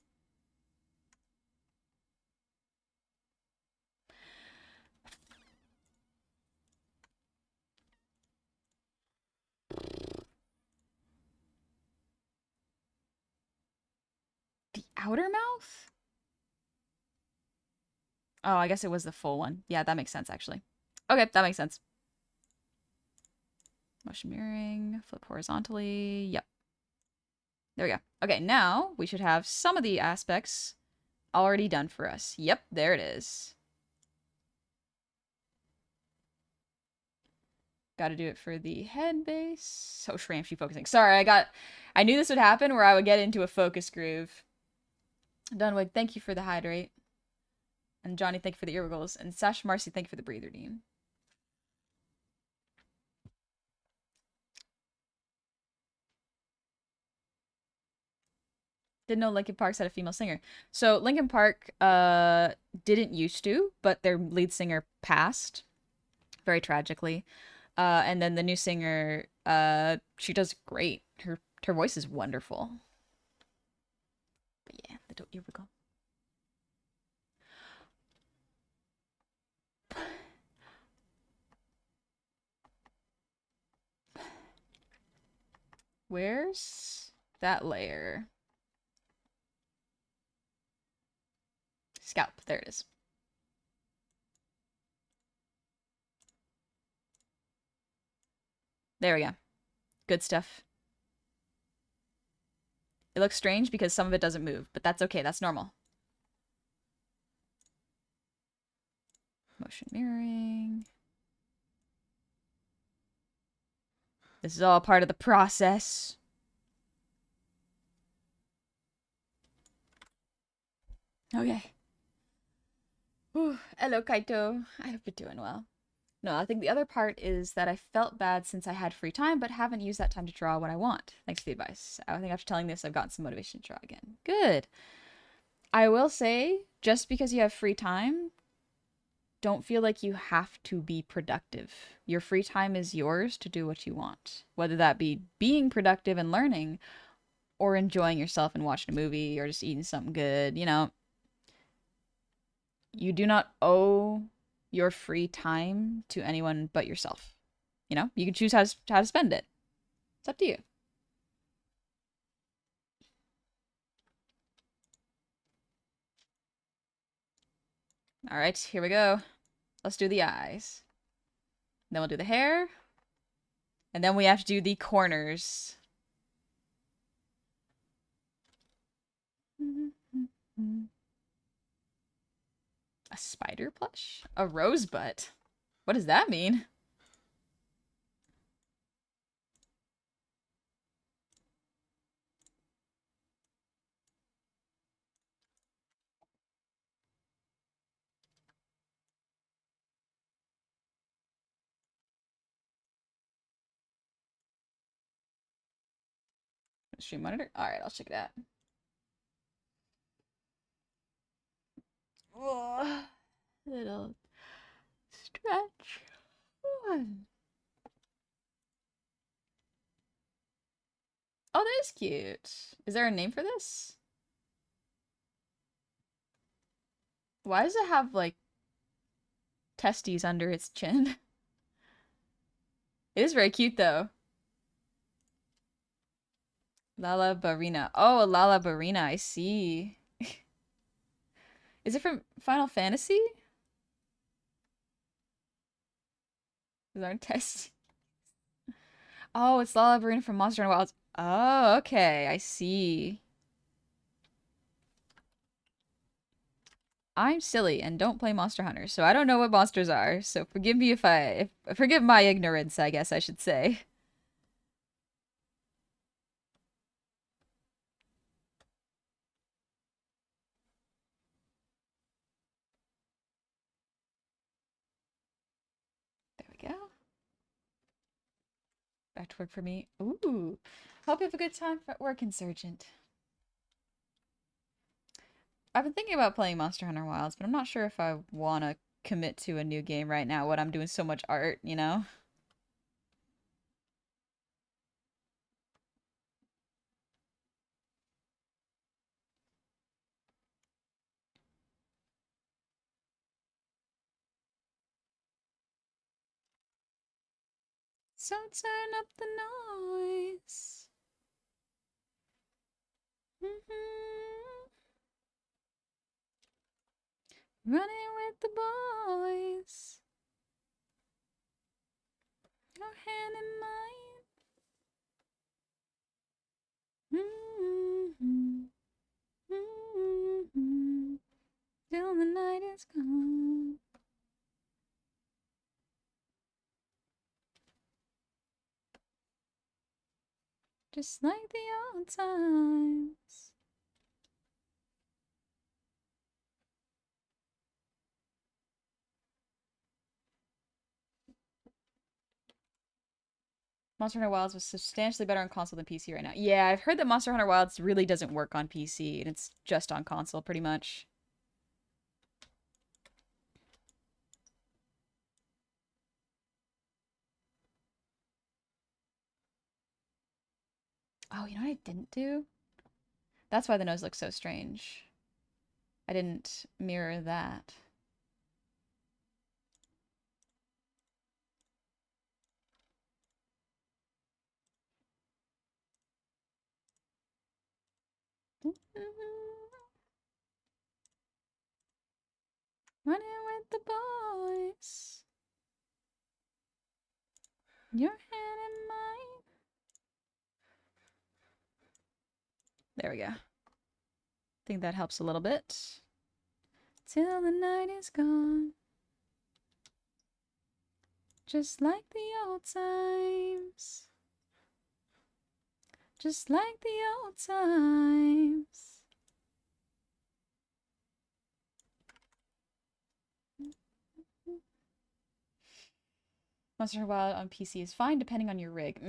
The outer mouth? Oh, I guess it was the full one. Yeah, that makes sense, actually. Okay, that makes sense. Motion mirroring, flip horizontally. Yep. There we go. Okay, now we should have some of the aspects already done for us. Yep, there it is. Got to do it for the head base. So Shramshy focusing. Sorry, I knew this would happen where I would get into a focus groove. Dunwig, thank you for the hydrate. And Johnny, thank you for the ear wiggles. And Sash Marcy, thank you for the breather, Dean. Didn't know Linkin Park's had a female singer. So Linkin Park didn't used to, but their lead singer passed very tragically. And then the new singer, she does great. Her voice is wonderful. But yeah, little ear wiggle. Where's that layer? Scalp. There it is. There we go. Good stuff. It looks strange because some of it doesn't move, but that's okay. That's normal. Motion mirroring. This is all part of the process. Okay. Whew. Hello, Kaito. I hope you're doing well. No, I think the other part is that I felt bad since I had free time, but haven't used that time to draw what I want. Thanks for the advice. I think after telling this, I've gotten some motivation to draw again. Good. I will say, just because you have free time, don't feel like you have to be productive. Your free time is yours to do what you want, whether that be being productive and learning or enjoying yourself and watching a movie or just eating something good. You do not owe your free time to anyone but yourself. You can choose how to spend it. It's up to you. All right, here we go. Let's do the eyes. Then we'll do the hair. And then we have to do the corners. A spider plush? A rosebud? What does that mean? Stream monitor? Alright, I'll check it out. Oh, little stretch. Oh, that is cute. Is there a name for this? Why does it have, like, testes under its chin? It is very cute, though. Lala Barina. Oh, a Lala Barina. I see. Is it from Final Fantasy? These aren't testes. Oh, it's Lala Barina from Monster Hunter Wilds. Oh, okay. I see. I'm silly and don't play Monster Hunter, so I don't know what monsters are. So forgive me if forgive my ignorance, I guess I should say. There we go. Back to work for me. Ooh. Hope you have a good time at work, Insurgent. I've been thinking about playing Monster Hunter Wilds, but I'm not sure if I want to commit to a new game right now when I'm doing so much art? So turn up the noise. Running with the boys. Your hand in mine. Till the night is gone. Just like the old times. Monster Hunter Wilds was substantially better on console than PC right now. Yeah, I've heard that Monster Hunter Wilds really doesn't work on PC, and it's just on console pretty much. Oh, you know what I didn't do? That's why the nose looks so strange. I didn't mirror that. Running with the boys. Your hand in There we go. I think that helps a little bit. Till the night is gone. Just like the old times. Just like the old times. Monster Hunter Wild on PC is fine depending on your rig.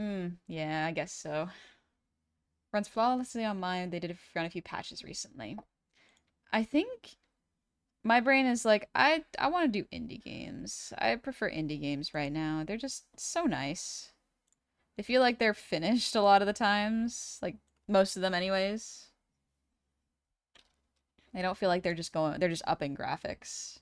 Yeah, I guess so. Runs flawlessly on mine. They did run a few patches recently. I think my brain is like, I want to do indie games. I prefer indie games right now. They're just so nice. They feel like they're finished a lot of the times. Like, most of them anyways. They don't feel like they're just upping graphics.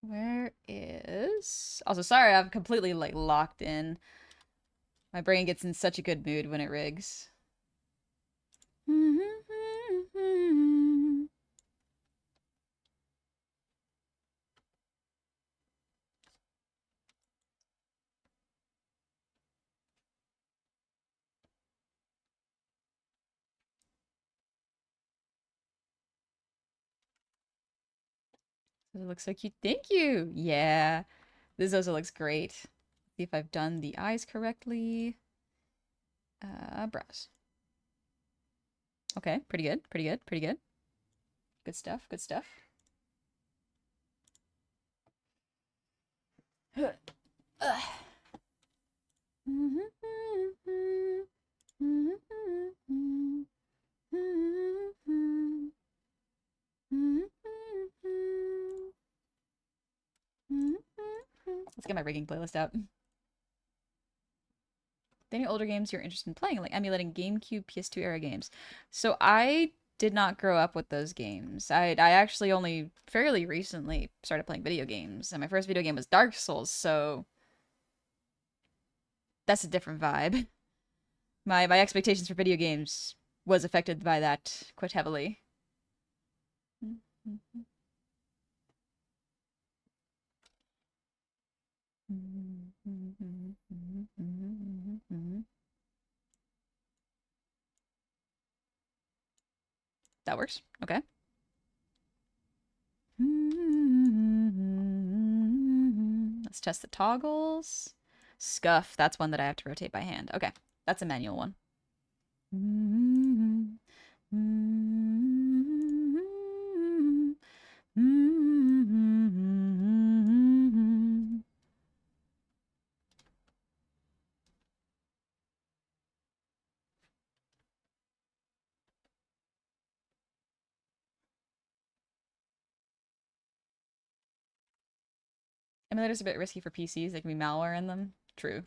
Where is... Also, sorry, I'm completely, like, locked in. My brain gets in such a good mood when it rigs. It looks so cute. Thank you! Yeah. This also looks great. See if I've done the eyes correctly. Brows. Okay, pretty good, pretty good, pretty good. Good stuff, good stuff. Let's get my rigging playlist out. Any older games you're interested in playing, like emulating GameCube, PS2 era games? So I did not grow up with those games. I actually only fairly recently started playing video games, and my first video game was Dark Souls, so that's a different vibe. My expectations for video games was affected by that quite heavily. That works. Okay. Let's test the toggles. Scuff. That's one that I have to rotate by hand. Okay. That's a manual one. Emulators are a bit risky for PCs. There can be malware in them. True.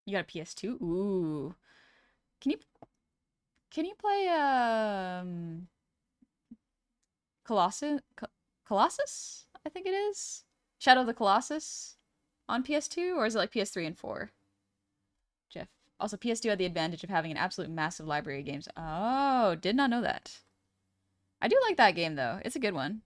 You got a PS2? Ooh. Can you can you play Colossus Colossus? I think it is. Shadow of the Colossus on PS2, or is it like PS3 and 4? Jeff. Also, PS2 had the advantage of having an absolute massive library of games. Oh, did not know that. I do like that game though. It's a good one.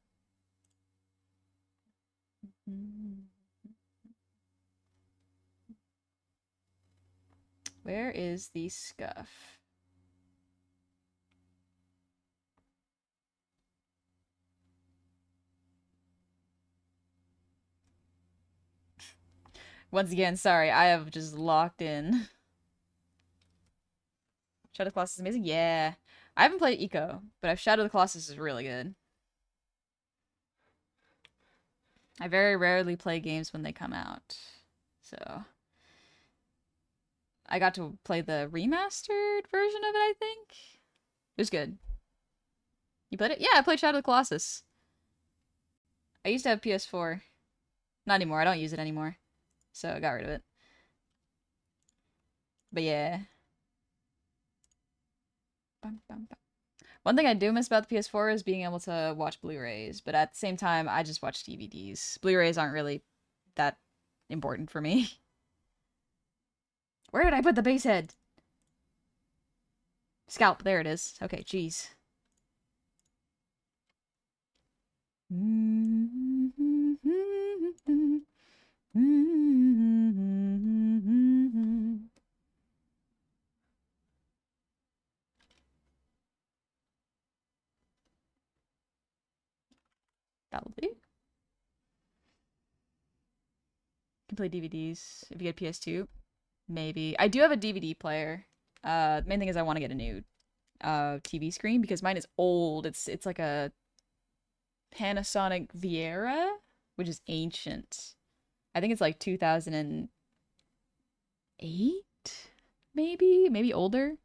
Where is the scuff? Once again, sorry, I have just locked in. Shadow of the Colossus is amazing? Yeah. I haven't played Eco, but Shadow of the Colossus is really good. I very rarely play games when they come out. So I got to play the remastered version of it, I think. It was good. You played it? Yeah, I played Shadow of the Colossus. I used to have PS4. Not anymore. I don't use it anymore. So I got rid of it. But yeah. Bum, bum, bum. One thing I do miss about the PS4 is being able to watch Blu-rays, but at the same time, I just watch DVDs. Blu-rays aren't really that important for me. Where did I put the base head? Scalp, there it is. Okay, jeez. That'll do. You can play DVDs if you get PS2. Maybe. I do have a DVD player. The main thing is I want to get a new TV screen because mine is old. It's like a Panasonic Viera, which is ancient. I think it's like 2008, maybe older.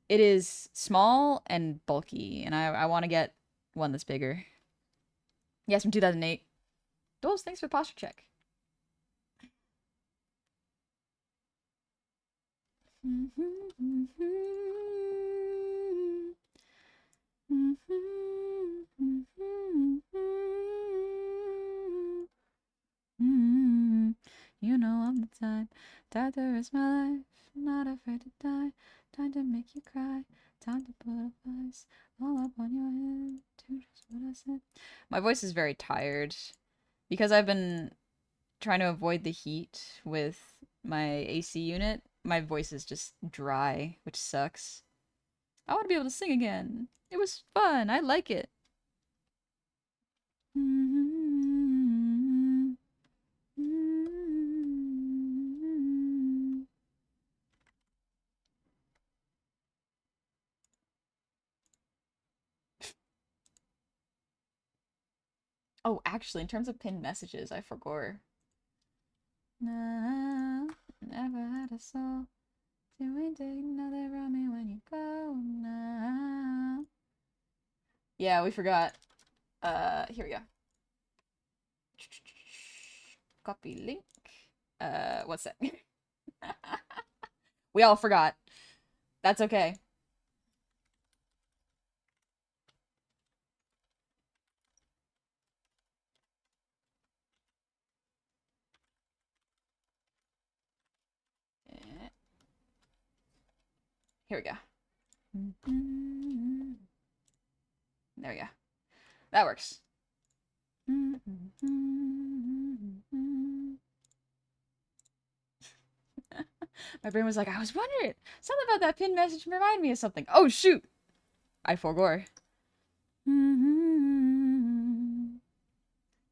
It is small and bulky, and I want to get one that's bigger. Yes, from 2008. Those, thanks for the posture check. You know I'm the type, time to risk my life, not afraid to die, time to make you cry, time to put a vice all up on your head, do just what I said. My voice is very tired because I've been trying to avoid the heat with my AC unit. My voice is just dry, which sucks. I want to be able to sing again. It was fun. I like it. Oh, actually, in terms of pinned messages, I forgot. Nah, never had a soul. Do we take another from me when you go? Nah. Yeah, we forgot. Here we go. Copy link. What's that? We all forgot. That's okay. Here we go. There we go. That works. My brain was like, I was wondering. Something about that pinned message reminded me of something. Oh, shoot. I forgot.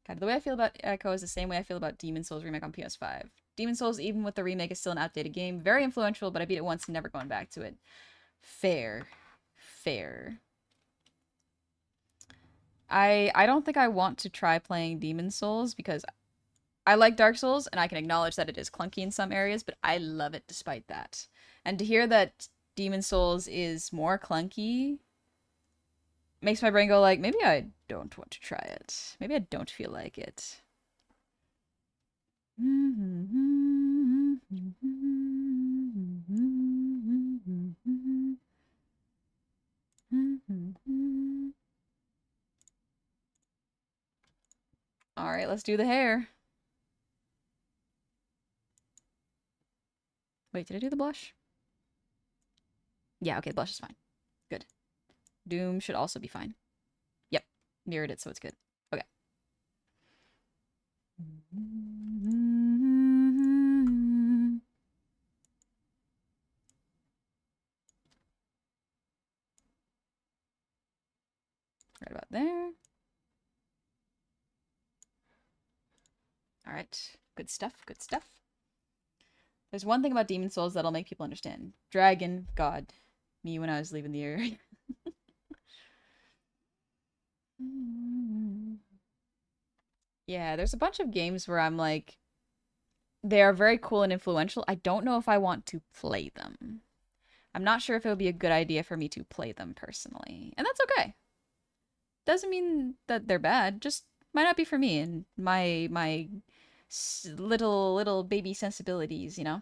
God, the way I feel about Echo is the same way I feel about Demon Souls remake on PS5. Demon Souls, even with the remake, is still an outdated game. Very influential, but I beat it once and never going back to it. Fair. Fair. I don't think I want to try playing Demon Souls because I like Dark Souls and I can acknowledge that it is clunky in some areas, but I love it despite that. And to hear that Demon Souls is more clunky makes my brain go like, maybe I don't want to try it. Maybe I don't feel like it. All right, let's do the hair. Wait, did I do the blush? Yeah, okay, blush is fine. Good. Doom should also be fine. Yep, mirrored it, so it's good. Okay. Right about there. All right. Good stuff, good stuff. There's one thing about Demon Souls that'll make people understand. Dragon, God. Me when I was leaving the area. Yeah, there's a bunch of games where I'm like, they are very cool and influential. I don't know if I want to play them. I'm not sure if it would be a good idea for me to play them personally. And that's okay. Doesn't mean that they're bad, just might not be for me and my little baby sensibilities, you know?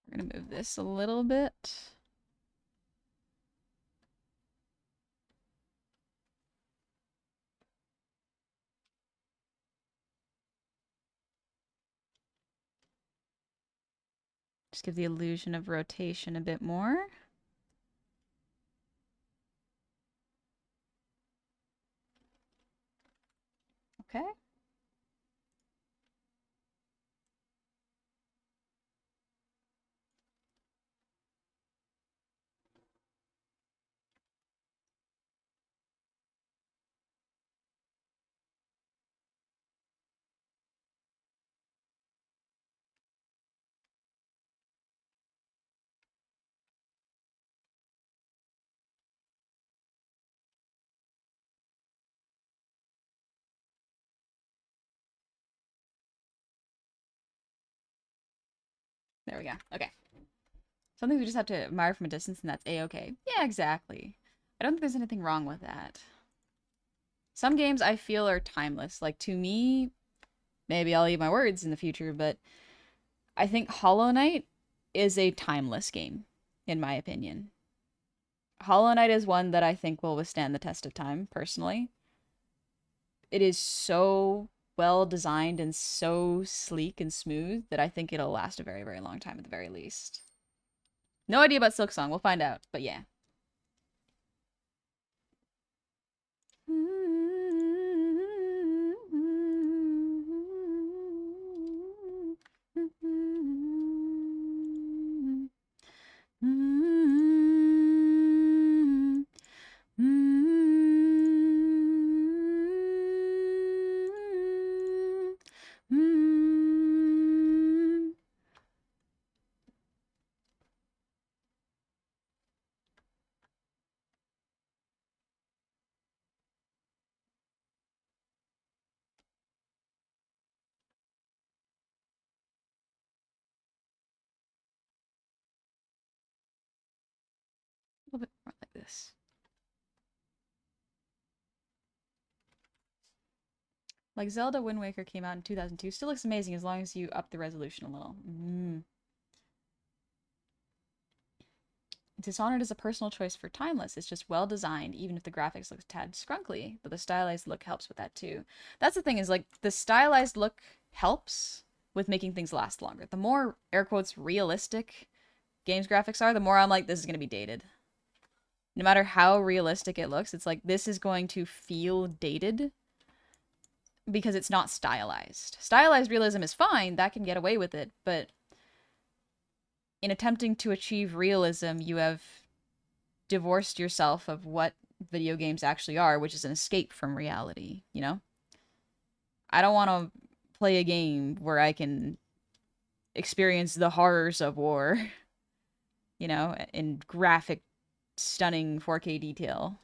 We're gonna move this a little bit. Just give the illusion of rotation a bit more. Okay. There we go. Okay. Something we just have to admire from a distance, and that's a-okay. Yeah, exactly. I don't think there's anything wrong with that. Some games I feel are timeless. Like, to me, maybe I'll eat my words in the future, but I think Hollow Knight is a timeless game, in my opinion. Hollow Knight is one that I think will withstand the test of time, personally. It is so well designed and so sleek and smooth that I think it'll last a very, very long time at the very least. No idea about Silksong. We'll find out, but yeah. A little bit more like this. Like Zelda Wind Waker came out in 2002. Still looks amazing as long as you up the resolution a little. Dishonored is a personal choice for timeless. It's just well designed, even if the graphics look a tad scrunkly. But the stylized look helps with that too. That's the thing is like the stylized look helps with making things last longer. The more air quotes realistic games graphics are, the more I'm like, this is gonna be dated. No matter how realistic it looks, it's like this is going to feel dated because it's not stylized. Stylized realism is fine, that can get away with it, but in attempting to achieve realism, you have divorced yourself of what video games actually are, which is an escape from reality, you know? I don't want to play a game where I can experience the horrors of war, you know, in graphic, stunning 4K detail.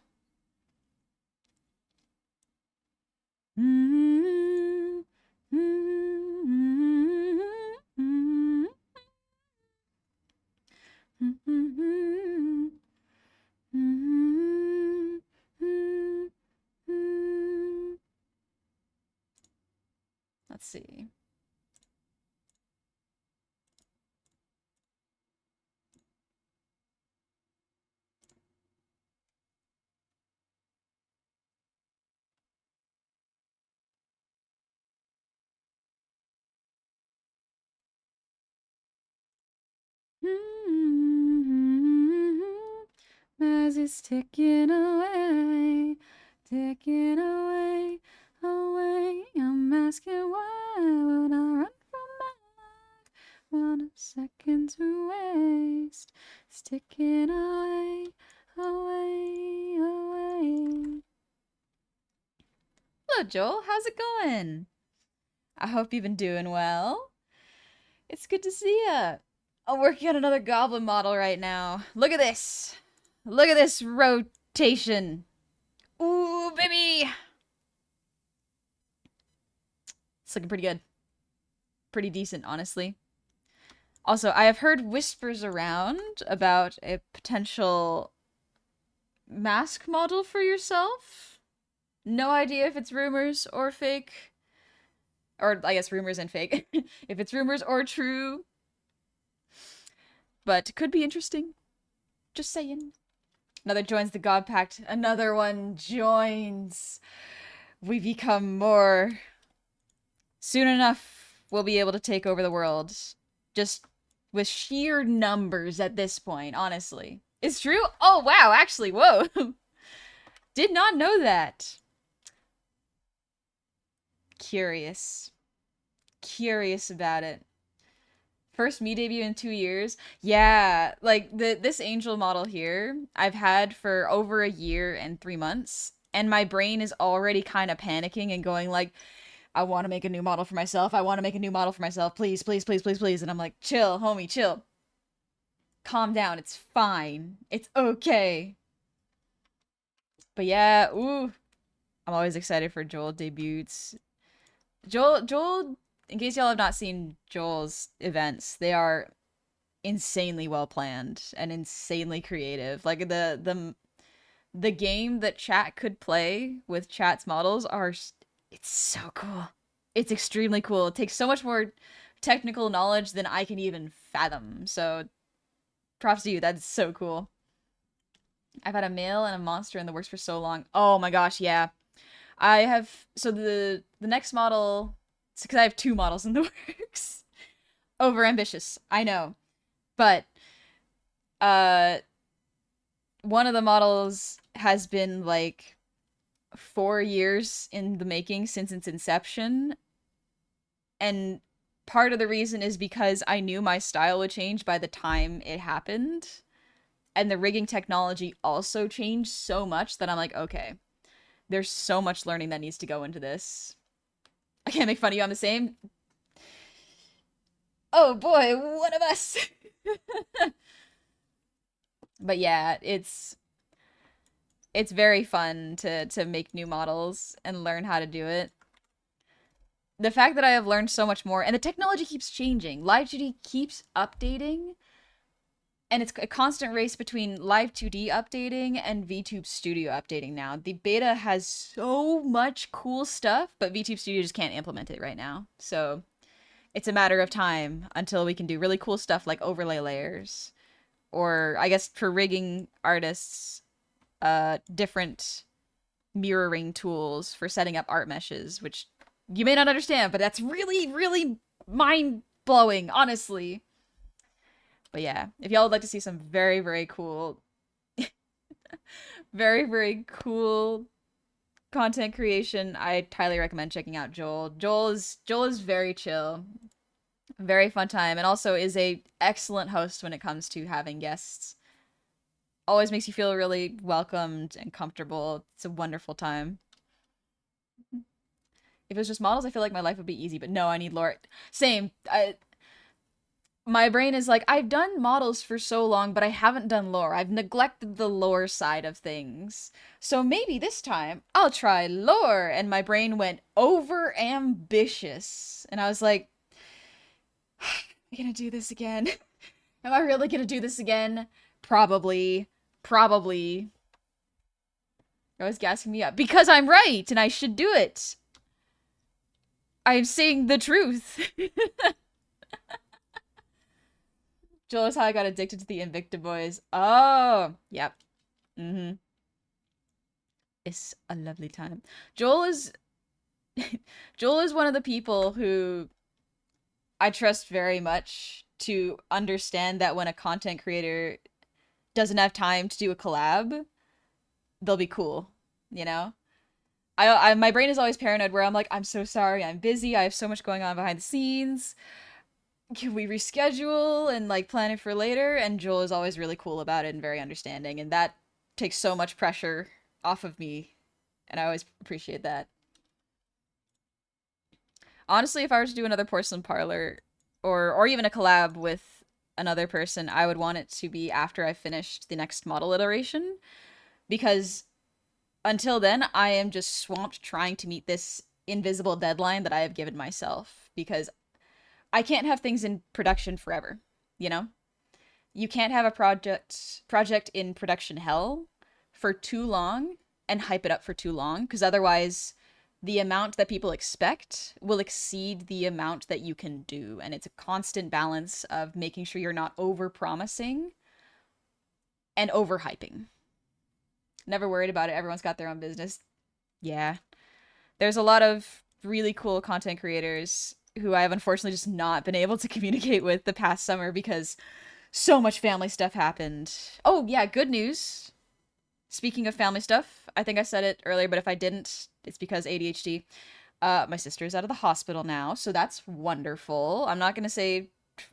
Let's see. as it's ticking away, ticking away, away. I'm asking why would I run from my life? What a second to waste. It's ticking away, away, away. Hello, Joel. How's it going? I hope you've been doing well. It's good to see ya. I'm working on another goblin model right now. Look at this. Look at this rotation. Ooh, baby. It's looking pretty good. Pretty decent, honestly. Also, I have heard whispers around about a potential mask model for yourself. No idea if it's rumors or fake. Or, I guess rumors and fake. If it's rumors or true. But could be interesting. Just saying. Another joins the God Pact. Another one joins. We become more. Soon enough, we'll be able to take over the world. Just with sheer numbers at this point, honestly. It's true? Oh, wow, actually, whoa. Did not know that. Curious. Curious about it. First me debut in 2 years. Yeah, like this angel model here, I've had for over a year and 3 months, and my brain is already kind of panicking and going like, I want to make a new model for myself. I want to make a new model for myself. Please, please, please, please, please. And I'm like, chill, homie, chill. Calm down. It's fine. It's okay. But yeah, ooh. I'm always excited for Joel debuts. Joel, in case y'all have not seen Joel's events, they are insanely well planned and insanely creative. Like the game that chat could play with chat's models it's so cool. It's extremely cool. It takes so much more technical knowledge than I can even fathom. So props to you. That's so cool. I've had a male and a monster in the works for so long. Oh my gosh, yeah. I have so the next model, because I have 2 models in the works. Over ambitious, I know. But one of the models has been like 4 years in the making since its inception. And part of the reason is because I knew my style would change by the time it happened. And the rigging technology also changed so much that I'm like, okay, there's so much learning that needs to go into this. I can't make fun of you, I'm the same. Oh boy, one of us. But yeah, it's very fun to make new models and learn how to do it. The fact that I have learned so much more, and the technology keeps changing. Live 2D keeps updating, and it's a constant race between Live 2D updating and VTube Studio updating now. The beta has so much cool stuff, but VTube Studio just can't implement it right now. So it's a matter of time until we can do really cool stuff like overlay layers. Or, I guess, for rigging artists, different mirroring tools for setting up art meshes, which you may not understand, but that's really, really mind-blowing, honestly. But yeah, if y'all would like to see some very, very cool, very, very cool content creation, I highly recommend checking out Joel. Joel is very chill, very fun time, and also is a excellent host when it comes to having guests. Always makes you feel really welcomed and comfortable. It's a wonderful time. If it was just models, I feel like my life would be easy, but no, I need lore. Same. My brain is like, I've done models for so long, but I haven't done lore. I've neglected the lore side of things. So maybe this time I'll try lore. And my brain went over ambitious. And I was like, am I gonna do this again? Am I really gonna do this again? Probably. Probably. You're always gassing me up. Because I'm right, and I should do it. I'm saying the truth. Joel is how I got addicted to the Invicta Boys. Oh, yep. Mm-hmm. It's a lovely time. Joel is Joel is one of the people who I trust very much to understand that when a content creator doesn't have time to do a collab, they'll be cool, you know? My brain is always paranoid where I'm like, I'm so sorry, I'm busy, I have so much going on behind the scenes. Can we reschedule and like plan it for later? And Joel is always really cool about it and very understanding, and that takes so much pressure off of me, and I always appreciate that. Honestly, if I were to do another porcelain parlor or even a collab with another person, I would want it to be after I finished the next model iteration because until then, I am just swamped trying to meet this invisible deadline that I have given myself because I can't have things in production forever, you know? You can't have a project in production hell for too long and hype it up for too long because otherwise the amount that people expect will exceed the amount that you can do, and it's a constant balance of making sure you're not over promising and overhyping. Never worried about it. Everyone's got their own business. Yeah. There's a lot of really cool content creators who I have unfortunately just not been able to communicate with the past summer because so much family stuff happened. Oh, yeah, good news. Speaking of family stuff, I think I said it earlier, but if I didn't, it's because ADHD. My sister is out of the hospital now, so that's wonderful. I'm not going to say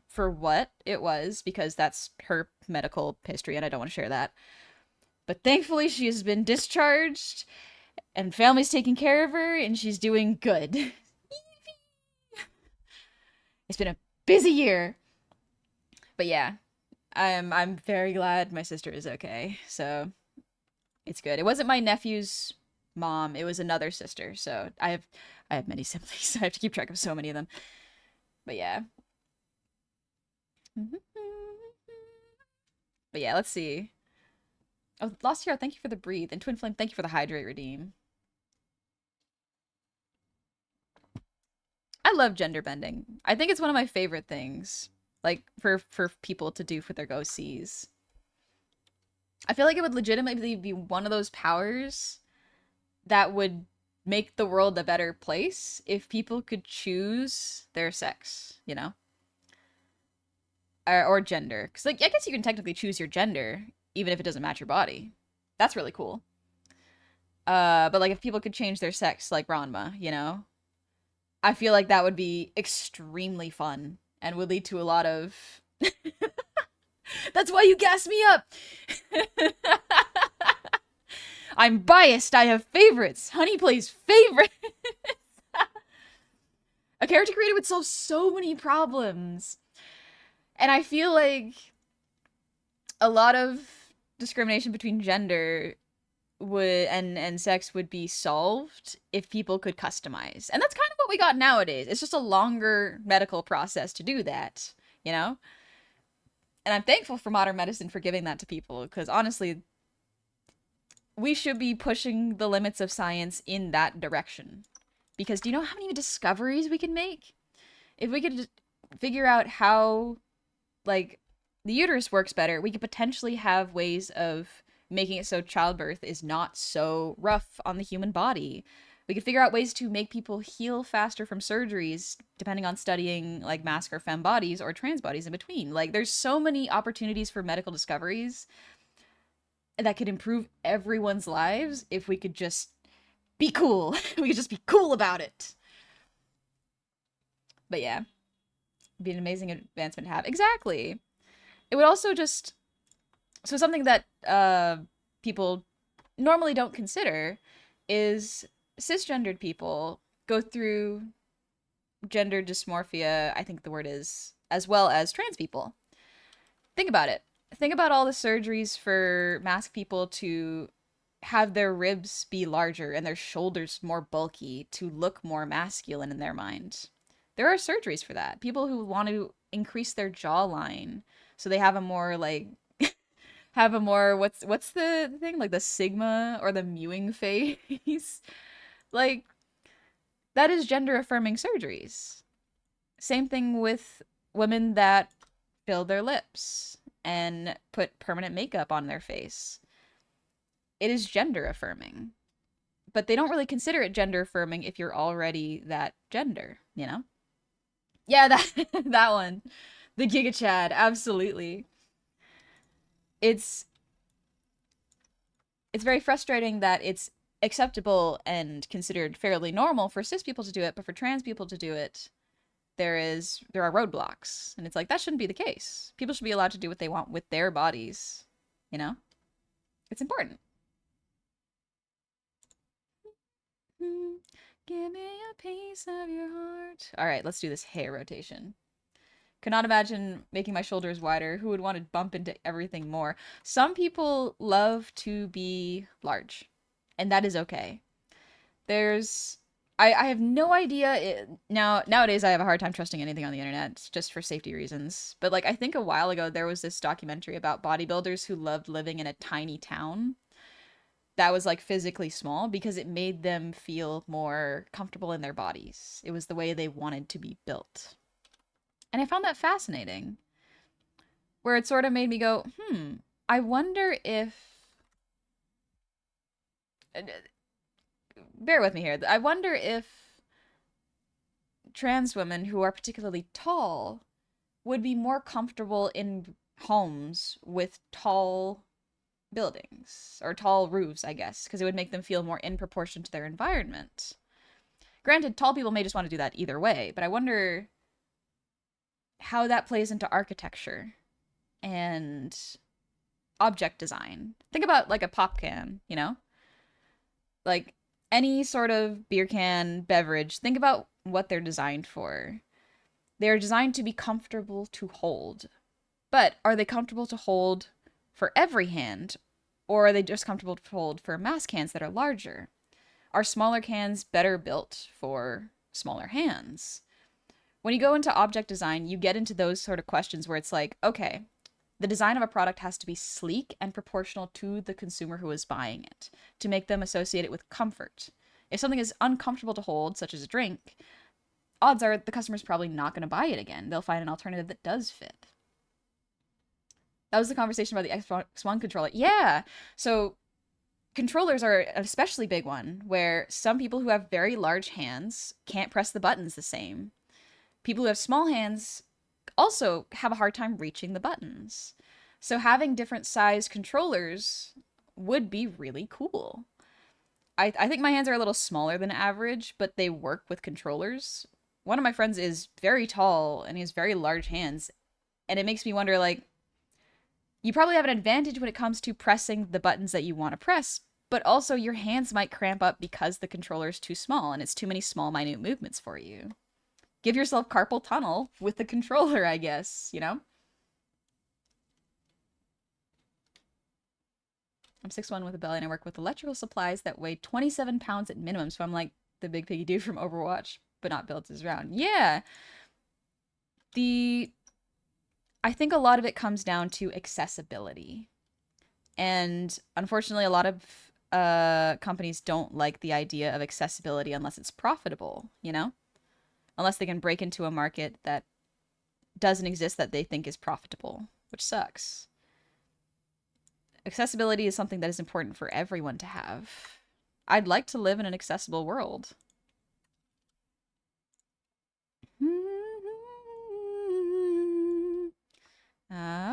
for what it was because that's her medical history and I don't want to share that. But thankfully, she has been discharged and family's taking care of her and she's doing good. It's been a busy year. But yeah, I'm very glad my sister is okay. So it's good. It wasn't my nephew's mom, it was another sister. So I have many siblings. I have to keep track of so many of them. But yeah. But yeah, let's see. Oh, Lost Hero, thank you for the breathe. And Twin Flame, thank you for the hydrate redeem. I love gender bending. I think it's one of my favorite things. Like for people to do for their go sees. I feel like it would legitimately be one of those powers that would make the world a better place if people could choose their sex, you know? Or gender. Because, like, I guess you can technically choose your gender, even if it doesn't match your body. That's really cool. But, like, if people could change their sex, like Ranma, you know? I feel like that would be extremely fun and would lead to a lot of. That's why you gas me up! I'm biased. I have favorites. Honey plays favorites. A character creator would solve so many problems. And I feel like a lot of discrimination between gender would and sex would be solved if people could customize. And that's kind of what we got nowadays. It's just a longer medical process to do that, you know? And I'm thankful for modern medicine for giving that to people because honestly, we should be pushing the limits of science in that direction. Because do you know how many discoveries we can make? If we could just figure out how, like, the uterus works better, we could potentially have ways of making it so childbirth is not so rough on the human body. We could figure out ways to make people heal faster from surgeries, depending on studying, like, masc or femme bodies or trans bodies in between. Like, there's so many opportunities for medical discoveries that could improve everyone's lives if we could just be cool. We could just be cool about it. But yeah, it'd be an amazing advancement to have. Exactly. It would also just so something that people normally don't consider is cisgendered people go through gender dysmorphia, I think the word is, as well as trans people. Think about it. Think about all the surgeries for masc people to have their ribs be larger and their shoulders more bulky to look more masculine in their mind. There are surgeries for that. People who want to increase their jawline so they have a more like have a more what's the thing like the sigma or the mewing face like that is gender affirming surgeries. Same thing with women that fill their lips and put permanent makeup on their face. It is gender affirming, but they don't really consider it gender affirming if you're already that gender, you know? Yeah, that that one, the Giga Chad, absolutely. it's it's very frustrating that it's acceptable and considered fairly normal for cis people to do it, but for trans people to do it, there are roadblocks. And it's like that shouldn't be the case. People should be allowed to do what they want with their bodies, you know? It's important. Give me a piece of your heart. All right, let's do this hair rotation. Cannot imagine making my shoulders wider. Who would want to bump into everything more? Some people love to be large, and that is okay. There's I have no idea nowadays I have a hard time trusting anything on the internet just for safety reasons. But like I think a while ago there was this documentary about bodybuilders who loved living in a tiny town that was like physically small because it made them feel more comfortable in their bodies. It was the way they wanted to be built. And I found that fascinating, where it sort of made me go, I wonder if. Bear with me here. I wonder if trans women who are particularly tall would be more comfortable in homes with tall buildings or tall roofs, I guess, because it would make them feel more in proportion to their environment. Granted, tall people may just want to do that either way, but I wonder how that plays into architecture and object design. Think about like a pop can, you know? Like any sort of beer can beverage, think about what they're designed for. They're designed to be comfortable to hold. But are they comfortable to hold for every hand? Or are they just comfortable to hold for mass cans that are larger? Are smaller cans better built for smaller hands? When you go into object design, you get into those sort of questions where it's like, okay, the design of a product has to be sleek and proportional to the consumer who is buying it to make them associate it with comfort. If something is uncomfortable to hold, such as a drink, odds are the customer's probably not going to buy it again. They'll find an alternative that does fit. That was the conversation about the Xbox One controller. Yeah. So controllers are an especially big one where some people who have very large hands can't press the buttons the same. People who have small hands also have a hard time reaching the buttons. So having different size controllers would be really cool. I think my hands are a little smaller than average, but they work with controllers. One of my friends is very tall and he has very large hands, and it makes me wonder like you probably have an advantage when it comes to pressing the buttons that you want to press, but also your hands might cramp up because the controller is too small and it's too many small, minute movements for you. Give yourself carpal tunnel with the controller, I guess, you know? I'm 6'1" with a belly and I work with electrical supplies that weigh 27 pounds at minimum, so I'm like the big piggy dude from Overwatch, but not built as round. Yeah. The I think a lot of it comes down to accessibility. And unfortunately, a lot of companies don't like the idea of accessibility unless it's profitable, you know? Unless they can break into a market that doesn't exist that they think is profitable, which sucks. Accessibility is something that is important for everyone to have. I'd like to live in an accessible world.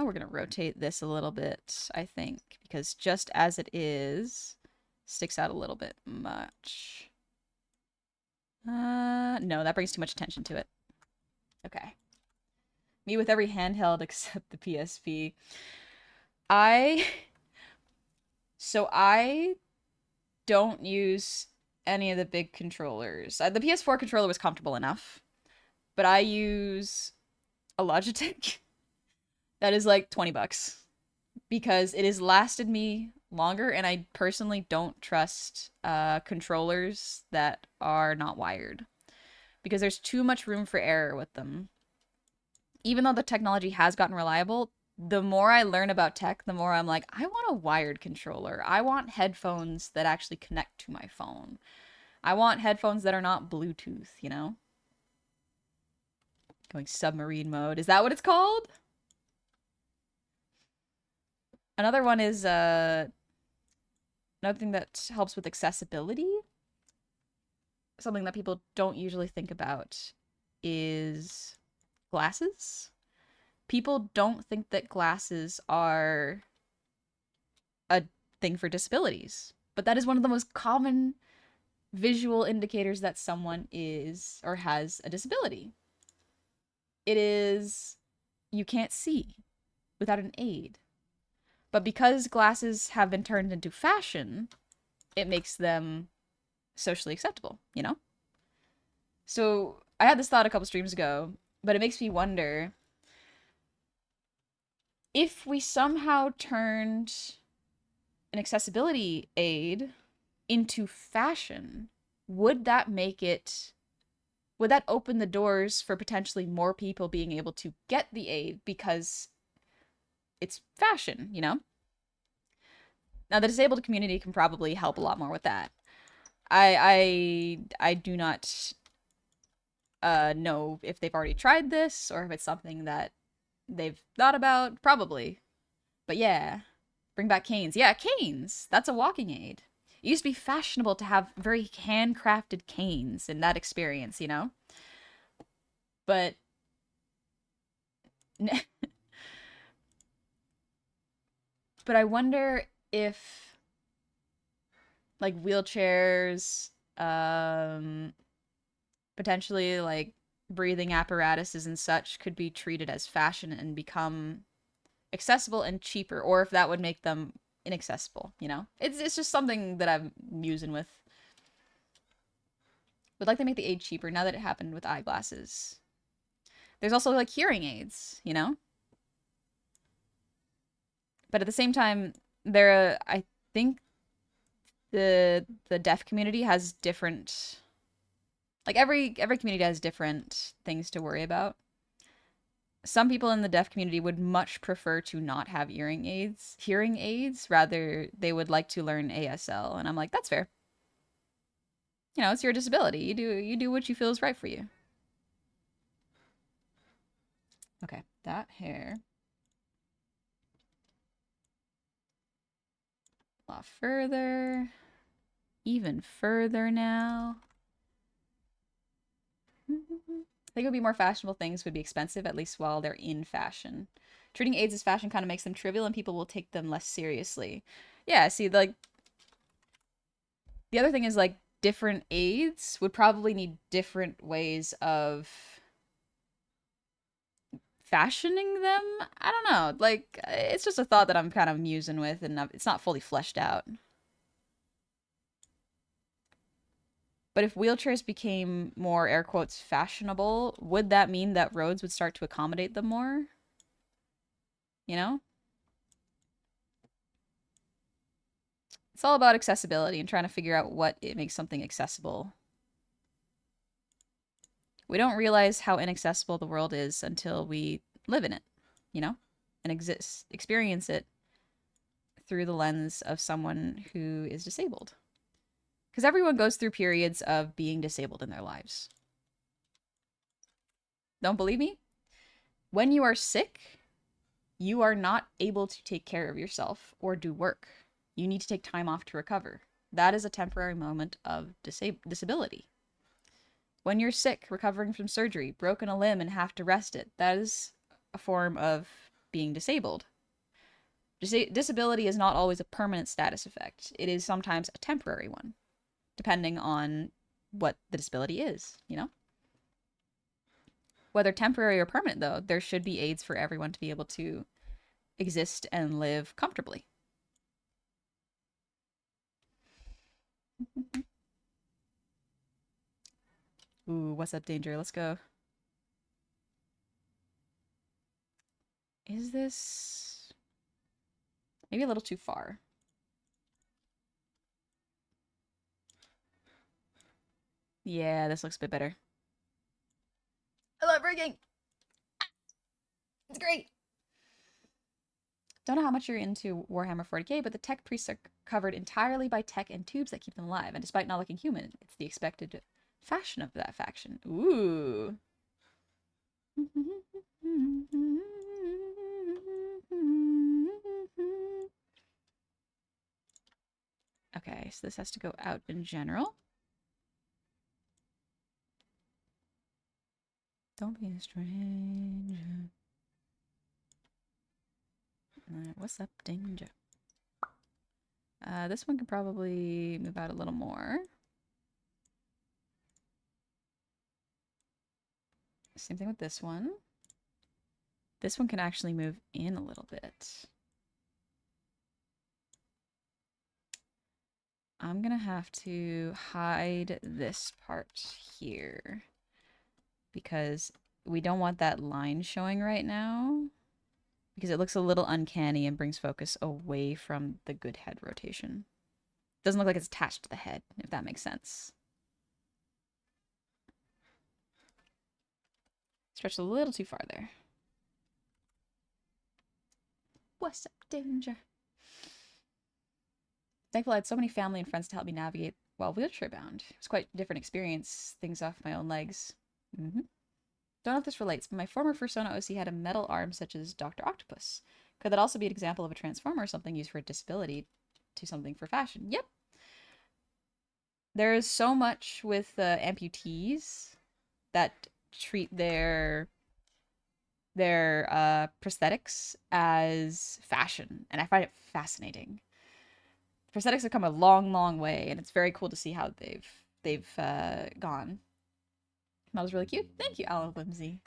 We're going to rotate this a little bit, I think, because just as it is, sticks out a little bit much. No, that brings too much attention to it. Okay. Me with every handheld except the PSP. I... So I don't use any of the big controllers. The PS4 controller was comfortable enough, but I use a Logitech that is like 20 bucks because it has lasted me longer, and I personally don't trust controllers that are not wired because there's too much room for error with them. Even though the technology has gotten reliable, the more I learn about tech, the more I'm like, I want a wired controller. I want headphones that actually connect to my phone. I want headphones that are not Bluetooth, you know? Going submarine mode. Is that what it's called? Another one is another thing that helps with accessibility. Something that people don't usually think about is glasses. People don't think that glasses are thing for disabilities. But that is one of the most common visual indicators that someone is or has a disability. It is you can't see without an aid. But because glasses have been turned into fashion, it makes them socially acceptable, you know? So I had this thought a couple streams ago, but it makes me wonder if we somehow turned an accessibility aid into fashion, would that make it, would that open the doors for potentially more people being able to get the aid because it's fashion, you know? Now, the disabled community can probably help a lot more with that. I do not know if they've already tried this or if it's something that they've thought about. Probably. But yeah, bring back canes. Yeah, canes. That's a walking aid. It used to be fashionable to have very handcrafted canes in that experience, you know? But but I wonder if like wheelchairs, potentially like breathing apparatuses and such could be treated as fashion and become accessible and cheaper, or if that would make them inaccessible, you know? It's just something that I'm musing with. Would like to make the aid cheaper now that it happened with eyeglasses. There's also like hearing aids, you know? But at the same time, there I think the deaf community has different, like every community has different things to worry about. Some people in the deaf community would much prefer to not have hearing aids, rather they would like to learn ASL, and I'm like, that's fair. You know, it's your disability. You do what you feel is right for you. Okay, that hair. A lot further. Even further now. I think it would be more fashionable things would be expensive, at least while they're in fashion. Treating AIDS as fashion kind of makes them trivial and people will take them less seriously. Yeah, see, like, the other thing is, like, different AIDS would probably need different ways of fashioning them. I don't know. Like, it's just a thought that I'm kind of musing with, and it's not fully fleshed out. But if wheelchairs became more, air quotes, fashionable, would that mean that roads would start to accommodate them more? You know? It's all about accessibility and trying to figure out what it makes something accessible. We don't realize how inaccessible the world is until we live in it, you know? And experience it through the lens of someone who is disabled. Because everyone goes through periods of being disabled in their lives. Don't believe me? When you are sick, you are not able to take care of yourself or do work. You need to take time off to recover. That is a temporary moment of disability. When you're sick, recovering from surgery, broken a limb and have to rest it, that is a form of being disabled. Disability is not always a permanent status effect. It is sometimes a temporary one, depending on what the disability is, you know? Whether temporary or permanent, though, there should be aids for everyone to be able to exist and live comfortably. Ooh, what's up, Danger? Let's go. Is this maybe a little too far? Yeah, this looks a bit better. I love rigging. It's great. Don't know how much you're into Warhammer 40k, but the tech priests are covered entirely by tech and tubes that keep them alive. And despite not looking human, it's the expected fashion of that faction. Ooh. Okay, so this has to go out in general. Don't be a stranger. Alright, what's up, Danger? This one could probably move out a little more. Same thing with this one. This one can actually move in a little bit. I'm gonna have to hide this part here because we don't want that line showing right now because it looks a little uncanny and brings focus away from the good head rotation. Doesn't look like it's attached to the head, if that makes sense. Stretched a little too far there. What's up, danger? Thankful I had so many family and friends to help me navigate while wheelchair bound. It was quite a different experience, things off my own legs. Don't know if this relates, but my former Fursona OC had a metal arm such as Dr. Octopus. Could that also be an example of a transformer or something used for a disability to something for fashion? Yep. There is so much with amputees that treat their prosthetics as fashion, and I find it fascinating. Prosthetics have come a long, long way, and it's very cool to see how they've gone. That was really cute. Thank you, Alan Whimsy.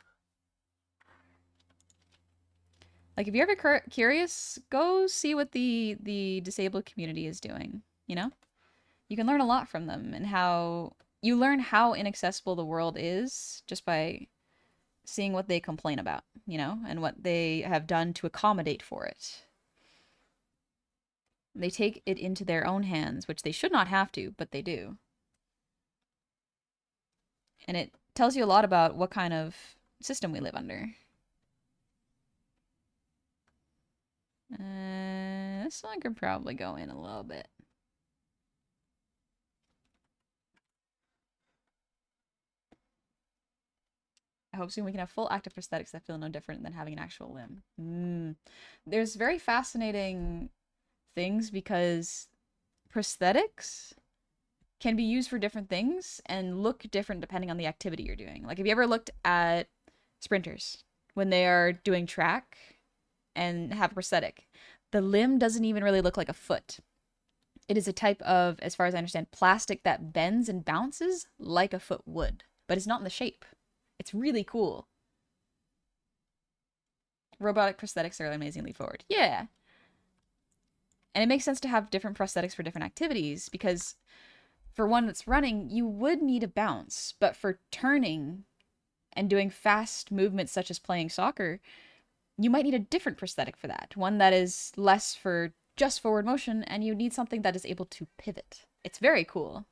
Like, if you're ever curious, go see what the disabled community is doing. You know, you can learn a lot from them, and how you learn how inaccessible the world is just by seeing what they complain about. You know, and what they have done to accommodate for it. They take it into their own hands, which they should not have to, but they do. And it tells you a lot about what kind of system we live under. This one could probably go in a little bit. I hope soon we can have full active prosthetics that feel no different than having an actual limb. There's very fascinating things because prosthetics can be used for different things and look different depending on the activity you're doing. Like, have you ever looked at sprinters when they are doing track and have a prosthetic? The limb doesn't even really look like a foot. It is a type of, as far as I understand, plastic that bends and bounces like a foot would, but it's not in the shape. It's really cool. Robotic prosthetics are amazingly forward. Yeah. And it makes sense to have different prosthetics for different activities because for one that's running, you would need a bounce, but for turning and doing fast movements such as playing soccer, you might need a different prosthetic for that. One that is less for just forward motion, and you need something that is able to pivot. It's very cool.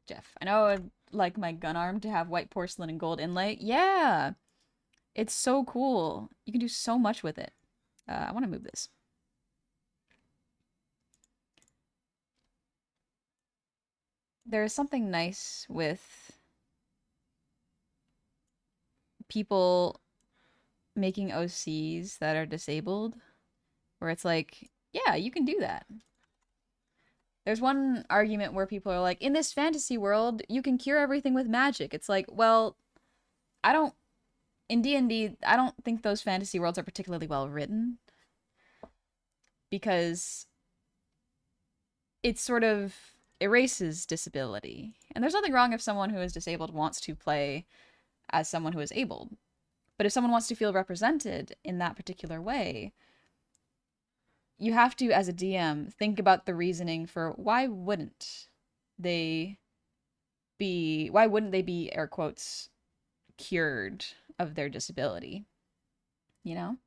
Jeff, I know I'd like my gun arm to have white porcelain and gold inlay. Yeah, it's so cool. You can do so much with it. I want to move this. There is something nice with people making OCs that are disabled, where it's like, yeah, you can do that. There's one argument where people are like, in this fantasy world, you can cure everything with magic. It's like, well, I don't, in D&D, I don't think those fantasy worlds are particularly well written because it sort of erases disability. And there's nothing wrong if someone who is disabled wants to play as someone who is able. But if someone wants to feel represented in that particular way, you have to, as a DM, think about the reasoning for why wouldn't they be, air quotes, cured of their disability? You know?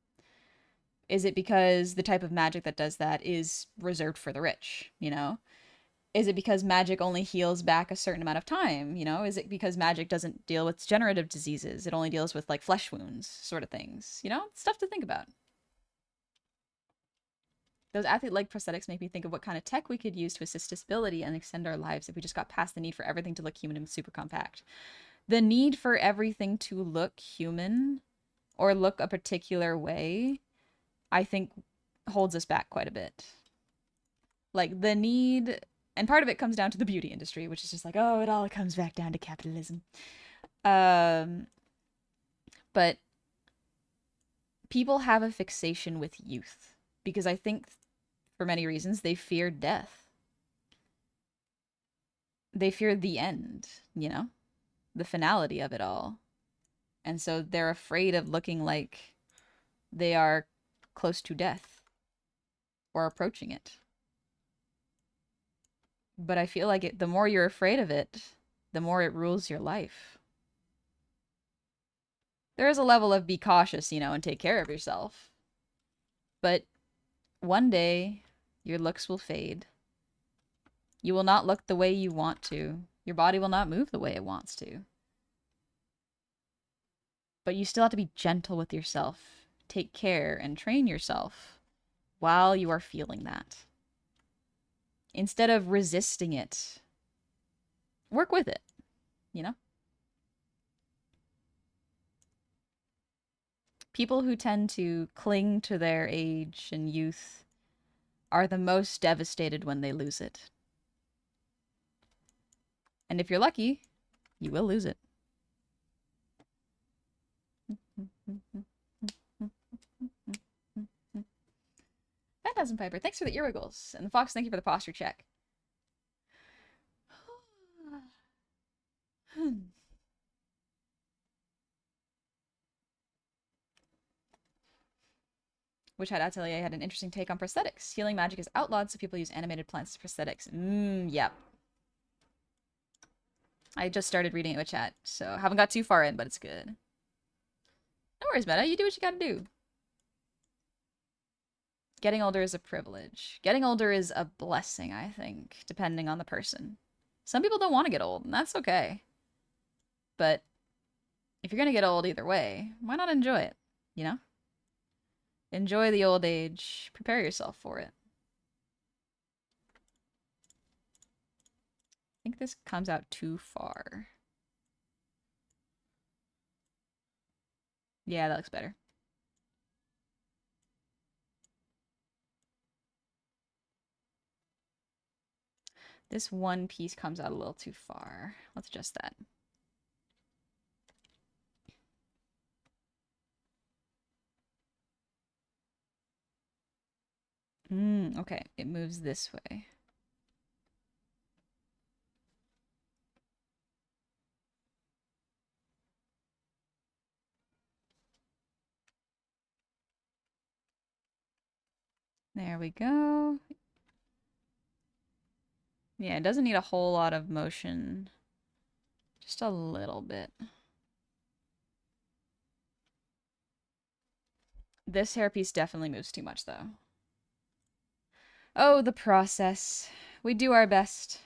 Is it because the type of magic that does that is reserved for the rich? You know? Is it because magic only heals back a certain amount of time? You know? Is it because magic doesn't deal with degenerative diseases? It only deals with, like, flesh wounds, sort of things. You know? Stuff to think about. Those athlete-leg prosthetics make me think of what kind of tech we could use to assist disability and extend our lives if we just got past the need for everything to look human and super compact. The need for everything to look human or look a particular way, I think, holds us back quite a bit. Like, the need And part of it comes down to the beauty industry, which is just like, oh, it all comes back down to capitalism. Um, but people have a fixation with youth because I think for many reasons they fear death. They fear the end, you know, the finality of it all. And so they're afraid of looking like they are close to death or approaching it. But I feel like the more you're afraid of it, the more it rules your life. There is a level of be cautious, you know, and take care of yourself. But one day, your looks will fade. You will not look the way you want to. Your body will not move the way it wants to. But you still have to be gentle with yourself. Take care and train yourself while you are feeling that. Instead of resisting it, work with it, you know? People who tend to cling to their age and youth are the most devastated when they lose it. And if you're lucky, you will lose it. Phantasm Piper, thanks for the ear wiggles. And the Fox, thank you for the posture check. Which Atelier had an interesting take on prosthetics. Healing magic is outlawed, so people use animated plants as prosthetics. Yep. I just started reading it with chat, so haven't got too far in, but it's good. No worries, Meta. You do what you gotta do. Getting older is a privilege. Getting older is a blessing, I think, depending on the person. Some people don't want to get old, and that's okay. But if you're gonna get old either way, why not enjoy it, you know? Enjoy the old age. Prepare yourself for it. I think this comes out too far. Yeah, that looks better. This one piece comes out a little too far. Let's adjust that. Okay, it moves this way. There we go. Yeah, it doesn't need a whole lot of motion. Just a little bit. This hairpiece definitely moves too much, though. Oh, the process. We do our best.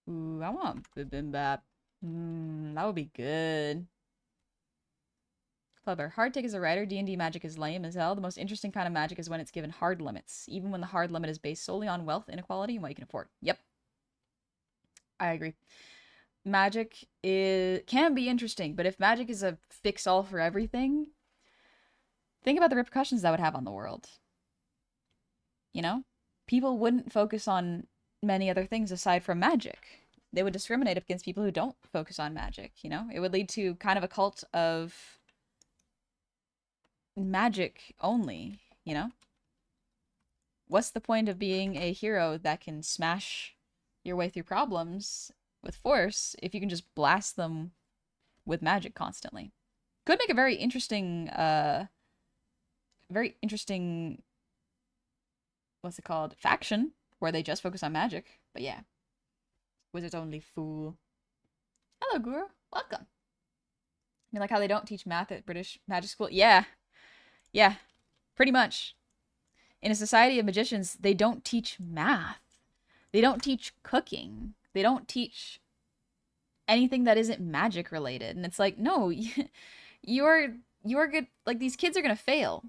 Ooh, I want bibimbap. That would be good. Clever. Hard take as a writer. D&D magic is lame as hell. The most interesting kind of magic is when it's given hard limits, even when the hard limit is based solely on wealth inequality and what you can afford. Yep. I agree. Magic can be interesting, but if magic is a fix-all for everything, think about the repercussions that would have on the world. You know? People wouldn't focus on many other things aside from magic. They would discriminate against people who don't focus on magic, you know? It would lead to kind of a cult of magic only, you know? What's the point of being a hero that can smash your way through problems with force if you can just blast them with magic constantly? Could make a very interesting, what's it called? Faction, where they just focus on magic. But yeah. Wizards only, fool. Hello, Guru. Welcome. You like how they don't teach math at British magic school? Yeah. Yeah. Pretty much. In a society of magicians, they don't teach math. They don't teach cooking. They don't teach anything that isn't magic related. And it's like, no, you're good. Like, these kids are gonna fail.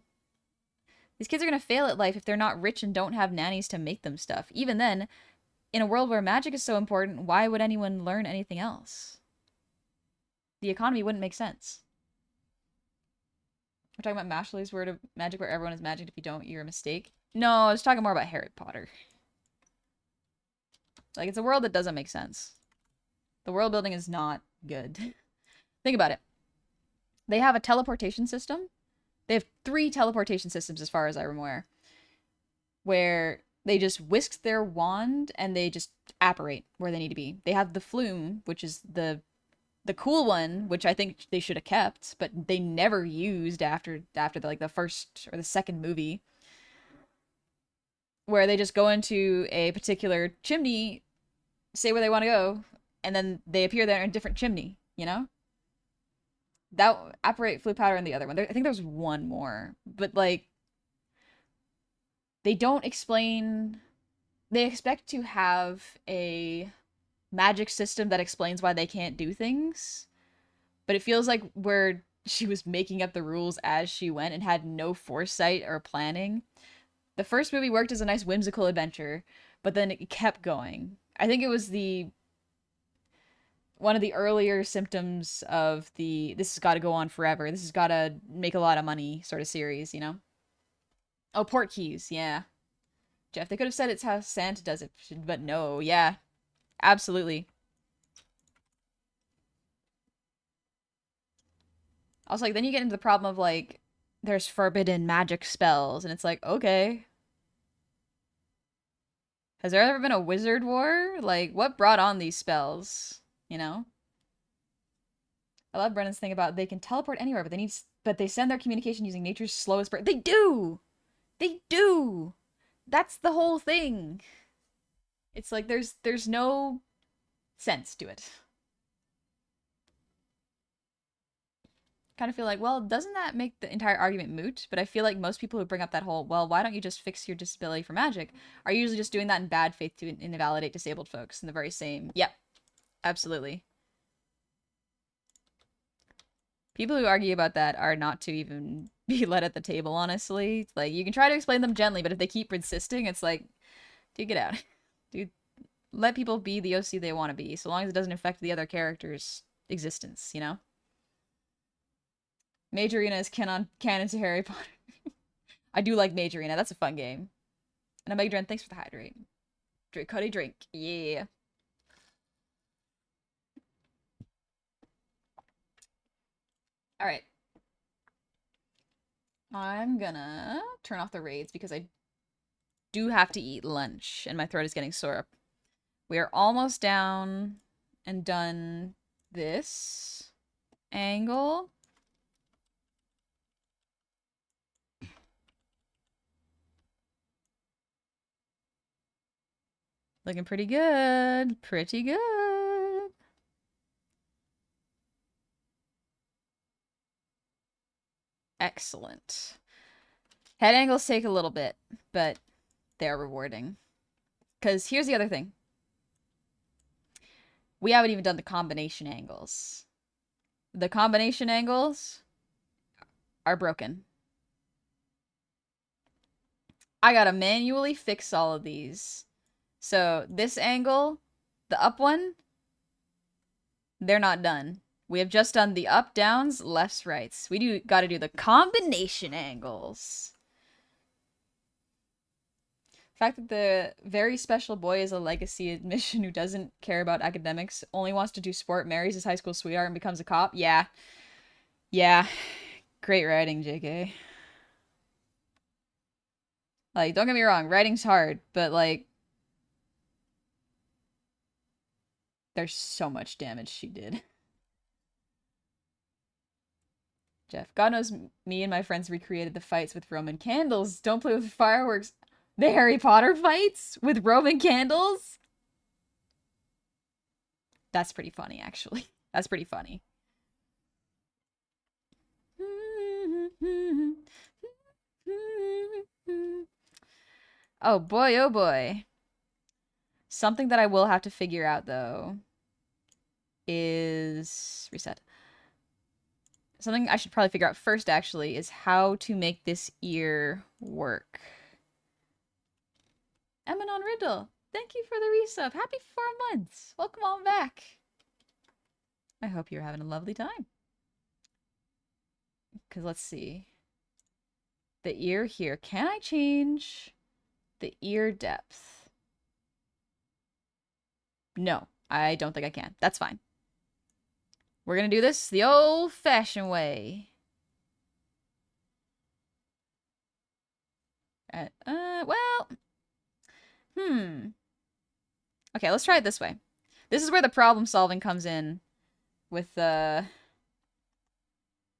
These kids are gonna fail at life if they're not rich and don't have nannies to make them stuff. Even then, in a world where magic is so important, why would anyone learn anything else? The economy wouldn't make sense. We're talking about Mashley's word of magic where everyone is magic. If you don't, you're a mistake. No, I was talking more about Harry Potter. Like, it's a world that doesn't make sense. The world building is not good. Think about it. They have a teleportation system. They have 3 teleportation systems as far as I'm aware, where they just whisk their wand and they just apparate where they need to be. They have the flume, which is the cool one, which I think they should have kept, but they never used after the first or the second movie, where they just go into a particular chimney, say where they want to go, and then they appear there in a different chimney, you know? That apparate, flue powder, and the other one. I think there's one more, but like they don't explain. They expect to have a magic system that explains why they can't do things, but it feels like where she was making up the rules as she went and had no foresight or planning. The first movie worked as a nice whimsical adventure, but then it kept going. I think it was the one of the earlier symptoms of the this has got to go on forever. This has got to make a lot of money sort of series, you know? Oh, port keys, yeah. Jeff, they could have said it's how Santa does it, but no, yeah. Absolutely. Also, like, then you get into the problem of, like, there's forbidden magic spells, and it's like, okay. Has there ever been a wizard war? Like, what brought on these spells? You know? I love Brennan's thing about they can teleport anywhere, but they send their communication using nature's slowest bird. They do! They do! That's the whole thing. It's like there's no sense to it. Kind of feel like, well, doesn't that make the entire argument moot? But I feel like most people who bring up that whole, well, why don't you just fix your disability for magic, are usually just doing that in bad faith to invalidate disabled folks in the very same. Yep, absolutely. People who argue about that are not to even be let at the table, honestly. Like, you can try to explain them gently, but if they keep insisting, it's like, dude, get out. Dude, let people be the OC they want to be, so long as it doesn't affect the other character's existence, you know? Majorina is canon to Harry Potter. I do like Majorina. That's a fun game. And Omega Dren, thanks for the hydrate. Drink, Cody, drink. Yeah. All right. I'm gonna turn off the raids because I do have to eat lunch and my throat is getting sore. We are almost down and done this angle. Looking pretty good. Pretty good. Excellent. Head angles take a little bit, but they're rewarding. Because here's the other thing. We haven't even done the combination angles. The combination angles are broken. I gotta manually fix all of these. So this angle, the up one, they're not done. We have just done the up, downs, lefts, rights. We gotta do the combination angles. The fact that the very special boy is a legacy admission who doesn't care about academics, only wants to do sport, marries his high school sweetheart, and becomes a cop. Yeah. Yeah. Great writing, JK. Like, don't get me wrong, writing's hard, but like, there's so much damage she did. Jeff, God knows me and my friends recreated the fights with Roman candles. Don't play with fireworks. The Harry Potter fights with Roman candles? That's pretty funny, actually. That's pretty funny. Oh boy, oh boy. Something that I will have to figure out, though, is... Reset. Something I should probably figure out first, actually, is how to make this ear work. Emanon Riddle, thank you for the resub. Happy 4 months. Welcome on back. I hope you're having a lovely time. Because let's see. the ear here. Can I change the ear depth? No, I don't think I can. That's fine. We're gonna do this the old-fashioned way. Well, Okay, let's try it this way. This is where the problem solving comes in with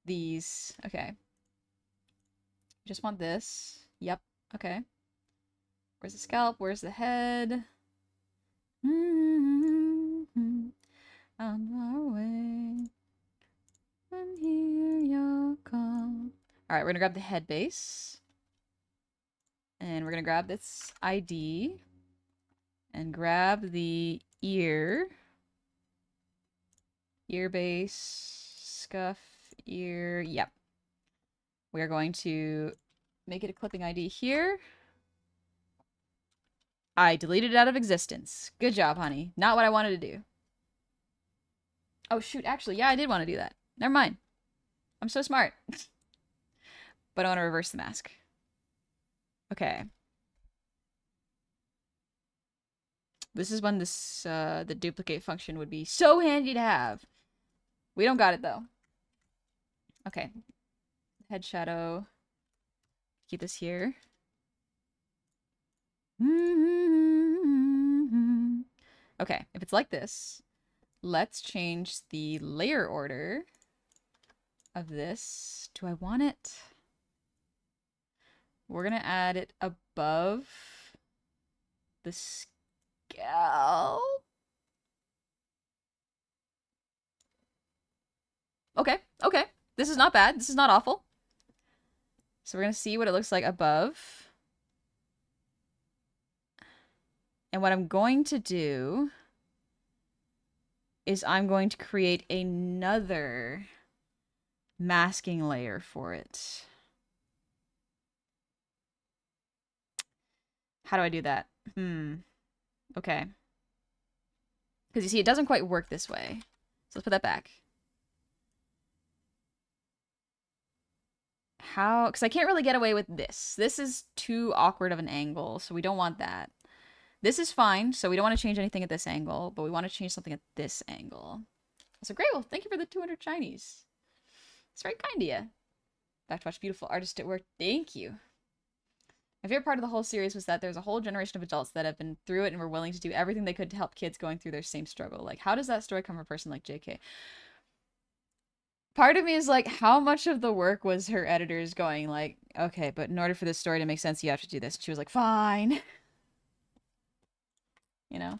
these. Okay. Just want this. Yep. Okay. Where's the scalp? Where's the head? On our way. And here you come. Alright, we're gonna grab the head base. And we're gonna grab this ID. And grab the ear. Ear base. Scuff. Ear. Yep. We are going to make it a clipping ID here. I deleted it out of existence. Good job, honey. Not what I wanted to do. Oh, shoot. Actually, yeah, I did want to do that. Never mind. I'm so smart. But I want to reverse the mask. Okay. This is when this the duplicate function would be so handy to have. We don't got it, though. Okay. Head shadow. Keep this here. Okay, if it's like this, let's change the layer order of this. Do I want it? We're gonna add it above the scalp. Okay, okay. This is not bad. This is not awful. So we're gonna see what it looks like above. And what I'm going to do is I'm going to create another masking layer for it. How do I do that? Okay. Because you see, it doesn't quite work this way. So let's put that back. How? Because I can't really get away with this. This is too awkward of an angle, so we don't want that. This is fine, so we don't want to change anything at this angle, but we want to change something at this angle. So great, well, thank you for the 200 Chinese. It's very kind of you. Back to watch beautiful artist at work. Thank you. My favorite part of the whole series was that there's a whole generation of adults that have been through it and were willing to do everything they could to help kids going through their same struggle. Like, how does that story come from a person like JK? Part of me is like, how much of the work was her editors going like, okay, but in order for this story to make sense, you have to do this. She was like, fine. You know?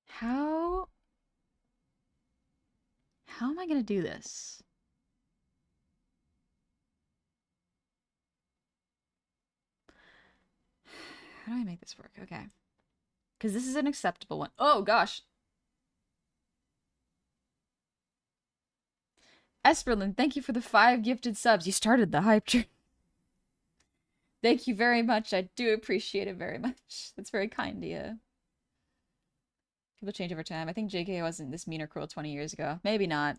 How am I gonna do this? How do I make this work? Okay. Because this is an acceptable one. Oh, gosh. Esperlin, thank you for the 5 gifted subs. You started the hype train. Thank you very much. I do appreciate it very much. That's very kind of you. People change over time. I think JK wasn't this mean or cruel 20 years ago. Maybe not.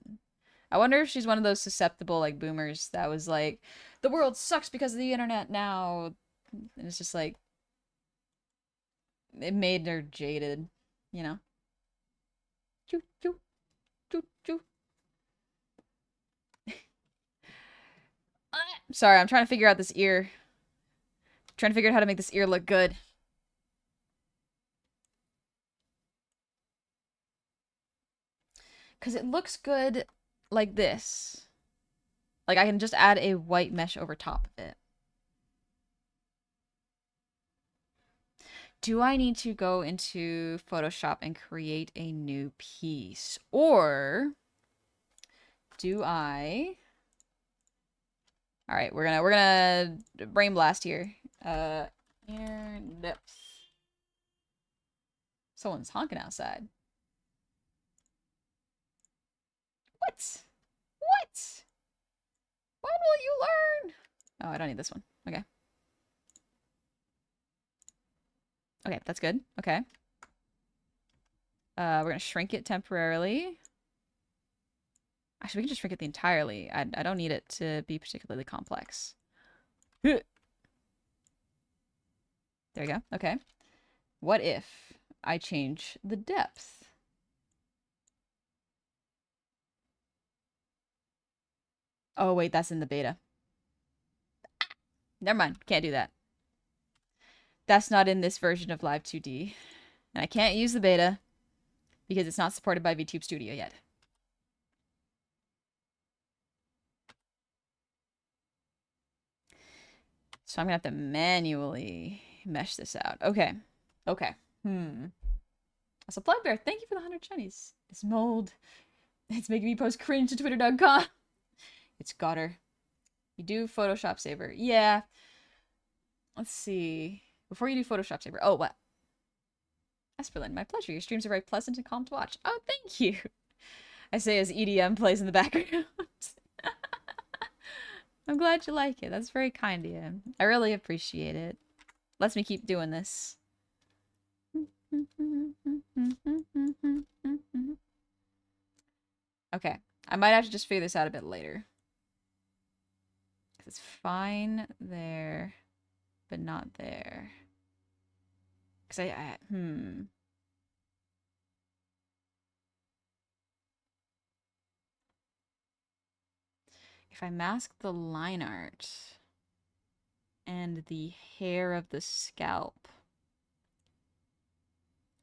I wonder if she's one of those susceptible, like, boomers that was like, the world sucks because of the internet now. And it's just like, it made her jaded, you know? Choo, choo, choo, choo. Sorry, I'm trying to figure out this ear. Trying to figure out how to make this ear look good. Because it looks good like this. Like, I can just add a white mesh over top of it. Do I need to go into Photoshop and create a new piece? Or do I... Alright, we're gonna brain blast here. Ear depth. Someone's honking outside. What? What? When will you learn? Oh, I don't need this one. Okay. Okay, that's good. Okay. We're going to shrink it temporarily. Actually, we can just shrink it entirely. I don't need it to be particularly complex. There we go. Okay. What if I change the depth? Oh, wait, that's in the beta. Never mind. Can't do that. That's not in this version of Live 2D. And I can't use the beta because it's not supported by VTube Studio yet. So I'm going to have to manually mesh this out. Okay. Okay. A supply bear, thank you for the 100 shinies. This mold, it's making me post cringe to twitter.com. It's got her. You do Photoshop Saver. Yeah. Let's see. Before you do Photoshop Saver. Oh, what? Esperlyn, my pleasure. Your streams are very pleasant and calm to watch. Oh, thank you. I say as EDM plays in the background. I'm glad you like it. That's very kind of you. I really appreciate it. Lets me keep doing this. Okay. I might have to just figure this out a bit later. It's fine there, but not there. Because If I mask the line art and the hair of the scalp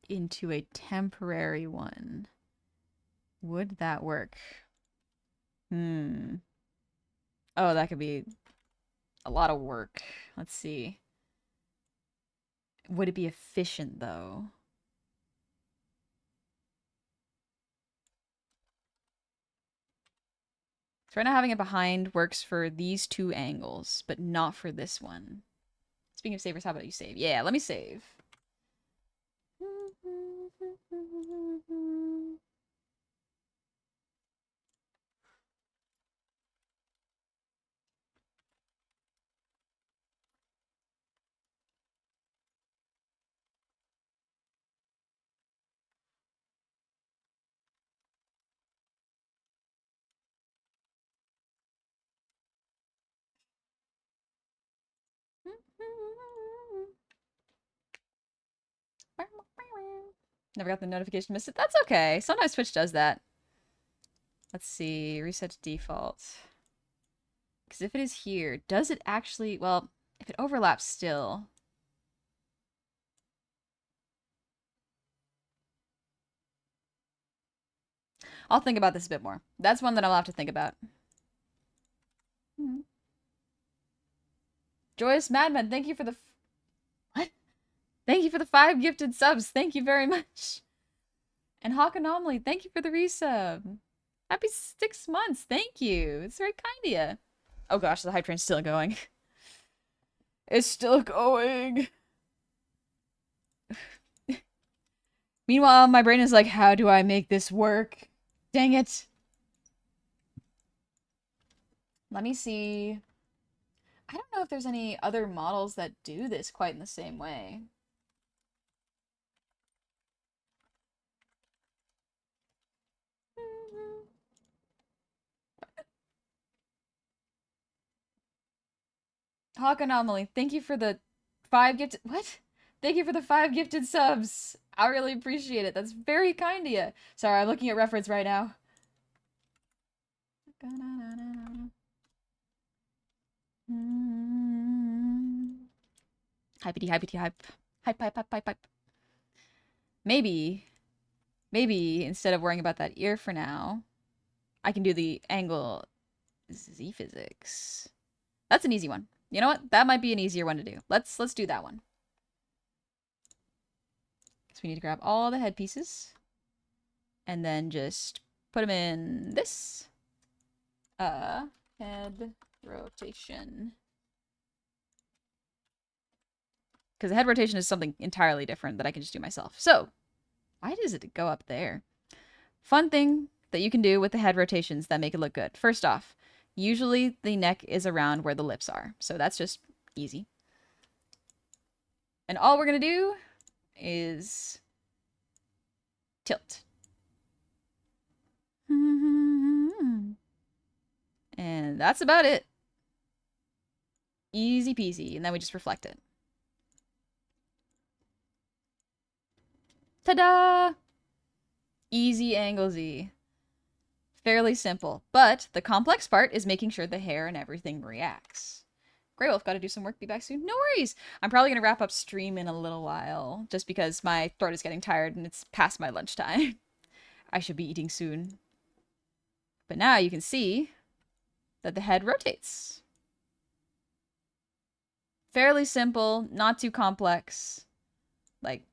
into a temporary one, would that work? Oh, that could be a lot of work. Let's see. Would it be efficient, though? So right now having it behind works for these two angles, but not for this one. Speaking of savers, how about you save? Yeah, let me save. Never got the notification, missed it. That's okay. Sometimes Twitch does that. Let's see. Reset to default. Because if it is here, does it actually... Well, if it overlaps still... I'll think about this a bit more. That's one that I'll have to think about. Joyous Madman, thank you for the... What? Thank you for the 5 gifted subs. Thank you very much. And Hawk Anomaly, thank you for the resub. Happy 6 months. Thank you. It's very kind of you. Oh gosh, the hype train's still going. It's still going. Meanwhile, my brain is like, how do I make this work? Dang it. Let me see. I don't know if there's any other models that do this quite in the same way. Hawk Anomaly, thank you for the 5 gifted... What? Thank you for the 5 gifted subs. I really appreciate it. That's very kind of you. Sorry, I'm looking at reference right now. Hypety, hypety, hype. Hype, hype, hype, hype, hype. Maybe instead of worrying about that ear for now, I can do the angle Z physics. That's an easy one. You know what? That might be an easier one to do. Let's do that one. So we need to grab all the head pieces and then just put them in this head rotation. Because the head rotation is something entirely different that I can just do myself. So, why does it go up there? Fun thing that you can do with the head rotations that make it look good. First off, usually the neck is around where the lips are. So that's just easy. And all we're going to do is tilt. And that's about it. Easy peasy. And then we just reflect it. Ta-da! Easy angle Z. Fairly simple. But the complex part is making sure the hair and everything reacts. Grey Wolf, gotta do some work. Be back soon. No worries. I'm probably gonna wrap up stream in a little while, just because my throat is getting tired and it's past my lunchtime. I should be eating soon. But now you can see that the head rotates. Fairly simple, not too complex. Like,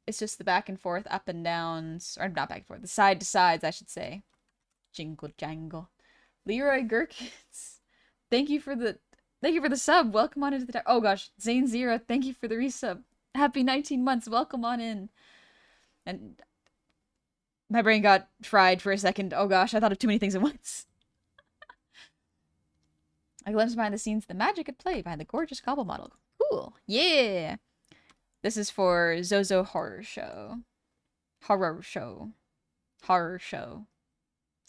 it's just the back and forth, up and downs, or not back and forth, the side to sides, I should say. Jingle jangle. Leroy Gherkins, thank you for the sub. Welcome on into the oh gosh, Zane Zero, thank you for the resub. Happy 19 months. Welcome on in. And my brain got fried for a second. Oh gosh, I thought of too many things at once. I glimpsed behind the scenes the magic at play behind the gorgeous cobble model. Cool. Yeah. This is for Zozo Horror Show. Horror Show. Horror Show.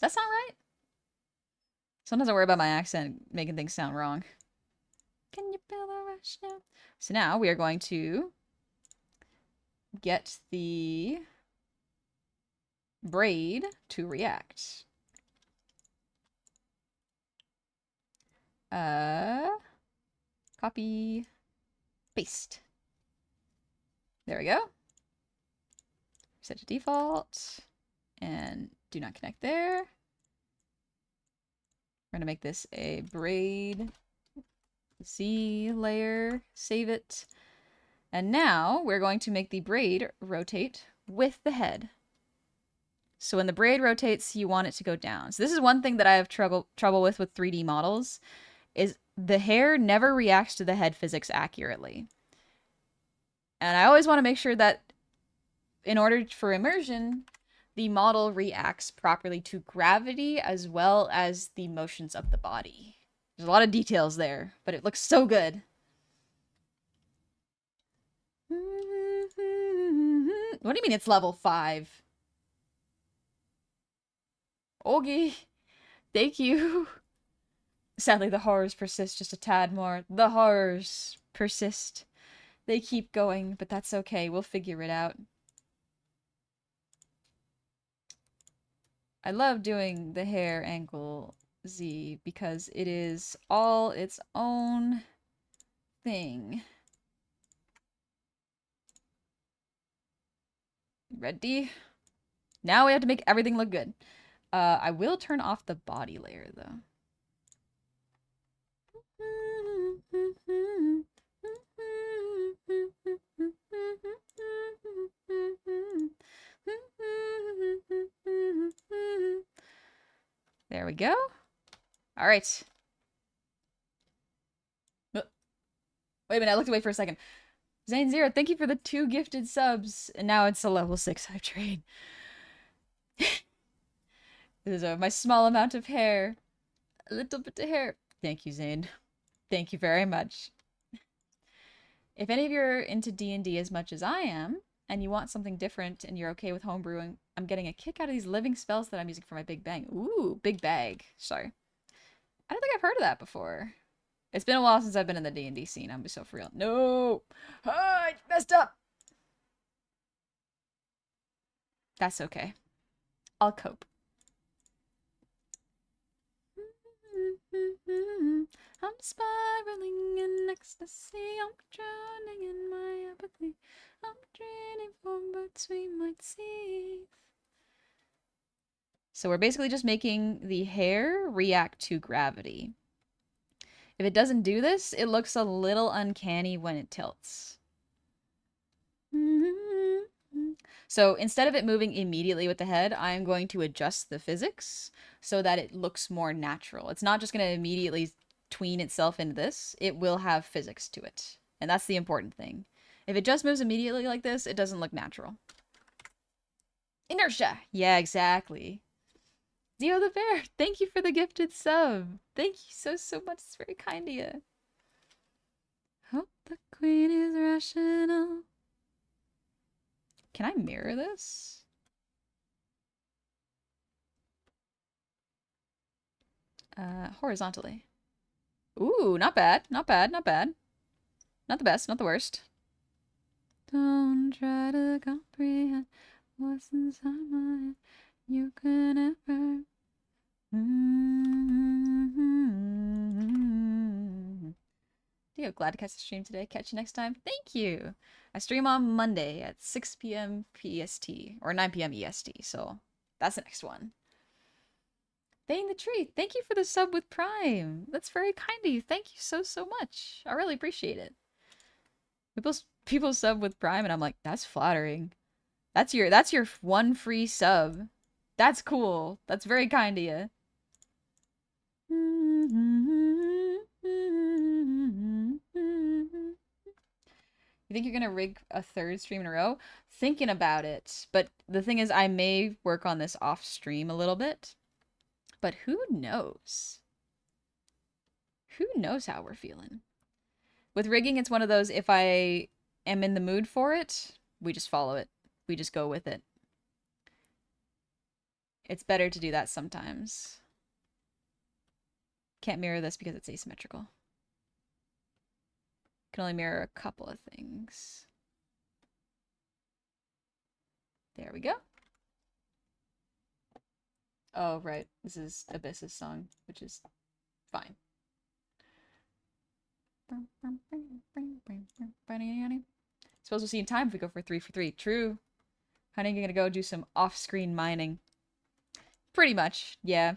Does that sound right? Sometimes I worry about my accent making things sound wrong. Can you feel the rush now? So now we are going to get the braid to react. Copy, paste. There we go. Set to default and do not connect there. We're gonna make this a braid Z layer, save it. And now we're going to make the braid rotate with the head. So when the braid rotates, you want it to go down. So this is one thing that I have trouble with 3D models, is the hair never reacts to the head physics accurately. And I always want to make sure that in order for immersion, the model reacts properly to gravity as well as the motions of the body. There's a lot of details there, but it looks so good. What do you mean it's level 5? Ogie, thank you. Sadly, the horrors persist just a tad more. The horrors persist. They keep going, but that's okay. We'll figure it out. I love doing the hair angle Z because it is all its own thing. Ready? Now we have to make everything look good. I will turn off the body layer though. There we go. All right. Wait a minute, I looked away for a second. Zane Zero, thank you for the 2 gifted subs. And now it's a level 6 I've trained. This is my small amount of hair. A little bit of hair. Thank you, Zane. Thank you very much. If any of you are into D&D as much as I am, and you want something different and you're okay with homebrewing, I'm getting a kick out of these living spells that I'm using for my big bang. Ooh, big bag. Sorry. I don't think I've heard of that before. It's been a while since I've been in the D&D scene. I'm so for real. No! I messed up! That's okay. I'll cope. I'm spiraling in ecstasy. I'm drowning in my apathy. I'm draining for birds we might see. So we're basically just making the hair react to gravity. If it doesn't do this, it looks a little uncanny when it tilts. So instead of it moving immediately with the head, I'm going to adjust the physics so that it looks more natural. It's not just going to immediately tween itself into this. It will have physics to it. And that's the important thing. If it just moves immediately like this, it doesn't look natural. Inertia! Yeah, exactly. Dio the Bear, thank you for the gifted sub. Thank you so much. It's very kind of you. Hope the queen is rational. Can I mirror this? Horizontally. Ooh, not bad. Not bad. Not bad. Not the best. Not the worst. Don't try to comprehend what's inside my head. You could never. Glad to catch the stream today. Catch you next time. Thank you. I stream on Monday at 6 p.m. PST or 9 p.m. EST. So that's the next one. Thane the Tree, thank you for the sub with Prime. That's very kind of you. Thank you so much. I really appreciate it. People sub with Prime, and I'm like, that's flattering. That's your one free sub. That's cool. That's very kind of you. You think you're gonna rig a third stream in a row? Thinking about it, but the thing is, I may work on this off stream a little bit. But who knows? Who knows how we're feeling? With rigging, it's one of those, if I am in the mood for it, we just follow it. We just go with it. It's better to do that sometimes. Can't mirror this because it's asymmetrical. Can only mirror a couple of things. There we go. Oh, right. This is Abyss's song, which is fine. Suppose we'll see in time if we go for 3 for 3. True. Honey, you're gonna go do some off-screen mining. Pretty much, yeah.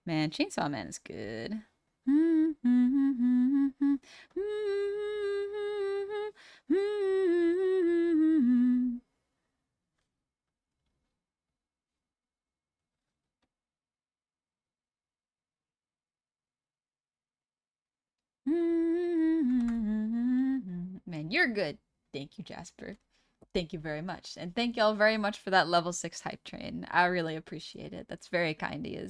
Man, Chainsaw Man is good. Man, you're good. Thank you, Jasper. Thank you very much. And thank y'all very much for that level 6 hype train. I really appreciate it. That's very kind of you.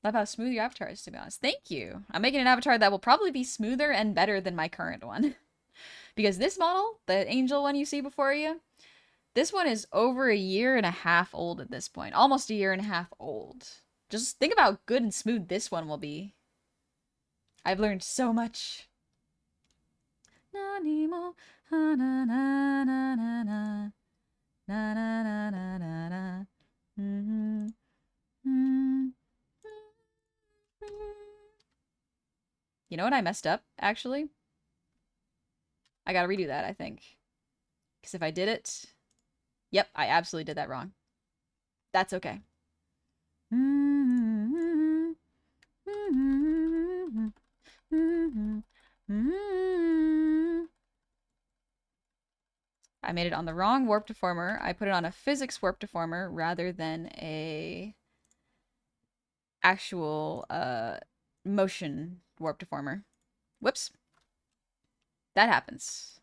Love how smooth your avatar is, to be honest. Thank you. I'm making an avatar that will probably be smoother and better than my current one. Because this model, the angel one you see before you, this one is over a year and a half old at this point. Almost a year and a half old. Just think about how good and smooth this one will be. I've learned so much. Na na na na na na na na na na na na. You know what I messed up, actually? I gotta redo that, I think. Because if I did it... Yep, I absolutely did that wrong. That's okay. I made it on the wrong warp deformer. I put it on a physics warp deformer rather than a actual motion warp deformer. Whoops. That happens.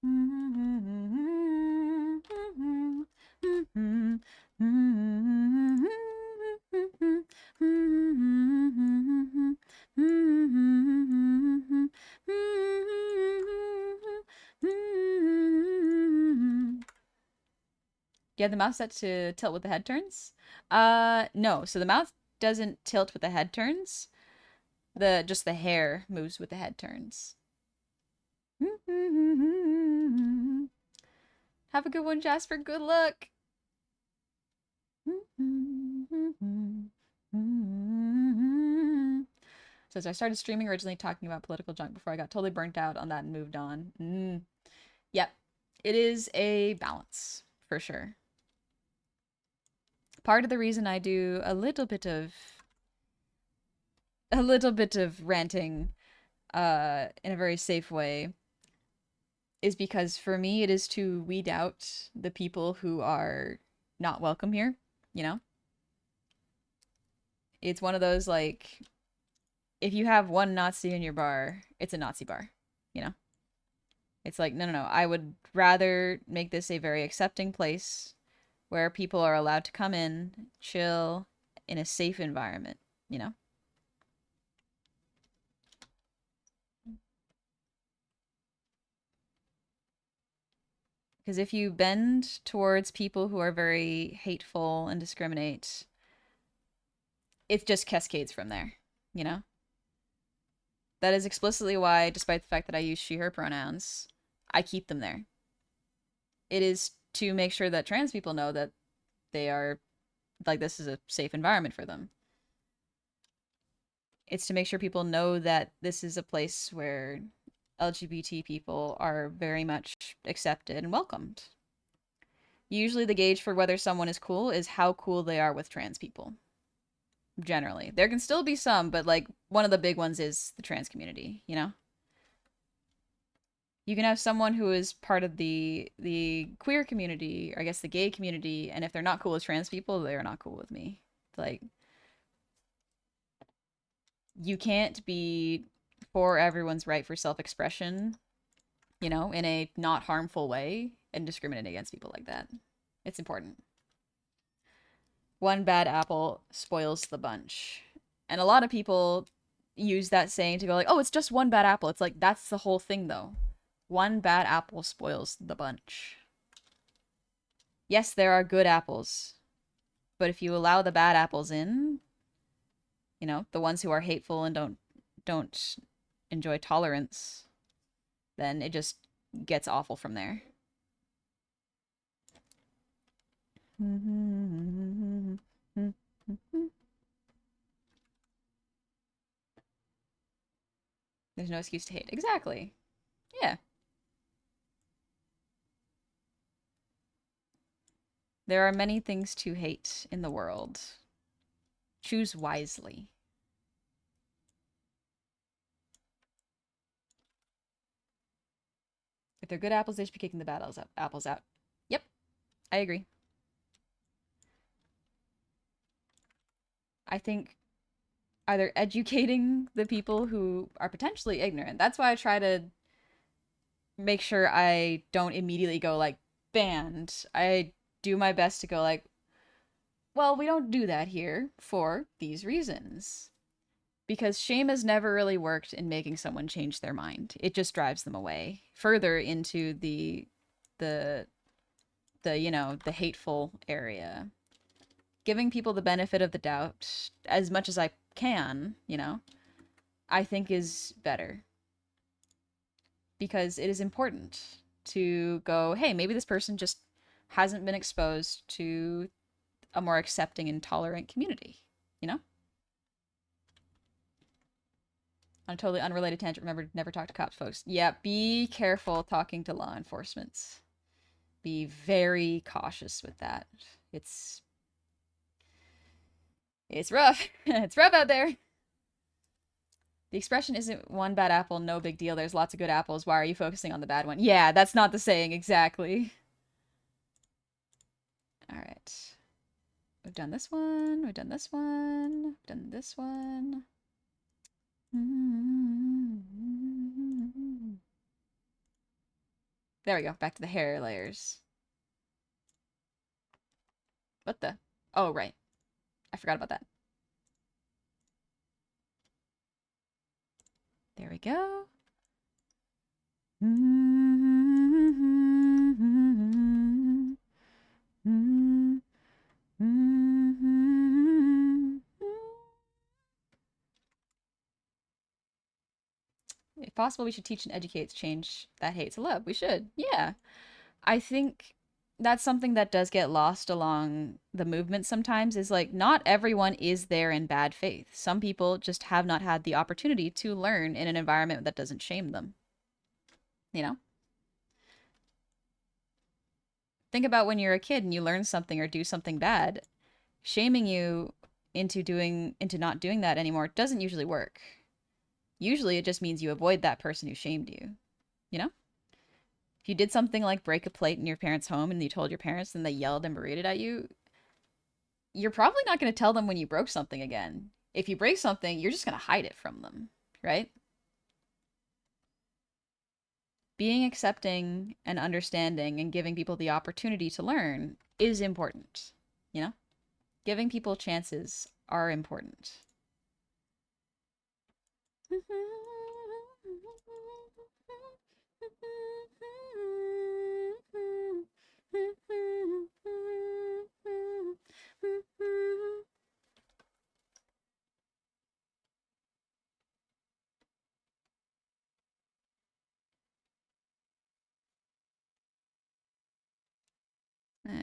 Do you have the mouse set to tilt with the head turns? No. So the mouse doesn't tilt with the head turns. Just the hair moves with the head turns. Have a good one, Jasper. Good luck. So I started streaming originally talking about political junk before I got totally burnt out on that and moved on. Yep. It is a balance, for sure. Part of the reason I do a little bit of ranting in a very safe way is because for me it is to weed out the people who are not welcome here, you know? It's one of those like if you have one Nazi in your bar, it's a Nazi bar, you know? It's like, no, no, no. I would rather make this a very accepting place where people are allowed to come in, chill in a safe environment, you know? Because if you bend towards people who are very hateful and discriminate, it just cascades from there, you know? That is explicitly why, despite the fact that I use she, her pronouns, I keep them there. It is to make sure that trans people know that they are, like, this is a safe environment for them. It's to make sure people know that this is a place where LGBT people are very much accepted and welcomed. Usually, the gauge for whether someone is cool is how cool they are with trans people. Generally, there can still be some, but like one of the big ones is the trans community, you know? You can have someone who is part of the queer community, or I guess the gay community, and if they're not cool with trans people, they're not cool with me. Like you can't be for everyone's right for self-expression, you know, in a not harmful way and discriminate against people like that. It's important. One bad apple spoils the bunch. And a lot of people use that saying to go like, "Oh, it's just one bad apple." It's like that's the whole thing though. One bad apple spoils the bunch. Yes, there are good apples, but if you allow the bad apples in, you know, the ones who are hateful and don't enjoy tolerance, then it just gets awful from there. There's no excuse to hate. Exactly. Yeah. There are many things to hate in the world. Choose wisely. If they're good apples, they should be kicking the bad apples out. Yep, I agree. I think either educating the people who are potentially ignorant. That's why I try to make sure I don't immediately go like banned. I do my best to go like, well, we don't do that here for these reasons. Because shame has never really worked in making someone change their mind. It just drives them away further into the you know, the hateful area. Giving people the benefit of the doubt as much as I can, you know, I think is better. Because it is important to go, hey, maybe this person just hasn't been exposed to a more accepting and tolerant community, you know? On a totally unrelated tangent, remember to never talk to cops, folks. Yeah, be careful talking to law enforcement. Be very cautious with that. It's it's rough. It's rough out there. The expression isn't one bad apple, no big deal. There's lots of good apples. Why are you focusing on the bad one? Yeah, that's not the saying exactly. All right. We've done this one. We've done this one. We've done this one. There we go. Back to the hair layers. What the? Oh, right. I forgot about that. There we go. If possible, we should teach and educate to change that hate to love. We should. Yeah. I think that's something that does get lost along the movement sometimes is like not everyone is there in bad faith. Some people just have not had the opportunity to learn in an environment that doesn't shame them, you know? Think about when you're a kid and you learn something or do something bad. Shaming you into not doing that anymore doesn't usually work. Usually it just means you avoid that person who shamed you, you know? If you did something like break a plate in your parents' home and you told your parents and they yelled and berated at you, you're probably not going to tell them when you broke something again. If you break something, you're just going to hide it from them, right? Being accepting and understanding and giving people the opportunity to learn is important, you know? Giving people chances are important.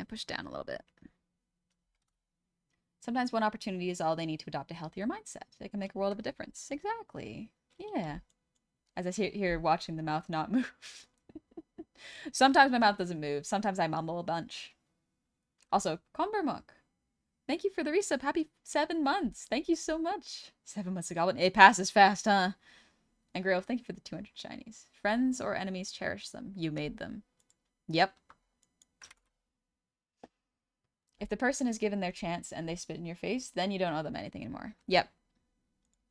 Push down a little bit. Sometimes one opportunity is all they need to adopt a healthier mindset. It can make a world of a difference. Exactly. Yeah. As I sit here watching the mouth not move. Sometimes my mouth doesn't move. Sometimes I mumble a bunch. Also, Kombermuk, thank you for the resub. Happy 7 months. Thank you so much. 7 months ago. It passes fast, huh? And Grail, thank you for the 200 shinies. Friends or enemies cherish them. You made them. Yep. If the person is given their chance and they spit in your face, then you don't owe them anything anymore. Yep.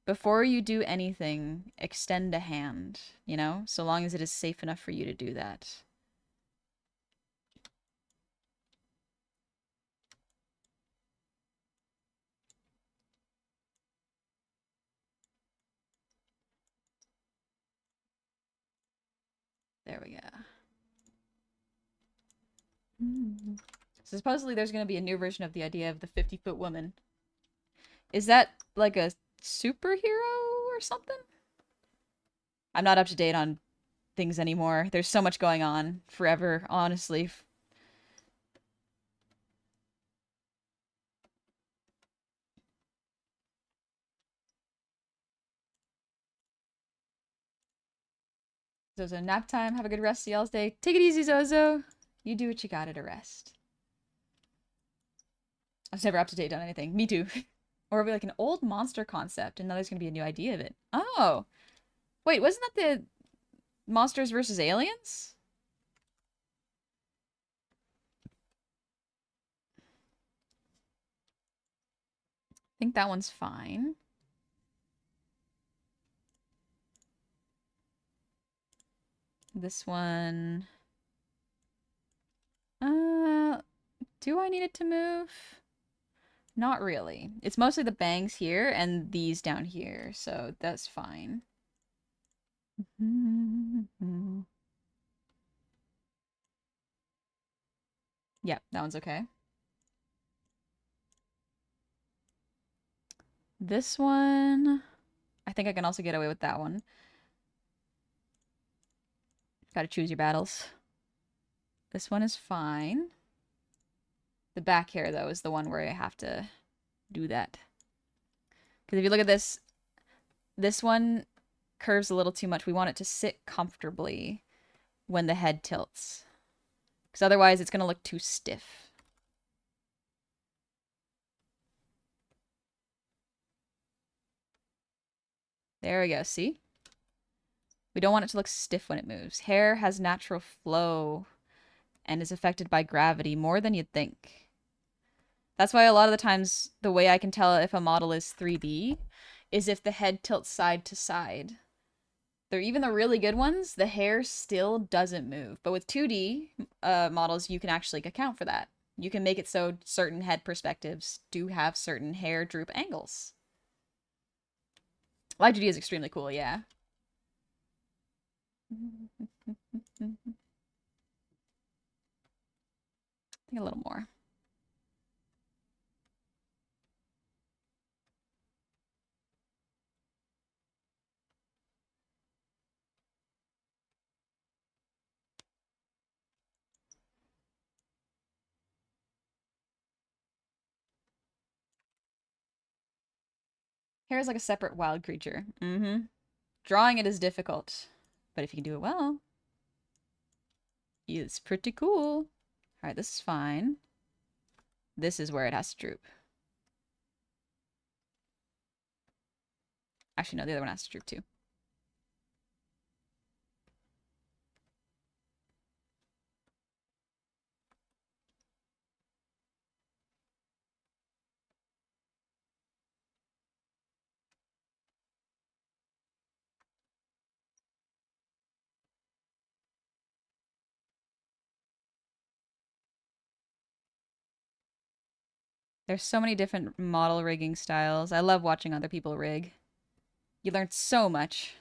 Before you do anything, extend a hand, you know? So long as it is safe enough for you to do that. There we go. So supposedly there's going to be a new version of the idea of the 50-foot woman. Is that like a superhero or something? I'm not up to date on things anymore. There's so much going on forever, honestly. Zozo, nap time. Have a good rest of y'all's day. Take it easy, Zozo. You do what you gotta to rest. I was never up to date on anything. Me too. Or it'll be like an old monster concept, and now there's gonna be a new idea of it. Oh! Wait, wasn't that the Monsters versus Aliens? I think that one's fine. This one... do I need it to move? Not really. It's mostly the bangs here and these down here, so that's fine. Yeah, that one's okay. This one... I think I can also get away with that one. Gotta choose your battles. This one is fine. The back hair, though, is the one where I have to do that. Because if you look at this one curves a little too much. We want it to sit comfortably when the head tilts. Because otherwise it's going to look too stiff. There we go, see? We don't want it to look stiff when it moves. Hair has natural flow and is affected by gravity more than you'd think. That's why a lot of the times the way I can tell if a model is 3D is if the head tilts side to side. They're even the really good ones, the hair still doesn't move. But with 2D models, you can actually account for that. You can make it so certain head perspectives do have certain hair droop angles. Live 2D is extremely cool, yeah. I think a little more. Hair is like a separate wild creature. Drawing it is difficult, but if you can do it well, it's pretty cool. All right, this is fine. This is where it has to droop. Actually, no, the other one has to droop too. There's so many different model rigging styles. I love watching other people rig. You learn so much.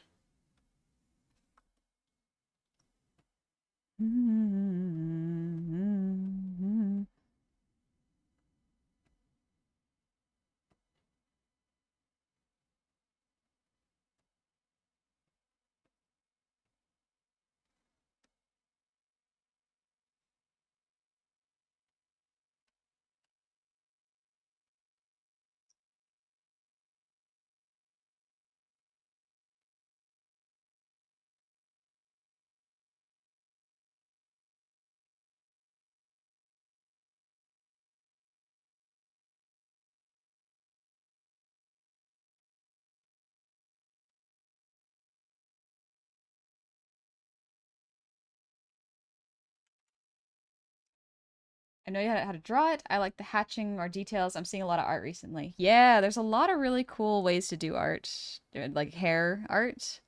I know how to draw it. I like the hatching or details. I'm seeing a lot of art recently. Yeah, there's a lot of really cool ways to do art, like hair art.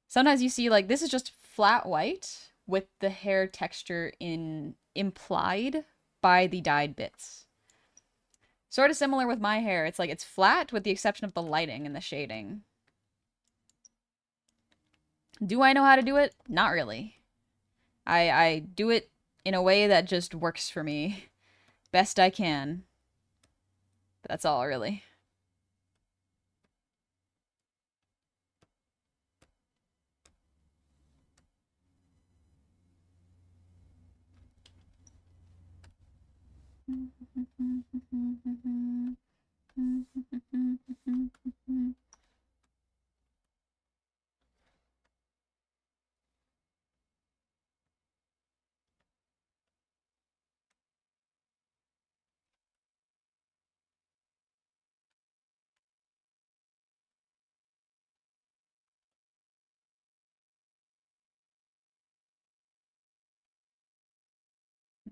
Sometimes you see like this is just flat white with the hair texture in implied by the dyed bits. Sort of similar with my hair. It's like it's flat with the exception of the lighting and the shading. Do I know how to do it? Not really. I do it in a way that just works for me. Best I can. But that's all really.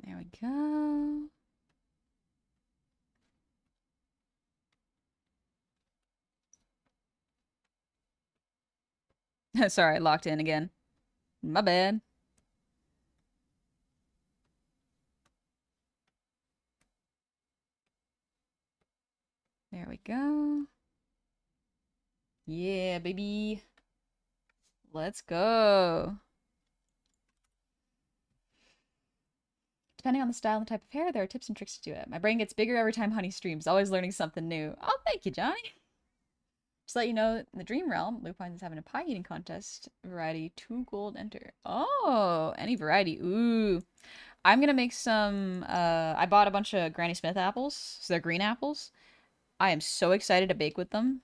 There we go. Sorry, I locked in again. My bad. There we go. Yeah, baby. Let's go. Depending on the style and the type of hair, there are tips and tricks to do it. My brain gets bigger every time Honey streams, always learning something new. Oh, thank you, Johnny. Just to let you know, in the Dream Realm, Lupines is having a pie eating contest. Variety 2 gold enter. Oh, any variety. Ooh. I'm gonna make some, I bought a bunch of Granny Smith apples. So they're green apples. I am so excited to bake with them.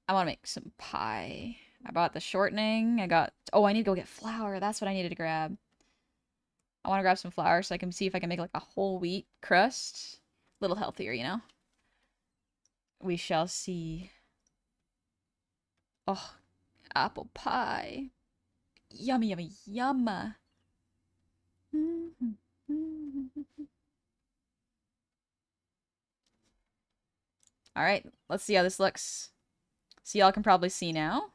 I want to make some pie. I bought the shortening. Oh, I need to go get flour. That's what I needed to grab. I want to grab some flour so I can see if I can make like a whole wheat crust. A little healthier, you know? We shall see. Oh, apple pie. Yummy, yummy, yum. All right, let's see how this looks. So y'all can probably see now.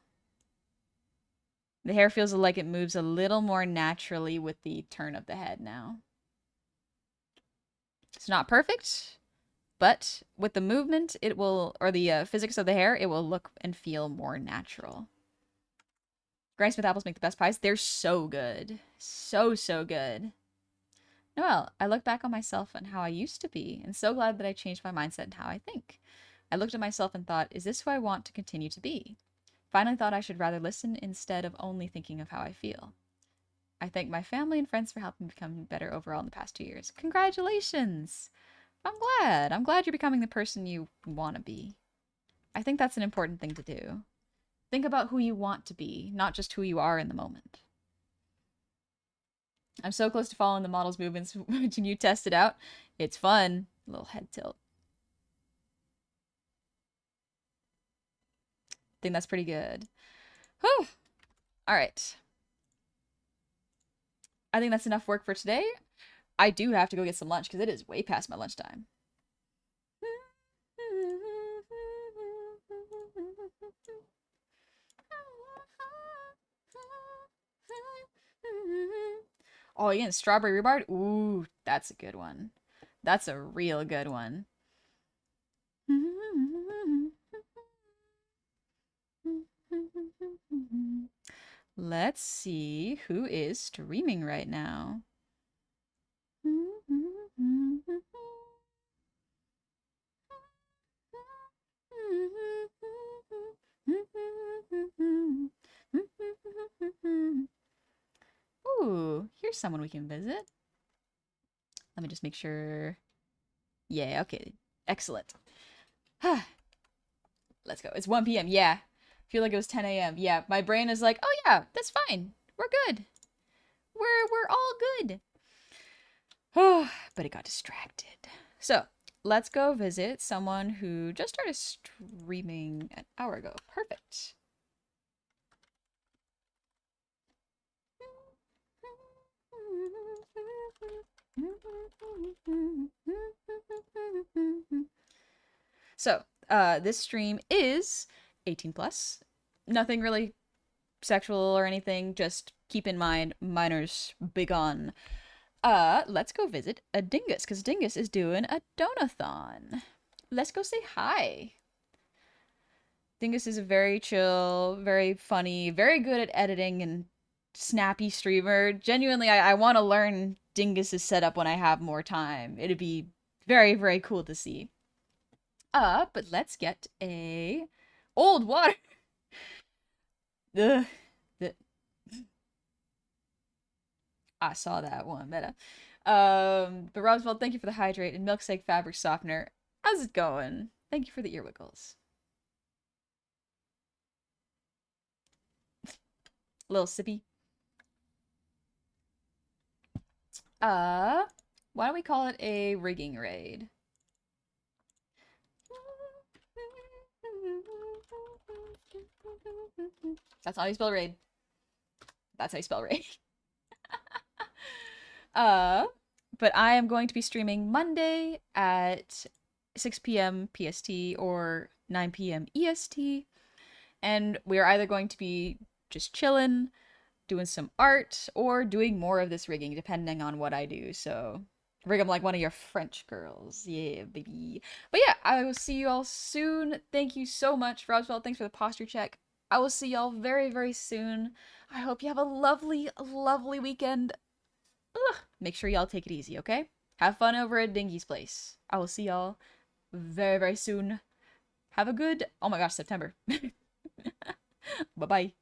The hair feels like it moves a little more naturally with the turn of the head now. It's not perfect, but with the movement, it will, or the physics of the hair, it will look and feel more natural. Granny Smith apples make the best pies. They're so good. So, so good. Noelle, I look back on myself and how I used to be, and so glad that I changed my mindset and how I think. I looked at myself and thought, is this who I want to continue to be? Finally thought I should rather listen instead of only thinking of how I feel. I thank my family and friends for helping me become better overall in the past 2 years. Congratulations! I'm glad. I'm glad you're becoming the person you want to be. I think that's an important thing to do. Think about who you want to be, not just who you are in the moment. I'm so close to following the model's movements when you test it out. It's fun. A little head tilt. I think that's pretty good. Whew. All right. I think that's enough work for today. I do have to go get some lunch because it is way past my lunchtime. Oh, again, strawberry rhubarb. Ooh, that's a good one. That's a real good one. Let's see who is streaming right now. Ooh, here's someone we can visit. Let me just make sure. Yeah, okay. Excellent. Let's go. It's 1 p.m. Yeah. Feel like it was 10 a.m. Yeah, my brain is like, "Oh yeah, that's fine. We're good. We're all good." Oh, but it got distracted. So, let's go visit someone who just started streaming an hour ago. Perfect. So, this stream is 18 plus. Nothing really sexual or anything. Just keep in mind, minors begone. Let's go visit a Dingus, because Dingus is doing a donathon. Let's go say hi. Dingus is a very chill, very funny, very good at editing and snappy streamer. Genuinely, I want to learn Dingus's setup when I have more time. It'd be very, very cool to see. But let's get a old water. Ugh. The... I saw that one, meta. But Roswell, thank you for the hydrate and milkshake fabric softener. How's it going? Thank you for the ear wiggles. Little sippy. Why don't we call it a rigging raid? That's how you spell raid. That's how you spell raid. But I am going to be streaming Monday at 6 p.m. PST or 9 p.m. EST. And we're either going to be just chilling, doing some art, or doing more of this rigging, depending on what I do. So, rig 'em like one of your French girls. Yeah, baby. But yeah, I will see you all soon. Thank you so much, Roswell. Thanks for the posture check. I will see y'all very, very soon. I hope you have a lovely, lovely weekend. Ugh. Make sure y'all take it easy, okay? Have fun over at Dingy's place. I will see y'all very, very soon. Have a good, oh my gosh, September. Bye-bye.